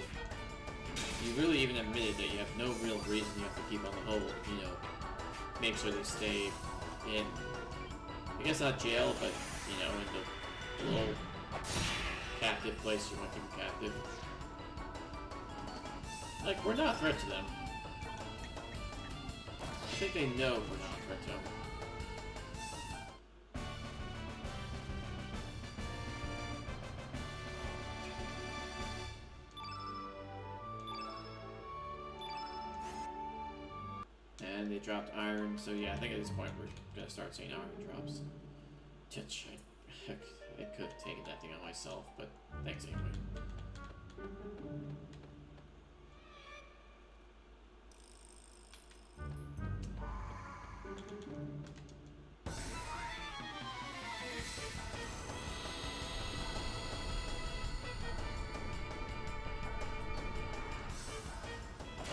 you really even admitted that you have no real reason you have to keep on the hold, you know, make sure they stay in, I guess not jail, but, you know, in the little captive place you want to keep captive. Like, we're not a threat to them. I think they know we're not a threat to them. And they dropped iron, so yeah, I think at this point we're gonna start seeing iron drops. I could have taken that thing on myself, but thanks anyway.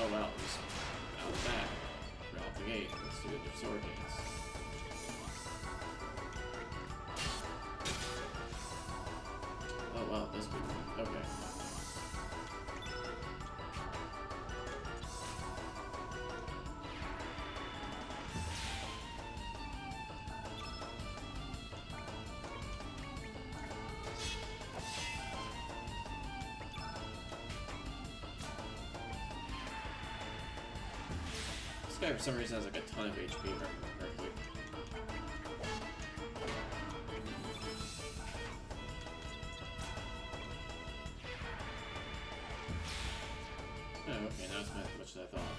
Oh wow, he's out the back. We're out the gate. Let's do the sword dance. Oh wow, this would be fun. Okay. This guy for some reason has like a ton of HP, if I remember correctly. Oh, okay, now it's not as much as I thought.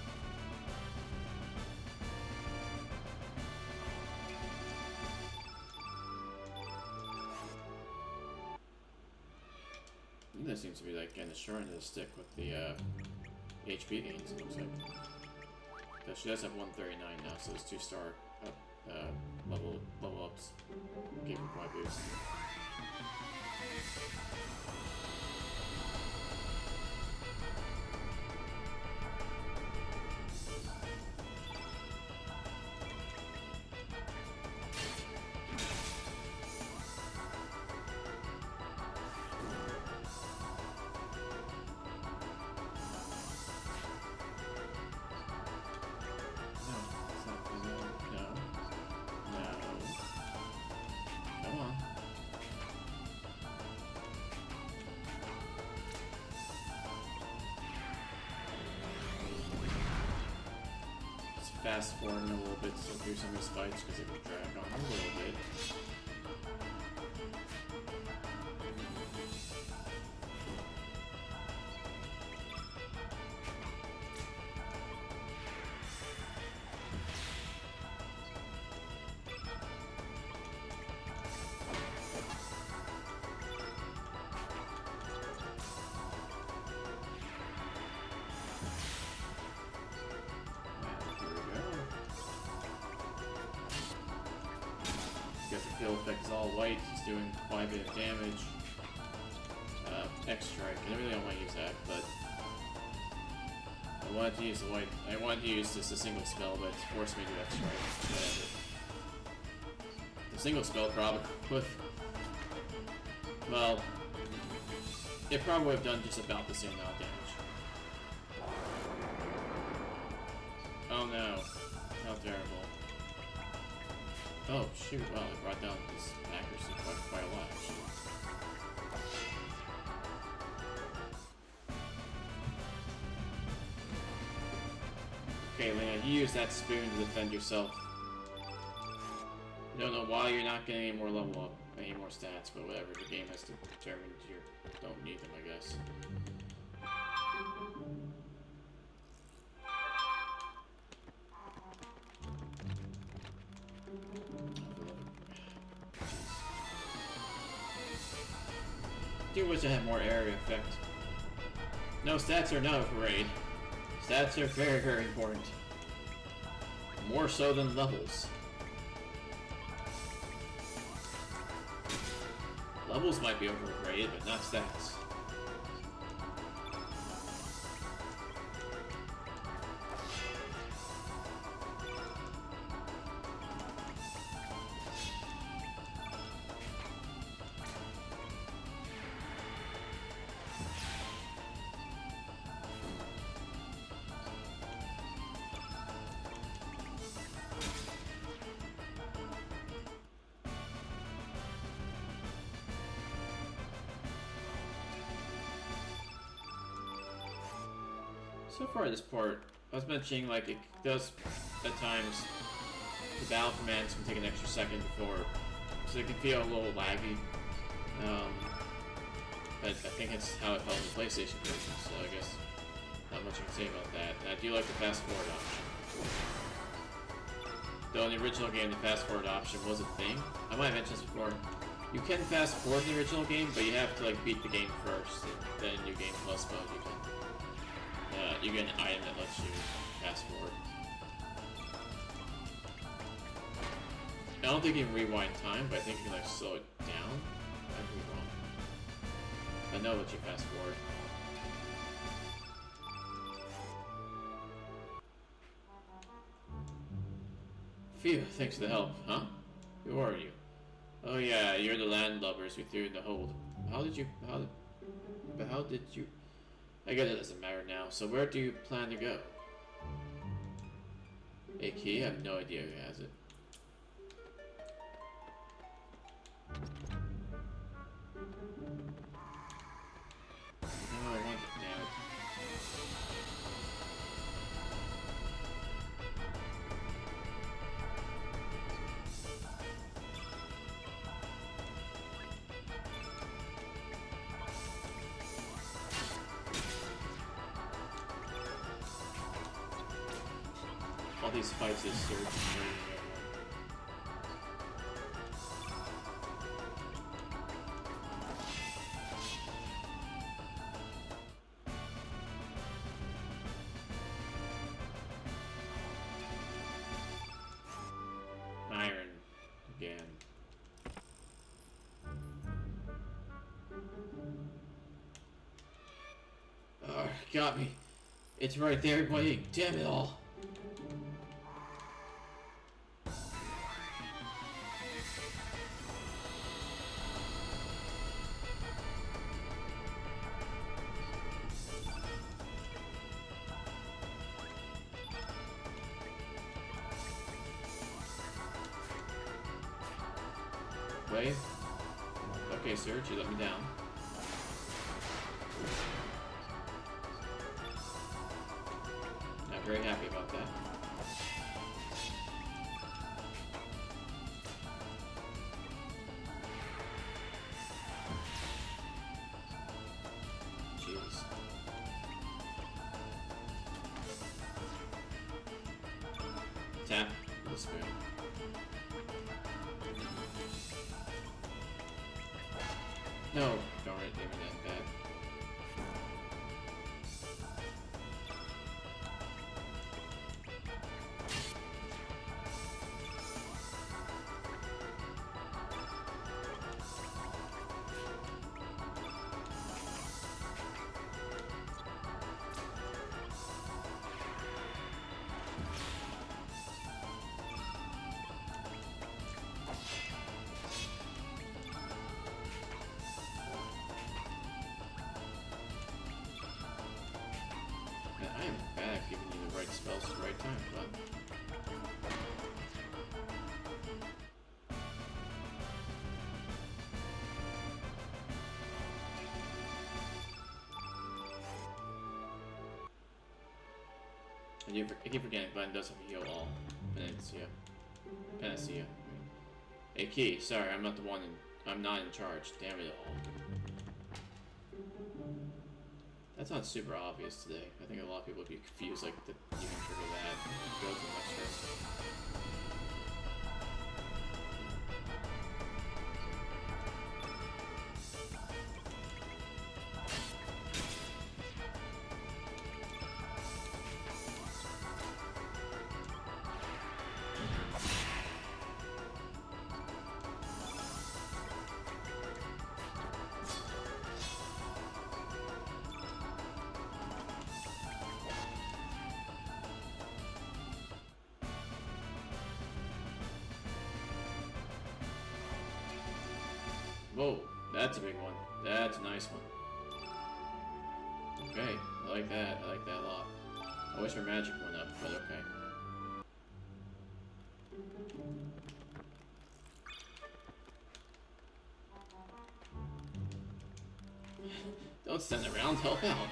This seems to be like getting the short end of the stick with the HP gains, it looks like. Because she does have 139 now, so those 2-star level ups gave her quite a boost. Come on. fast forward a little bit so through some of these fights because it will drag on a little bit. Because the field effect is all white, he's doing quite a bit of damage. X-Strike, I really don't want to use that, but I wanted to use the white. I wanted to use just a single spell, but it's forced me to X-Strike. Whatever. The single spell probably would. Well, it probably would have done just about the same amount of damage. Oh no. How terrible. Oh shoot, wow, it brought down his accuracy quite a lot, actually. Okay, Lena, you use that spoon to defend yourself. I don't know why you're not getting any more level up, any more stats, but whatever, the game has determined you don't need them, I guess. I do wish I had more area effect. No, stats are not great. Stats are very, very important. More so than levels. Levels might be overrated, but not stats. So far this part, I was mentioning like it does at times the battle commands can take an extra second before, so it can feel a little laggy. But I think it's how it felt in the PlayStation version, so I guess not much I can say about that. And I do like the fast forward option. Though in the original game the fast forward option was a thing. I might have mentioned this before. You can fast forward in the original game, but you have to like beat the game first, and then in New Game Plus mode you get an item that lets you fast forward. I don't think you can rewind time, but I think you can like slow it down. I could be wrong. I know that you fast forward. Phew, thanks for the help, huh? Who are you? Oh yeah, you're the landlubbers we threw in the hold. How did you... I guess it doesn't matter now, so where do you plan to go? A key? I have no idea who has it. No, I want it now. All these fights is surge and everyone. Iron again. Oh, got me. It's right there, waiting. Damn it all. Wave. Okay, Surge, you let me down. Not very happy about that. tap the spoon. No, darn it, didn't that bad. I am bad at giving you the right spells at the right time, but... I keep forgetting Glenn does have a heal all. Panacea. Panacea. A key. Sorry, I'm not the one I'm not in charge. Damn it all. That's not super obvious today. I think a lot of people would be confused, like, that you can trigger that and go to the next person. Whoa, that's a big one. That's a nice one. Okay, I like that. I like that a lot. I wish our magic went up, but okay. Don't stand around, help out.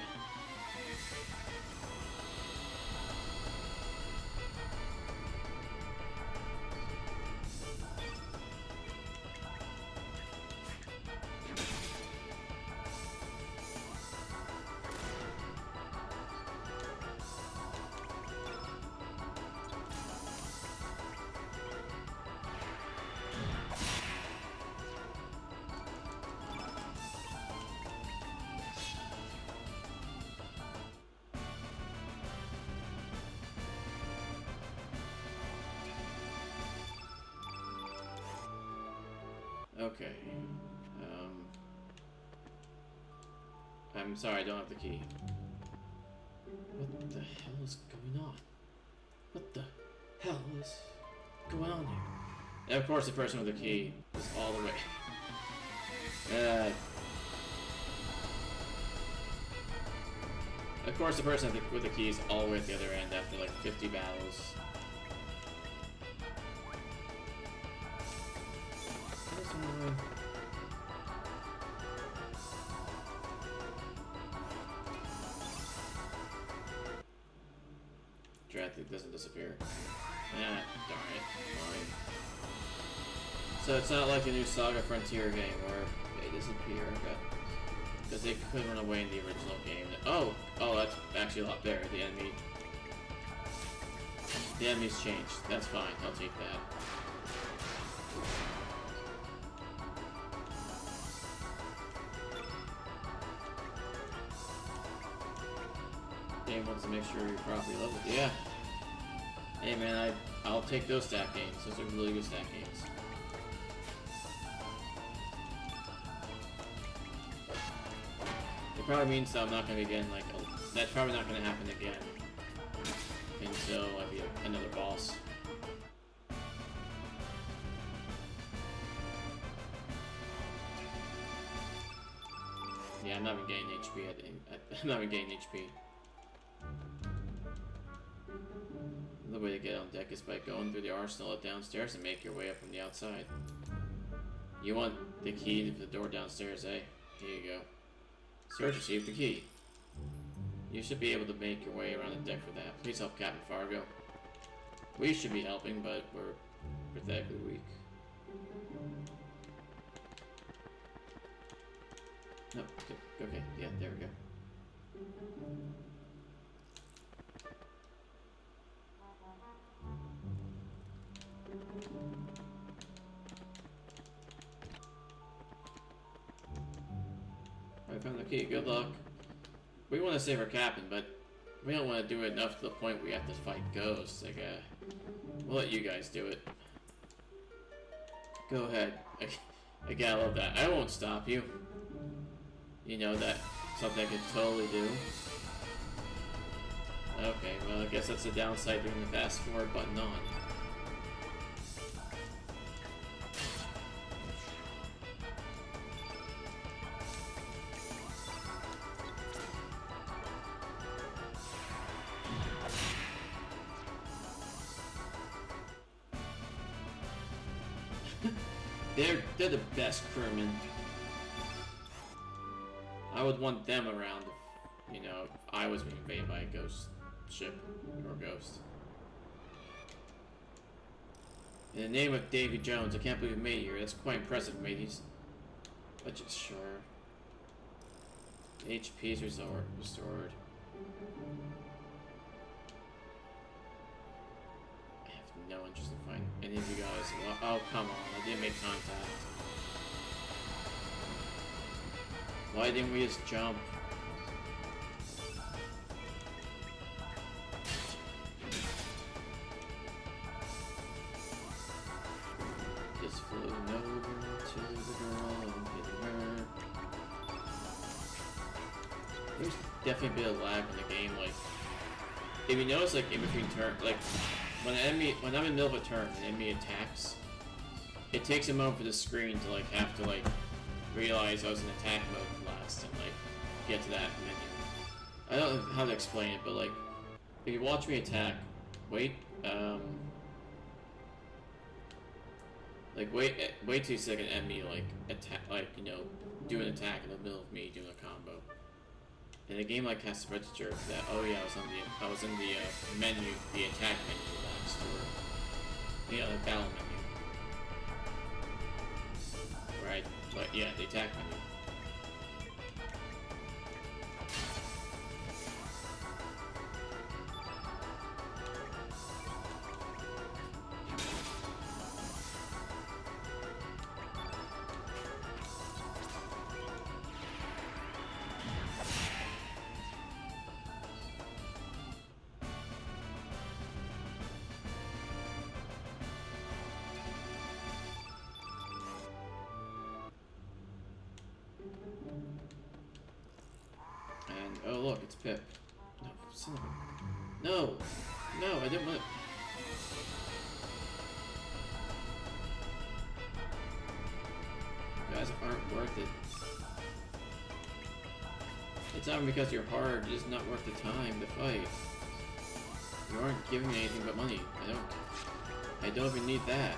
Okay. I'm sorry, I don't have the key. What the hell is going on? What the hell is going on here? And of course, the person with the key is all the way. Of course, the person with the key is all the way at the other end after like 50 battles. Drat, it doesn't disappear. Ah, darn it. Fine. So it's not like a new Saga Frontier game where they disappear, because they could run away in the original game. Oh, that's actually a lot better. The enemies changed. That's fine. I'll take that. Game wants to make sure you're properly leveled. Yeah. Hey man, I'll take those stat gains. Those are really good stat gains. It probably means that I'm not gonna be getting like that's probably not gonna happen again until I beat another boss. Yeah, I'm not even gaining HP. I'm not even gaining HP. The way to get on deck is by going through the arsenal downstairs and make your way up from the outside. You want the key to the door downstairs, eh? Here you go. Search received the key. You should be able to make your way around the deck for that. Please help Captain Fargo. We should be helping, but we're pathetically weak. No, okay, yeah, there we go. found the key. Good luck. We want to save our captain, but we don't want to do it enough to the point we have to fight ghosts. Like, we'll let you guys do it. Go ahead. I gotta love that. I won't stop you. You know that something I could totally do. Okay, well I guess that's the downside of doing the fast forward button on. They're the best crewmen. I would want them around if, you know, if I was being invaded by a ghost ship or ghost. In the name of Davy Jones, I can't believe we made it here. That's quite impressive, mateys. But just sure. HP is restored. I have no interest in finding any of you guys. Oh, come on. I didn't make contact. Why didn't we just jump? Just floating over to the girl and hitting her. There's definitely a bit of lag in the game. Like, if you notice, like in between turns, like when I'm in the middle of a turn and an enemy attacks, it takes a moment for the screen to like have to like realize I was in attack mode last and like get to that menu. I don't know how to explain it, but like if you watch me attack, wait till you see like an enemy like attack, like, you know, do an attack in the middle of me doing a combo. And the game like has to register that, oh yeah, I was in the menu, the attack menu last, or you know, the battle menu. Right, but yeah, the attack menu. And oh look, it's Pip. No, son of a... No, I didn't want to. You guys aren't worth it. It's not because you're hard. It's not worth the time to fight. You aren't giving me anything but money. I don't even need that.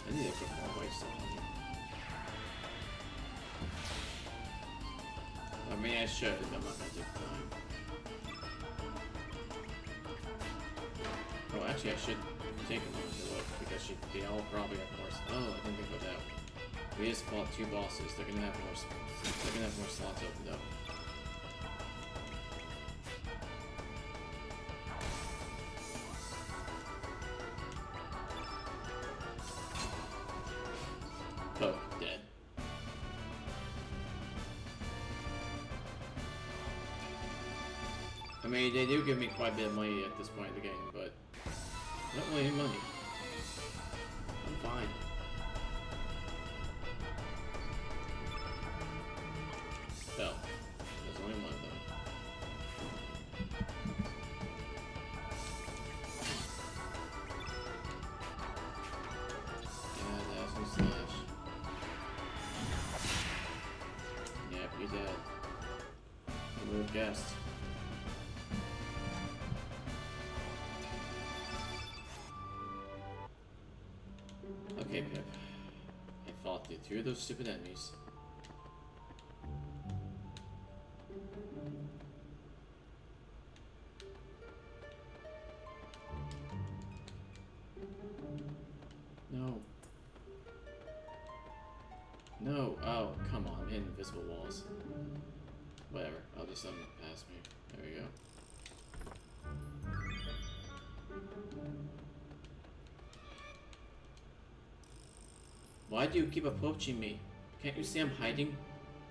I need to put more white stuff on here. I mean, I should, but I'm not gonna take time. Oh, actually, I should take a moment to look, because they all probably have more. Oh, I didn't think about that. We just fought 2 bosses. They're gonna have more. They're gonna have more slots opened up. Oh, dead. I mean, they do give me quite a bit of money at this point in the game, but I don't really need money. I'm fine. Well, there's only one of them. Yeah, that's some slash. Yep, you're dead. You would have guessed. Okay, Pip. I fought through 2 of those stupid enemies. No. No. Oh, come on. I'm hitting invisible walls. Whatever. I'll just let him pass me. There we go. Why do you keep approaching me? Can't you see I'm hiding?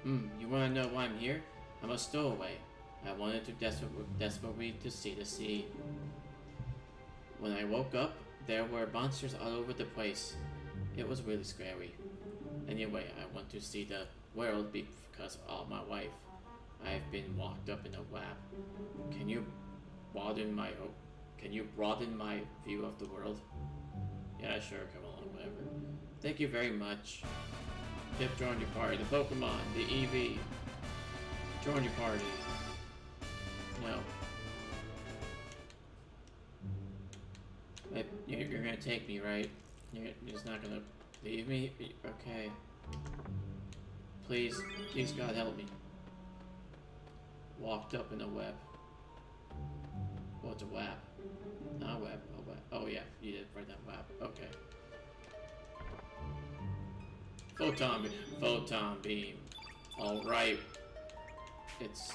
You wanna know why I'm here? I'm a stowaway. I wanted to desperately to see the sea. When I woke up, there were monsters all over the place. It was really scary. Anyway, I want to see the world because of my wife. I've been locked up in a lab. Can you broaden my view of the world? Yeah, sure, come along, whatever. Thank you very much. Pip joined your party. The Pokemon, the EV. Join your party. No. You're gonna take me, right? You're just not gonna leave me? Okay. Please, God help me. Walked up in a web. What's a web? Not a web, a web. Oh yeah, you did write that web. Okay. Photon beam. Alright. It's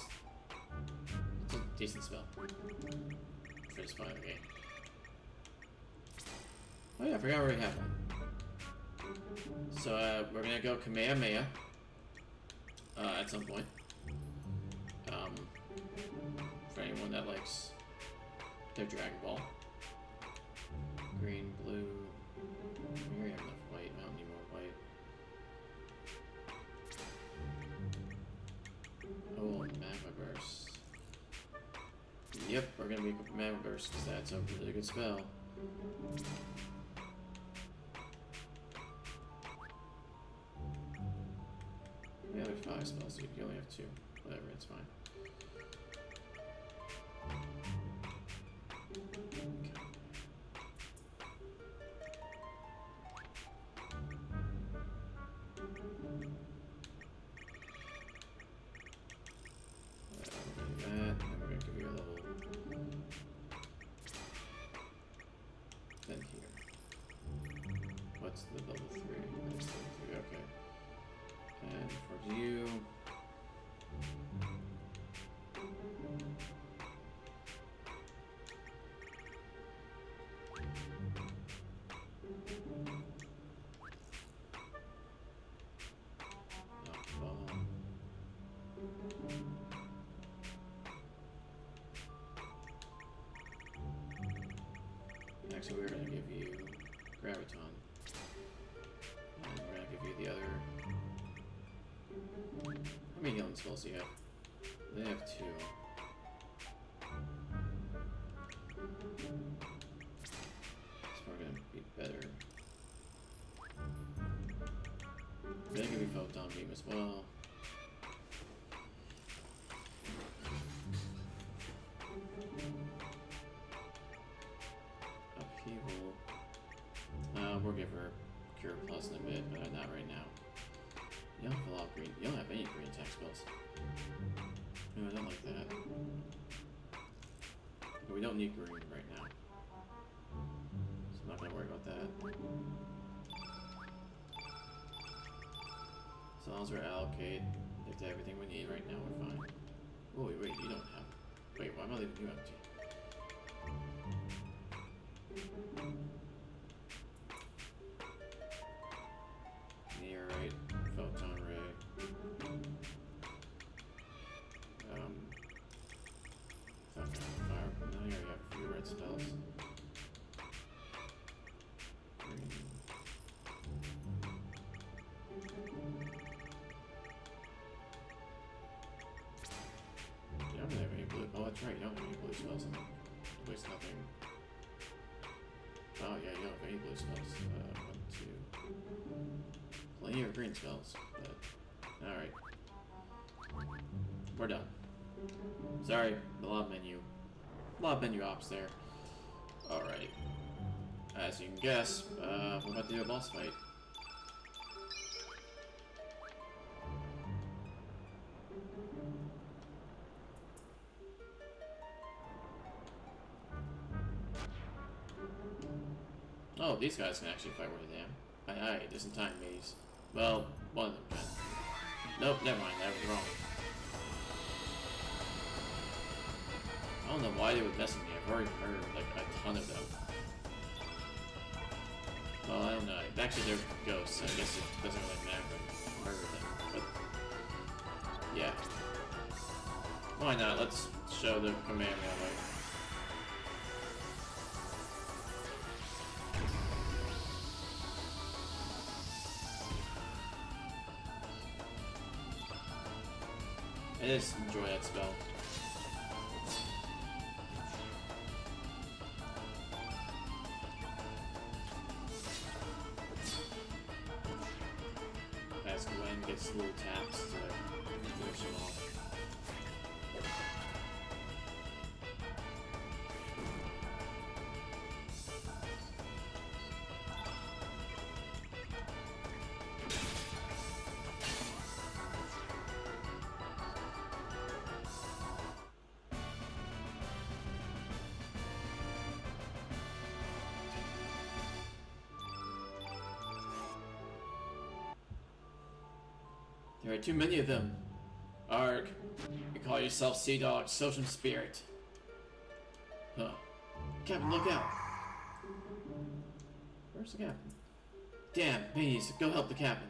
a decent spell. For this part of the game. Oh yeah, I forgot we already have one. So we're gonna go Kamehameha. At some point. For anyone that likes their Dragon Ball. Green, blue. We already have enough white. I don't need more white. Oh, Magma Burst. Yep, we're gonna make Magma Burst because that's a really good spell. We have 5 spells, so you only have 2. Whatever, it's fine. Then here. What's the level 3? That's level 3, okay. And for you... Actually, we're going to give you Graviton. And we're going to give you the other... How many healing spells do you have? They have 2. It's probably going to be better. We're going to give you Photon Beam as well. Upheaval. We'll give her Cure Plus in a bit, but not right now. You don't have a lot of green. You don't have any green attack spells. No, I don't like that. But we don't need green right now. So I'm not gonna worry about that. As long as we're allocated to everything we need right now, we're fine. Oh, wait, you don't have... Wait, why am I leaving you empty? Meteorite, Photon Ray. Fire. Now you already have a few red spells. Green. You don't have any blue. Oh, that's right. You don't have any blue spells. At least nothing. Oh, yeah, you don't have any blue spells. 1, 2. Plenty of green spells, but... Alright. We're done. Sorry, a lot of menu ops there. Alright. As you can guess, we're about to do a boss fight. Oh, these guys can actually fight worth a damn. Aye, just in time, mateys. Well, one of them can. Nope, never mind, that was wrong. don't know why they would mess with me. I've already murdered like a ton of them. Well, I don't know. Actually, they're ghosts, so I guess it doesn't really matter if I murder them. But yeah, why not? Let's show the command that I just enjoy that spell. As Gwen gets little taps to finish him off. There are too many of them. Arg, you call yourself Sea Dog, Social Spirit. Huh. Captain, look out! Where's the captain? Damn, bees, go help the captain.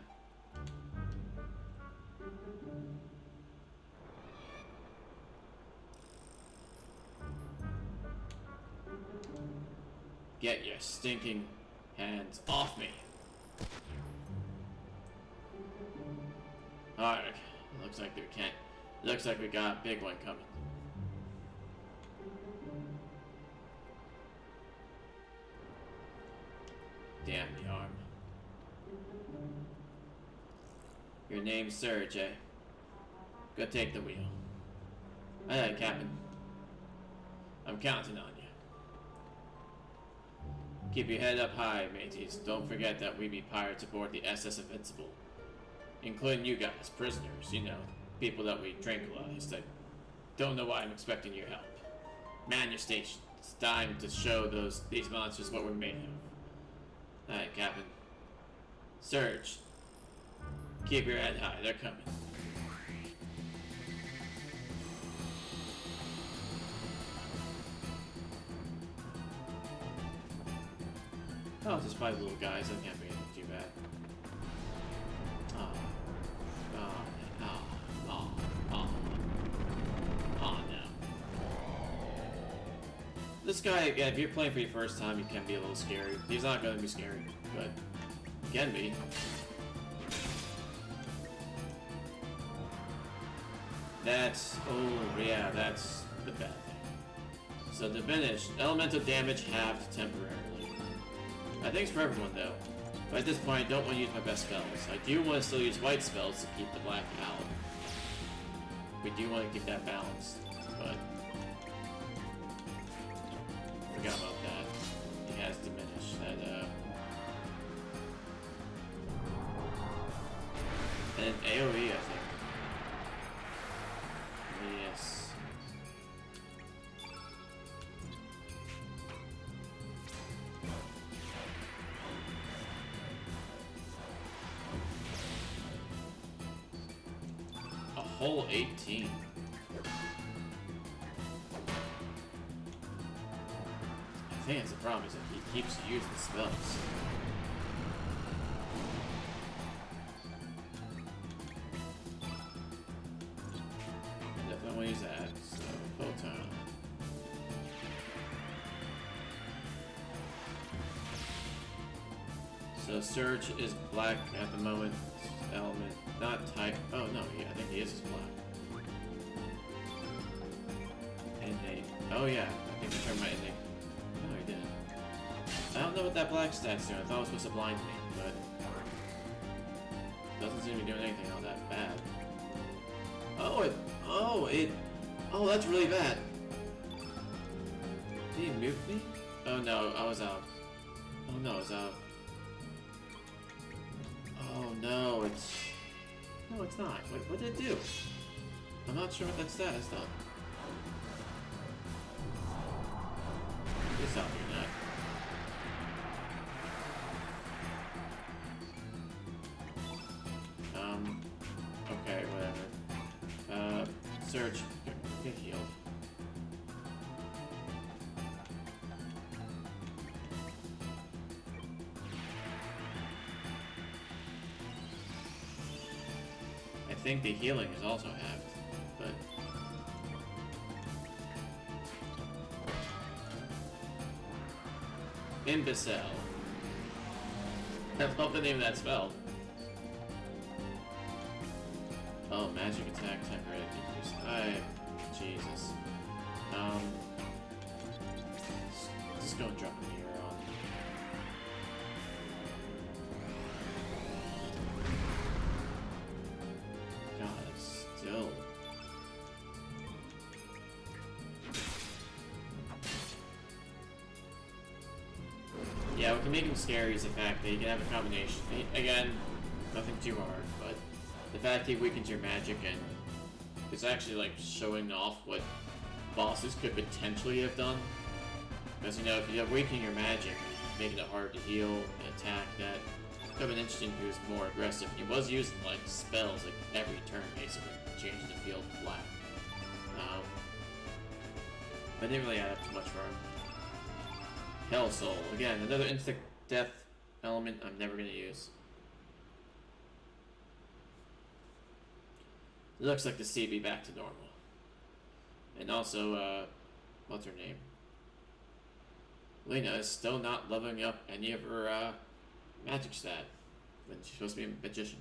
Get your stinking hands off me. Alright, looks like we can't. Looks like we got a big one coming. Damn the arm. Your name's Surge, eh? Go take the wheel. Aye, Captain. I'm counting on you. Keep your head up high, mateys. Don't forget that we be pirates aboard the SS Invincible. Including you guys, prisoners, you know, people that we tranquilized. I don't know why I'm expecting your help. Man your station. It's time to show these monsters what we're made of. Alright, Captain. Surge. Keep your head high, they're coming. Oh, just 5 little guys, that can't be anything too bad. Oh no. This guy, again, if you're playing for your first time, he can be a little scary. He's not going to be scary, but he can be. That's, oh yeah, that's the bad thing. So diminished, elemental damage halved temporarily. I think it's for everyone though. But at this point, I don't want to use my best spells. I do want to still use white spells to keep the black out. We do want to keep that balanced, but forgot about that. It has diminished. And AoE, I think. Yes. A whole 18. I think that's the problem, is that he keeps using spells. I definitely want to use that, so photon. So Surge is black at the moment. Element, not type. Oh no, yeah, I think he is black. Innate. Oh yeah, I think I turned my innate. No, he didn't. I don't know what that black stat's doing. I thought it was supposed to blind me, but it doesn't seem to be doing anything all that bad. Oh, that's really bad. Did he mute me? Oh no, I was out. Oh no, I was out. Oh no, it's... No, it's not. Wait, what did it do? I'm not sure what that stat has done. Please stop doing that. Okay, whatever. Surge, get healed. think the healing is also halved, but... Imbecile. I love the name of that spell. Oh, magic attack, temporary decrease. Jesus. Just go drop a mirror on. God, it's still... Yeah, what can make him scary is the fact that you can have a combination. Again, nothing too hard, but the fact he weakens your magic and it's actually like showing off what bosses could potentially have done. Because, you know, if you have weakening your magic, making it hard to heal and attack, that could have been interesting if he was more aggressive. He was using, like, spells, like, every turn, basically, changing the field black. But didn't really add up too much for him. Hell Soul. Again, another instant death element I'm never going to use. It looks like the sea be back to normal. And also, what's her name? Lena is still not leveling up any of her magic stat when she's supposed to be a magician.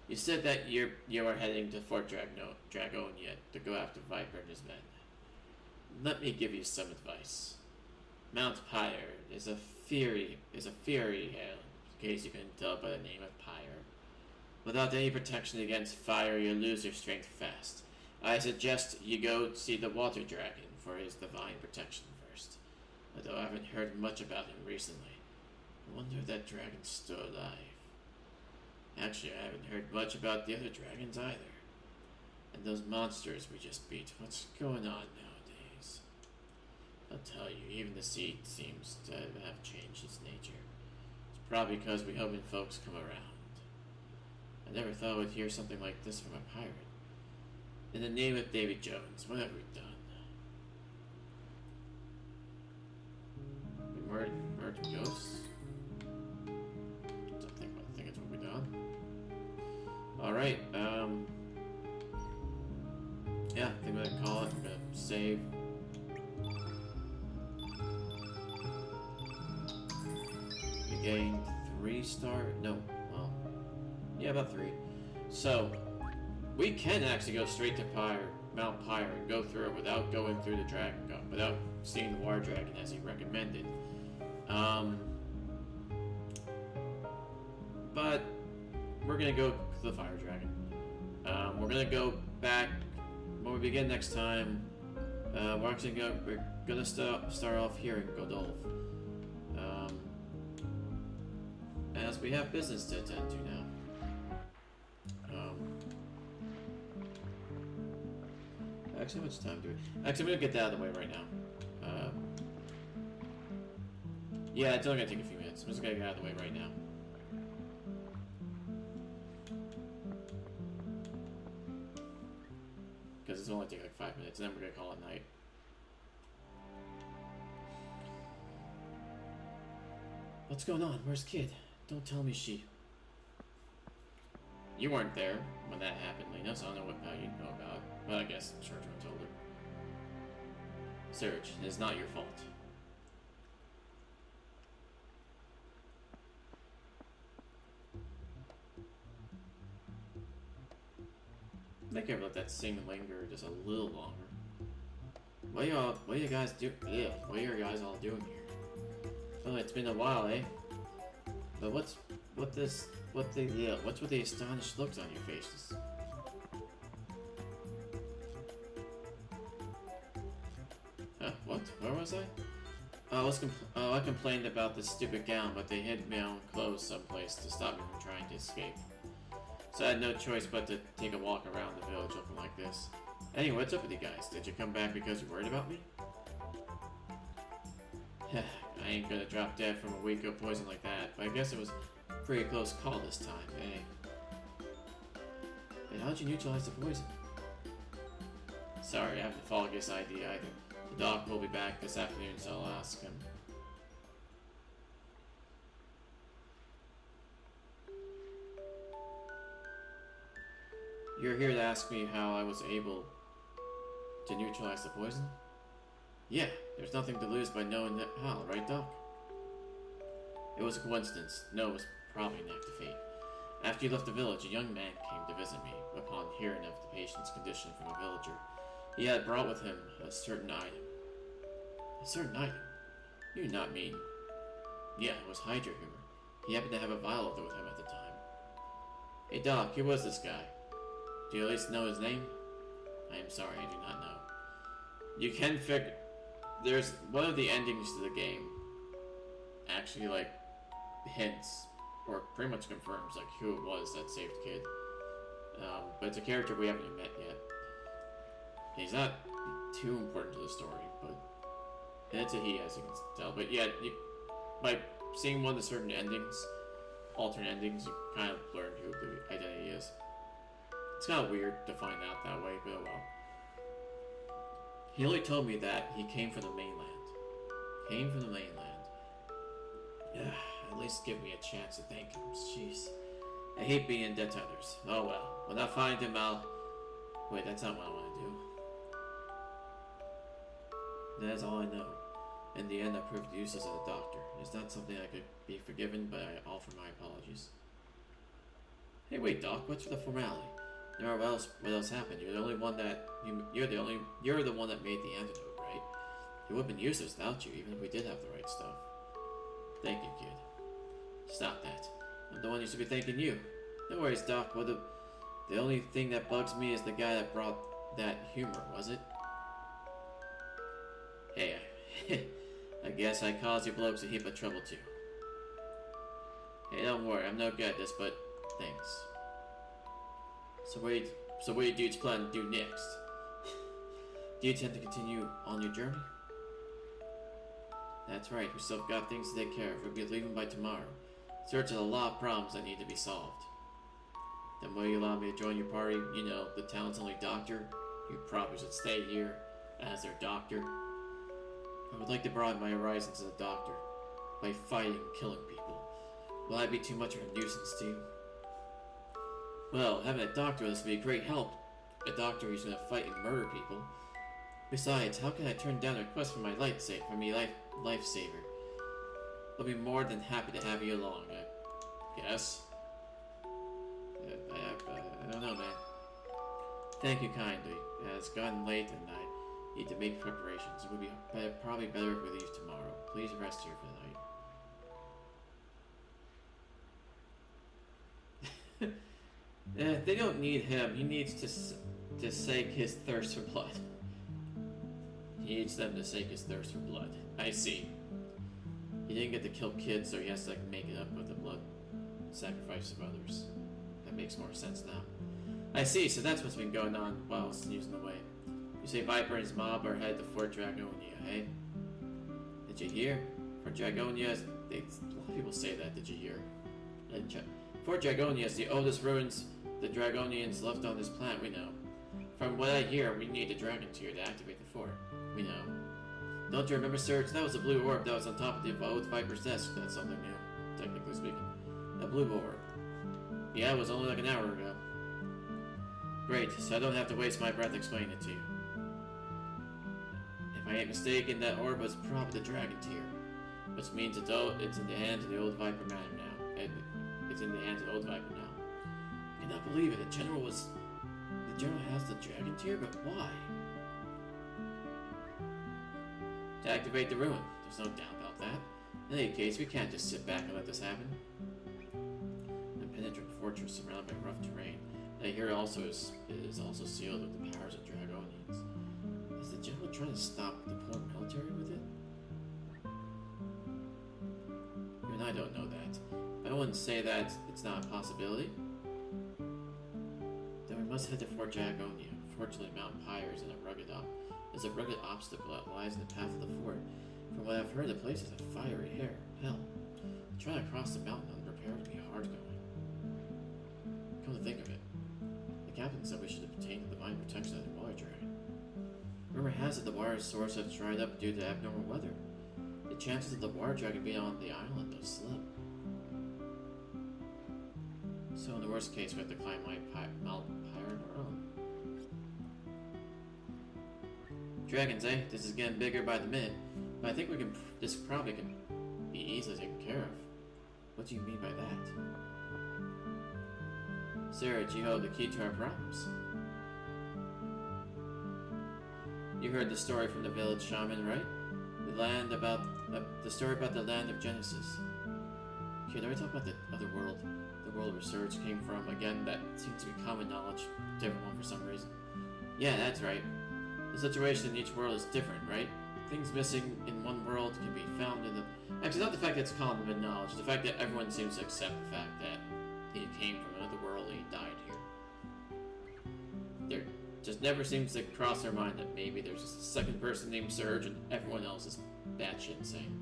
You said that you are heading to Fort Dragonia to go after Viper and his men. Let me give you some advice. Mount Pyre is a fiery hill, in case you couldn't tell by the name of Pyre. Without any protection against fire, you lose your strength fast. I suggest you go see the water dragon for his divine protection first. Although I haven't heard much about him recently. I wonder if that dragon's still alive. Actually, I haven't heard much about the other dragons either. And those monsters we just beat, what's going on nowadays? I'll tell you, even the sea seems to have changed its nature. It's probably because we hoping folks come around. I never thought I would hear something like this from a pirate. In the name of Davy Jones, what have we done? We murdered ghosts? I think it's what we done. Alright, yeah, I think I'm gonna call it. I'm gonna save. We gained 3 star. No, well, yeah, about 3. So, we can actually go straight to Mount Pyre and go through it without going through the Dragon Gun, without seeing the Water Dragon as he recommended. But we're gonna go to the Fire Dragon. We're gonna go back when we begin next time. We're gonna start off here in Godolph, as we have business to attend to now. Actually, how much time do we... Actually, I'm gonna get that out of the way right now. Yeah, it's only gonna take a few minutes. I'm just gonna get out of the way right now. Because it's only take like 5 minutes, and then we're gonna call it night. What's going on? Where's Kid? Don't tell me she... You weren't there when that happened, Lena, so I don't know what you know about it. Well, I guess Sergeant told her. Serge, it is not your fault. I think I've let that sing linger just a little longer. What are you guys doing? Yeah, what are you guys all doing here? Oh, it's been a while, eh? But what's with the astonished looks on your faces? What? Where was I? I complained about this stupid gown, but they hid my own clothes someplace to stop me from trying to escape. So I had no choice but to take a walk around the village looking like this. Anyway, what's up with you guys? Did you come back because you're worried about me? I ain't gonna drop dead from a week of poison like that, but I guess it was a pretty close call this time, eh? And how'd you neutralize the poison? Sorry, I haven't the foggiest idea either. The doc will be back this afternoon, so I'll ask him. You're here to ask me how I was able to neutralize the poison? Yeah, there's nothing to lose by knowing that how, right, Doc? It was a coincidence. No, it was probably an act of fate. After you left the village, a young man came to visit me, upon hearing of the patient's condition from a villager. He had brought with him a certain item. A certain item? You do not mean... Yeah, it was Hydra humor. He happened to have a vial of it with him at the time. Hey Doc, who was this guy? Do you at least know his name? I am sorry, I do not know. You can figure... There's one of the endings to the game actually, like, hints, or pretty much confirms, like, who it was that saved the kid. But it's a character we haven't even met yet. He's not too important to the story, but... And it's a he, as you can tell. But yeah, by seeing one of the certain endings, alternate endings, you kind of learn who the identity is. It's kind of weird to find out that way, but oh well. He only told me that he came from the mainland. Came from the mainland. Yeah, at least give me a chance to thank him. Jeez. I hate being in debt to others. Oh well. When I find him, I'll... Wait, that's not what I want to do. That's all I know. In the end, I proved useless as a doctor. It's not something I could be forgiven, but I offer my apologies. Hey, wait, Doc. What's the formality? No, what else happened? You're the only one that... You're the one that made the antidote, right? It would have been useless without you, even if we did have the right stuff. Thank you, kid. Stop that. I'm the one who should be thanking you. No worries, Doc. The only thing that bugs me is the guy that brought that humor, was it? Hey, I guess I caused you blokes a heap of trouble, too. Hey, don't worry. I'm no good at this, but thanks. So what do you dudes plan to do next? Do you intend to continue on your journey? That's right, we still got things to take care of. We'll be leaving by tomorrow. Search has a lot of problems that need to be solved. Then will you allow me to join your party? You know, the town's only doctor. You probably should stay here as their doctor. I would like to broaden my horizons as a doctor by fighting and killing people. Will I be too much of a nuisance to you? Well, having a doctor with us would be a great help. A doctor who's going to fight and murder people. Besides, how can I turn down a request from my lifesaver? I'll be more than happy to have you along, I guess. I don't know, man. Thank you kindly. It's gotten late and I need to make preparations. It would be probably better if we leave tomorrow. Please rest here for the night. They don't need him. He needs to sake his thirst for blood. He needs them to sake his thirst for blood. I see. He didn't get to kill kids, so he has to like make it up with the blood sacrifice of others. That makes more sense now. I see. So that's what's been going on while snoozing away. You say Viper and his mob are headed to Fort Dragonia, hey? Did you hear? Fort Dragonia. A lot of people say that. Did you hear? Fort Dragonia is the oldest ruins the Dragonians left on this planet, we know. From what I hear, we need a dragon tear to activate the fort. We know. Don't you remember, sir? That was a blue orb that was on top of the old Viper's desk. That's something new, technically speaking. A blue orb. Yeah, it was only like an hour ago. Great, so I don't have to waste my breath explaining it to you. If I ain't mistaken, that orb was probably the dragon tear. Which means it's in the hands of the old Viper man now. It's in the hands of the old Viper now. I cannot believe it. The general has the dragon tear, but why? To activate the ruin. There's no doubt about that. In any case, we can't just sit back and let this happen. An impenetrable fortress surrounded by rough terrain. And I hear it is also sealed with the powers of Dragonians. Is the general trying to stop the poor military with it? Even I don't know that. I wouldn't say that it's not a possibility. Then we must head to Fort Dragonia. Fortunately, Mount Pyre is a rugged obstacle that lies in the path of the fort. From what I've heard, the place is a fiery hell. Trying to cross the mountain unprepared would be hard going. Come to think of it, the captain said we should obtain the divine protection of the water dragon. Rumor has it the water source has dried up due to abnormal weather. The chances of the water dragon being on the island are slim. So in the worst case, we have to climb Mount Pyre or Dragons, eh? This is getting bigger by the minute. But I think this probably can be easily taken care of. What do you mean by that? Sarah, you hold the key to our problems. You heard the story from the village shaman, right? The story about the land of Genesis. Kid, are we talking about the other world? The world where Surge came from? Again, that seems to be common knowledge to everyone for some reason. Yeah, that's right. The situation in each world is different, right? Things missing in one world can be found in the... Actually, not the fact that it's common knowledge, the fact that everyone seems to accept the fact that he came from another world and he died here. There just never seems to cross their mind that maybe there's just a second person named Surge and everyone else is batshit insane.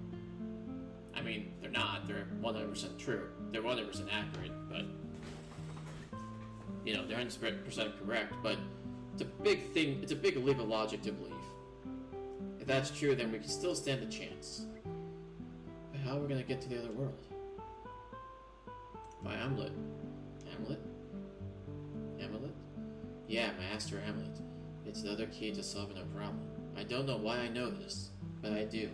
I mean, they're not. They're 100% true. They're 100% accurate, but... You know, they're 100% correct, but it's a big thing, it's a big leap of logic to believe. If that's true, then we can still stand a chance. But how are we going to get to the other world? By Amulet. Amulet? Amulet? Yeah, Master Amulet. It's the other key to solving our problem. I don't know why I know this, but I do.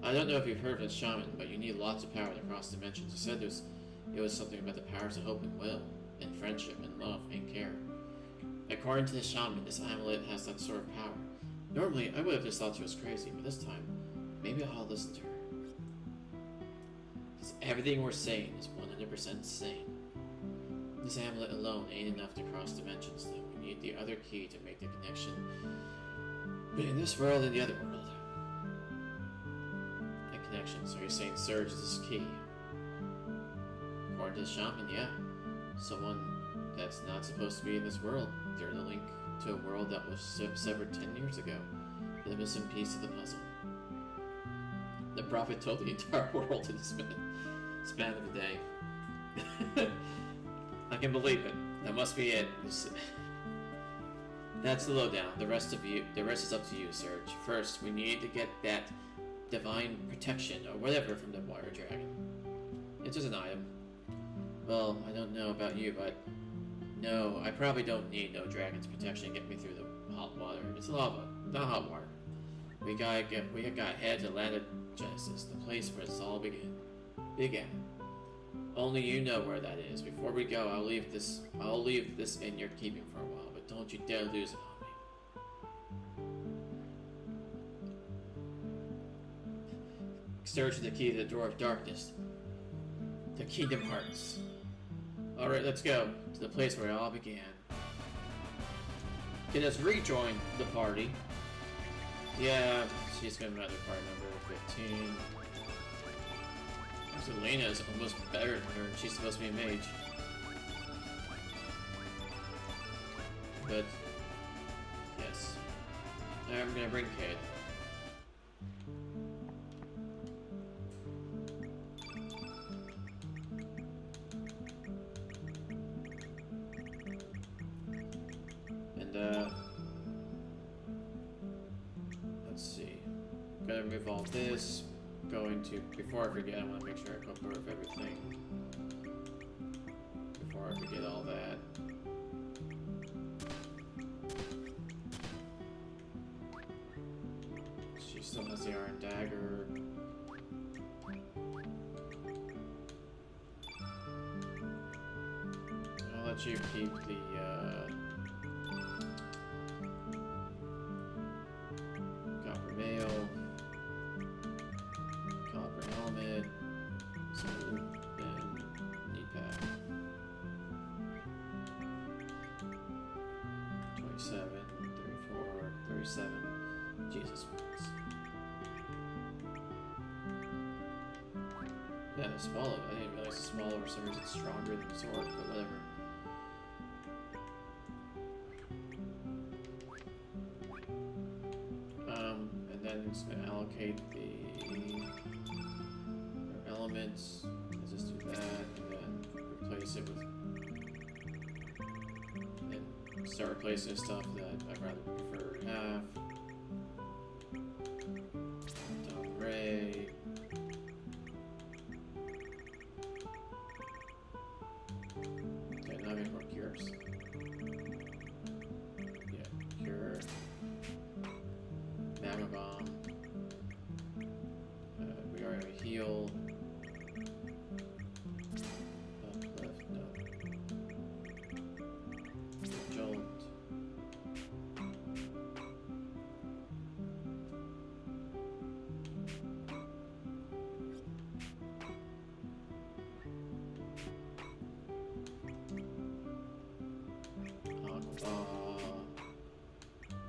I don't know if you've heard of the shaman, but you need lots of power to cross dimensions. You said it was something about the powers of hope and will, and friendship, and love, and care. According to the shaman, this amulet has that sort of power. Normally, I would have just thought she was crazy, but this time, maybe I'll listen to her. Because everything we're saying is 100% sane. This amulet alone ain't enough to cross dimensions, though. We need the other key to make the connection between this world and the other world. A connection, so you're saying Surge is this key. According to the shaman, yeah. Someone that's not supposed to be in this world. They're the link to a world that was severed 10 years ago. The missing piece of the puzzle. The prophet told the entire world in the span of a day. I can believe it. That must be it. That's the lowdown. The rest is up to you, Surge. First, we need to get that divine protection or whatever from the water dragon. It's just an item. Well, I don't know about you, but no, I probably don't need no dragon's protection to get me through the hot water. It's lava, not hot water. We gotta head to the land of Genesis, the place where this all began. Only you know where that is. Before we go, I'll leave this in your keeping for a while, but don't you dare lose it on me. Search the key to the door of darkness. The Kingdom Hearts. Alright, let's go to the place where it all began. Can just rejoin the party. Yeah, she's gonna be another party member 15. Actually, Lena is almost better than her. She's supposed to be a mage. But, yes. I'm gonna bring Kid. Let's see. Gotta remove all this. Before I forget, I want to make sure I go over everything. Before I forget all that. She still has the iron dagger. I'll let you keep the, mail, copper helmet, salute, and knee pad. 27, 34, 37. Jesus Christ. Yeah, the swallow. I didn't realize the swallow for some reason is stronger than the sword, but whatever. And then it's going to allocate the elements. Let's just do that, and then replace it with... And then start replacing stuff that I'd rather prefer to have. Down Ray. Okay, now I have more cures. Yeah, cure.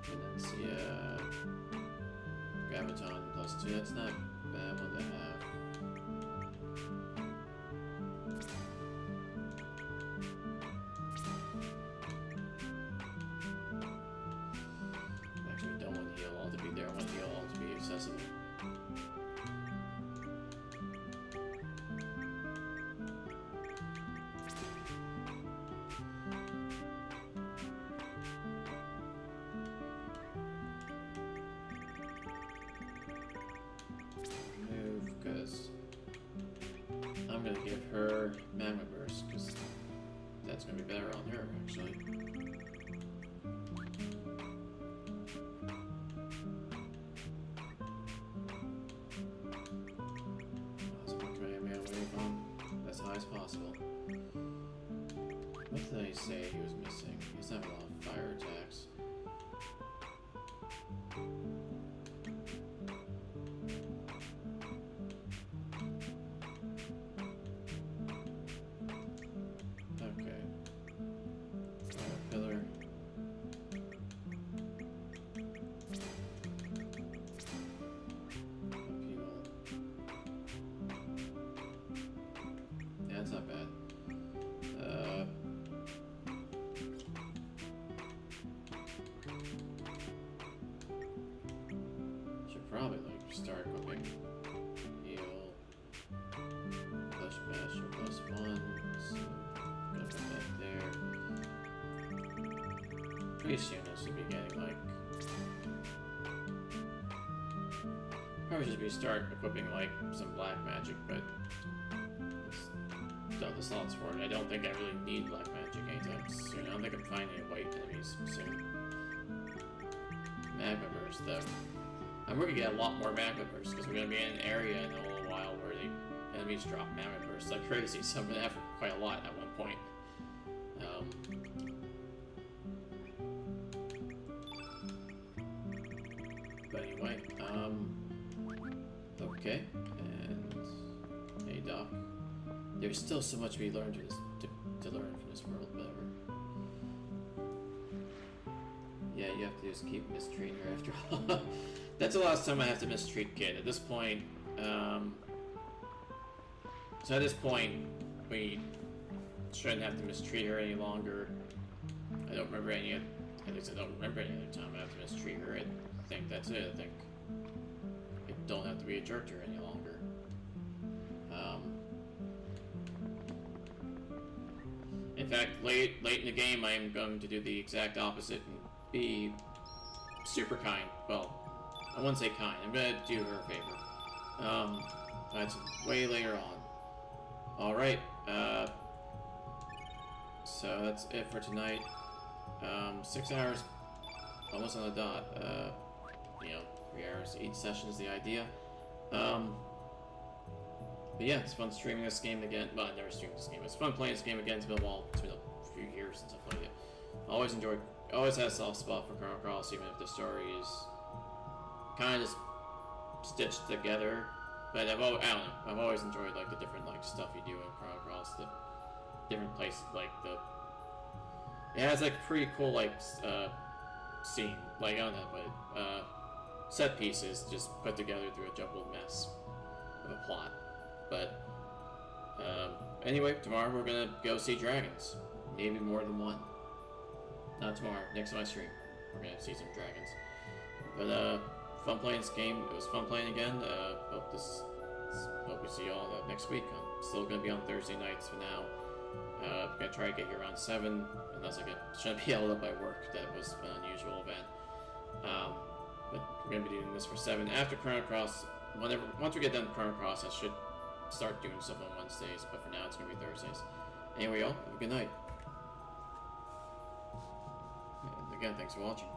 Venetia, Graviton +2. That's not a bad one to have. Actually, don't want heal all to be there. I want heal all to be accessible. Because I'm gonna give her Magma Burst, because that's gonna be better on her, actually. So I'm trying to get away from as high as possible. What did I say he was missing? He's having a lot of fire attacks. That's not bad. Should probably like start equipping heal, flesh basher +1. So gonna put that there. Pretty soon this will be getting like. Probably should be start equipping like some black magic, but. Done the slots for it. I don't think I really need black magic anytime soon. I don't think I'm finding any white enemies soon. Magma Burst, though. I'm going to get a lot more Magma Burst because we're going to be in an area in a little while where the enemies drop Magma Burst like crazy, so I'm going to have quite a lot at one point. But anyway, okay, and hey, Doc. There's still so much we learned to learn from this world, whatever. Yeah, you have to just keep mistreating her after all. That's the last time I have to mistreat Kid. At this point, so at this point, we shouldn't have to mistreat her any longer. I don't remember any, at least I don't remember any other time I have to mistreat her. I think that's it. I think I don't have to be a jerk to her any longer. In fact, late in the game, I am going to do the exact opposite and be super kind. Well, I wouldn't say kind. I'm going to do her a favor. That's way later on. Alright, so that's it for tonight. 6 hours, almost on the dot. 3 hours each session is the idea. But yeah, it's fun streaming this game again. Well, I never streamed this game. It's fun playing this game again. It's been a few years since I played it. Always had a soft spot for Chrono Cross, even if the story is kind of just stitched together. But I've always enjoyed like the different like stuff you do in Chrono Cross, the different places, like it has like pretty cool like scene, like I don't know, but set pieces just put together through a jumbled mess of a plot. But anyway, tomorrow we're gonna go see dragons. Maybe more than one. Not tomorrow. Next time I stream, we're gonna see some dragons. But fun playing this game. It was fun playing again. Hope we see y'all next week. I'm still gonna be on Thursday nights for now. I'm gonna try to get here around 7, unless I shouldn't be held up by work. That was an unusual event. But we're gonna be doing this for 7 after Chrono Cross. Once we get done with Chrono Cross, I should start doing stuff on Wednesdays, but for now it's gonna be Thursdays. Anyway, y'all, have a good night. And again, thanks for watching.